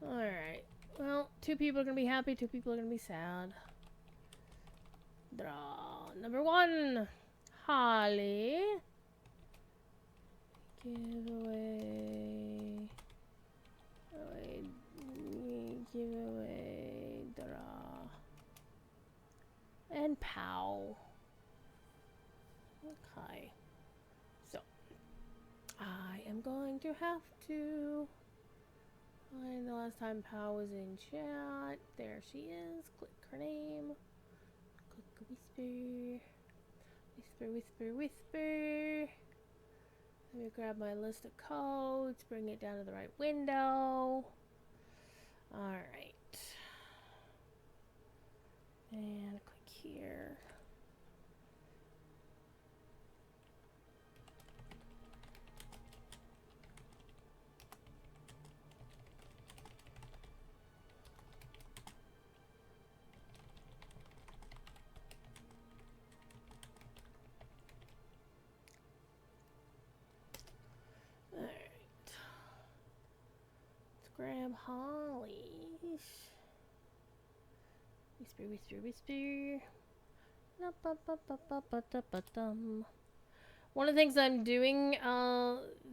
Alright. Well, 2 people are going to be happy, 2 people are going to be sad. Draw. Number 1. Holly. Giveaway. Giveaway. Draw. And Pow. Okay. So, I am going to have to find the last time Pow was in chat. There she is. Click her name. Click whisper. Whisper, whisper, whisper. Let me grab my list of codes. Bring it down to the right window. Alright. And click here. Grab Holly. Whisper, whisper, whisper. One of the things I'm doing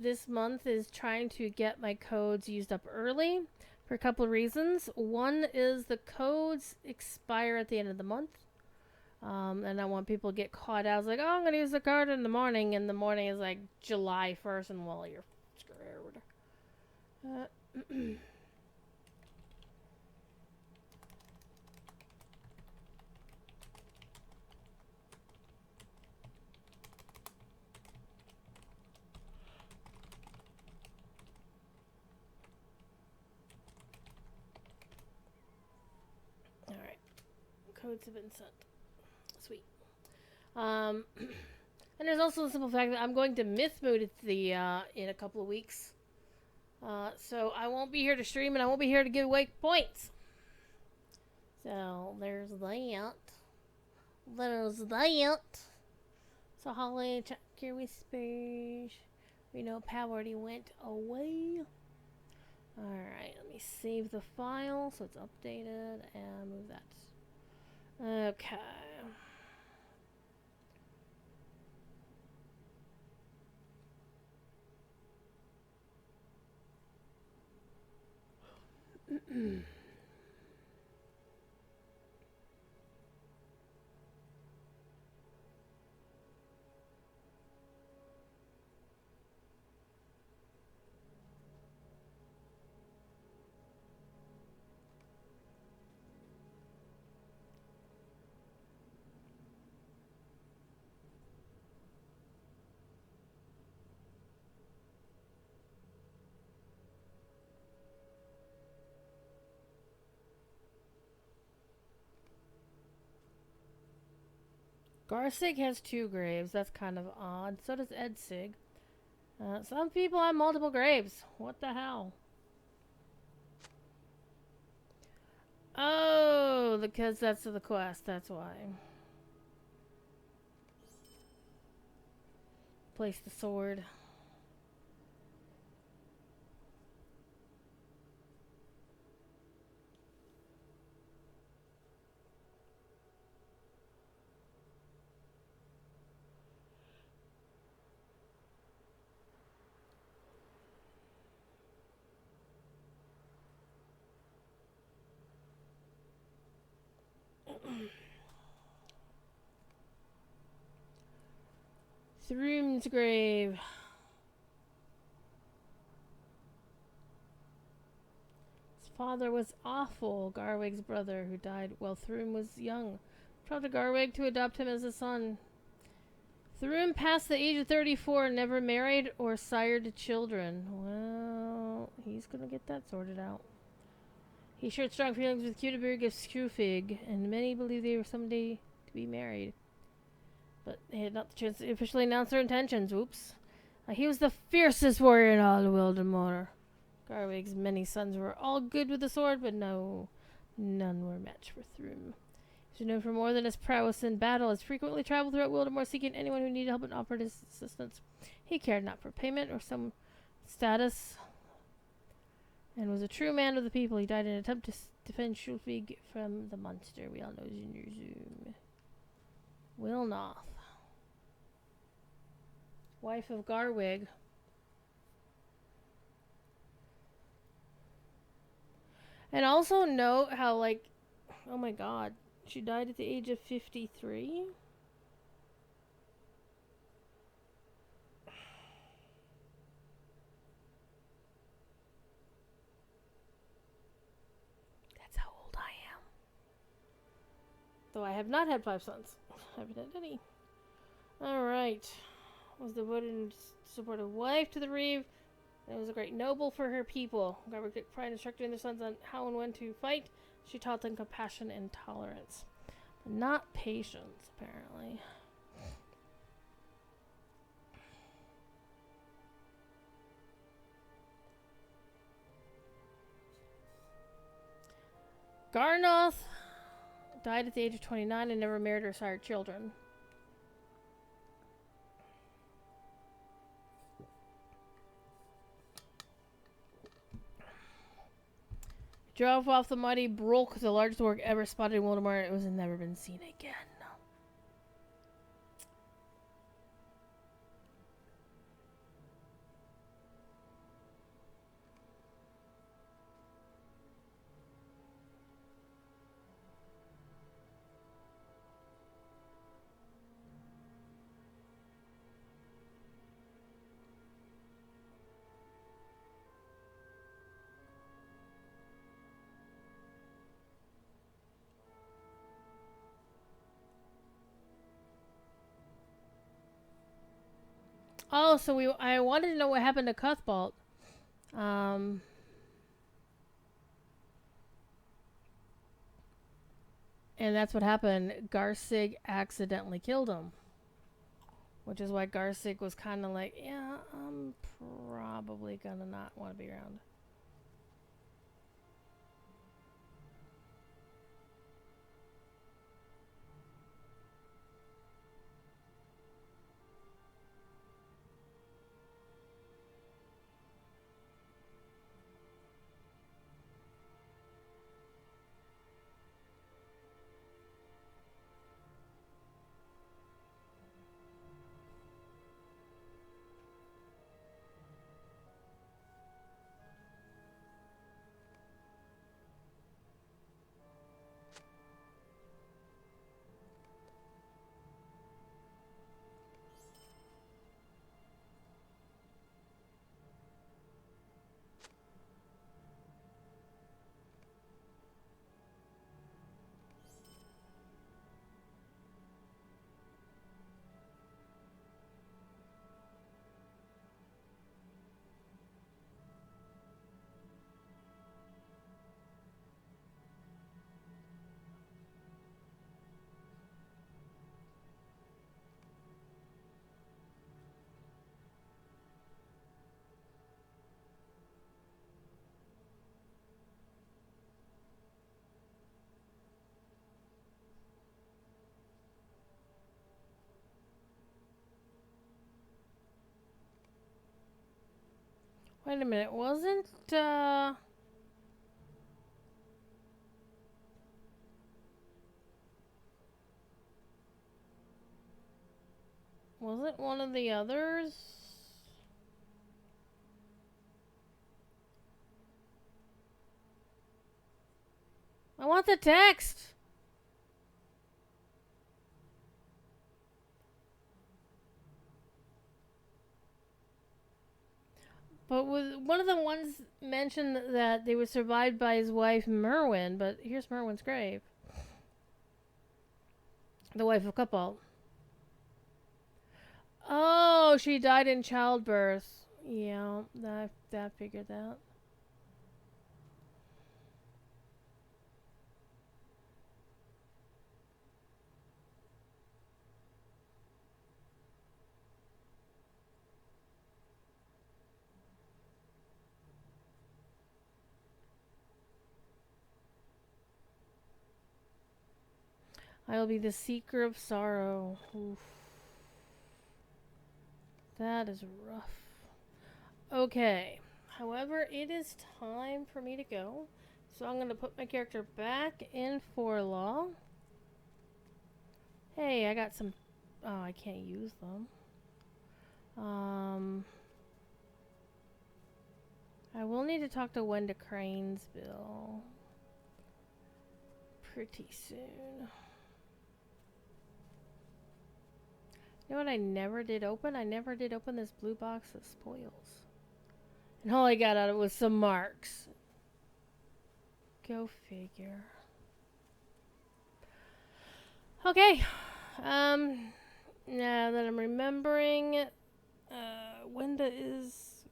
this month is trying to get my codes used up early for a couple of reasons. One is the codes expire at the end of the month. And I want people to get caught out. I was like, oh, I'm going to use the card in the morning. And the morning is like July 1st. And well, you're screwed. Alright. Codes have been sent. Sweet. And there's also the simple fact that I'm going to Myth Mood at the in a couple of weeks. So I won't be here to stream and I won't be here to give away points. So there's that. There's that. So Holly, check your whispers. We know Pow already went away. Alright, let me save the file so it's updated and move that. Okay. Garsig has 2 graves. That's kind of odd. So does Edsig. Some people have multiple graves. What the hell? because that's the quest. That's why. Place the sword. Throom's grave. His father was Awful, Garwig's brother, who died while Throom was young. Tried to Garwig to adopt him as a son. Throom passed the age of 34 and never married or sired children. Well, he's gonna get that sorted out. He shared strong feelings with Cuteberg of Screwfig, and many believe they were someday to be married. But they had not the chance to officially announce their intentions. Oops. He was the fiercest warrior in all Wildermore. Garwig's many sons were all good with the sword, but no, none were matched for Throom. He was known for more than his prowess in battle, has frequently traveled throughout Wildermore seeking anyone who needed help and offered his assistance. He cared not for payment or some status, and was a true man of the people. He died in an attempt to defend Schulfig from the monster we all know as Zoom. Wilnoth. Wife of Garwig. And also note how, like, oh my god, she died at the age of 53? That's how old I am. Though I have not had 5 sons. I haven't had any. Alright. Was devoted and supportive wife to the Reeve. And was a great noble for her people. Garwig took pride in instructing their sons on how and when to fight. She taught them compassion and tolerance. But not patience, apparently. Garnoth died at the age of 29 and never married or sired children. Drove off the mighty Brolk, the largest orc ever spotted in Wildermore. It was never been seen again. Oh, so I wanted to know what happened to Cuthbalt. And that's what happened. Garsig accidentally killed him. Which is why Garsig was kind of like, yeah, I'm probably gonna not want to be around. Wait a minute, wasn't one of the others? I want the text. But was one of the ones mentioned that they were survived by his wife Merwin, but here's Merwin's grave. The wife of Couple. Oh, she died in childbirth. Yeah, that figured that. I will be the seeker of sorrow. Oof. That is rough. Okay. However, it is time for me to go. So I'm going to put my character back in Forlaw. Hey, I got some... Oh, I can't use them. I will need to talk to Wenda Cranesville pretty soon. You know what I never did open? I never did open this blue box of spoils. And all I got out of it was some marks. Go figure. Okay. Now that I'm remembering, Wenda's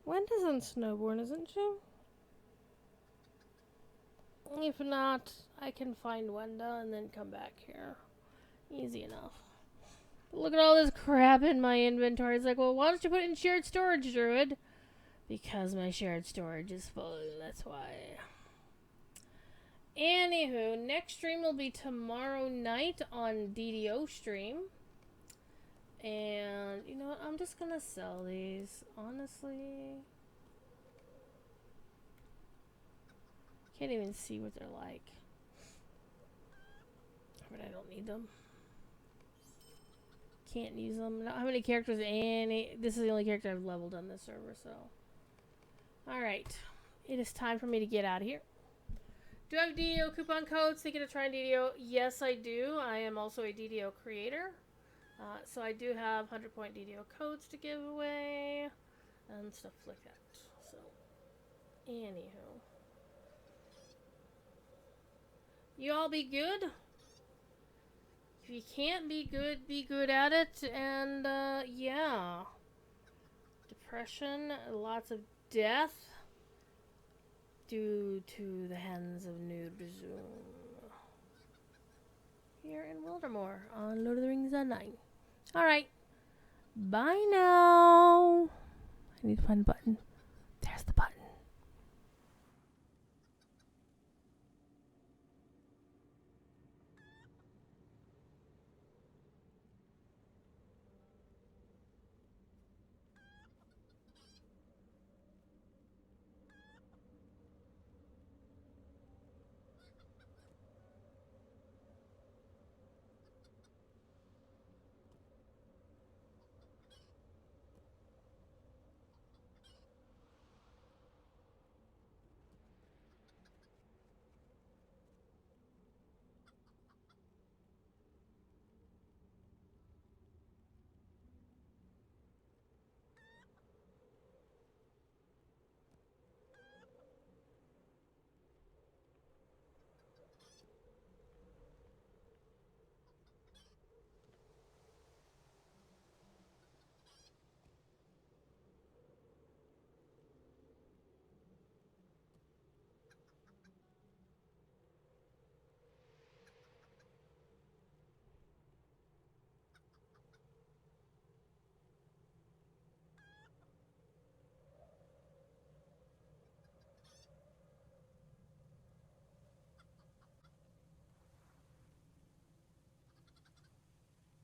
on Snowborn, isn't she? If not, I can find Wenda and then come back here. Easy enough. But look at all this crap in my inventory. It's like, well, why don't you put it in shared storage, Druid? Because my shared storage is full, that's why. Anywho, next stream will be tomorrow night on DDO stream. And, you know what, I'm just gonna sell these, honestly. Can't even see what they're like. But I don't need them. Can't use them. Not how many characters this is the only character I've leveled on this server, so. Alright. It is time for me to get out of here. Do I have DDO coupon codes? Thinking of trying DDO? Yes, I do. I am also a DDO creator. So I do have 100-point DDO codes to give away. And stuff like that. So, anywho. You all be good. If you can't be good at it. And, yeah. Depression, lots of death. Due to the hands of Nudzoom. Here in Wildermore on Lord of the Rings Online. Alright. Bye now. I need to find a button.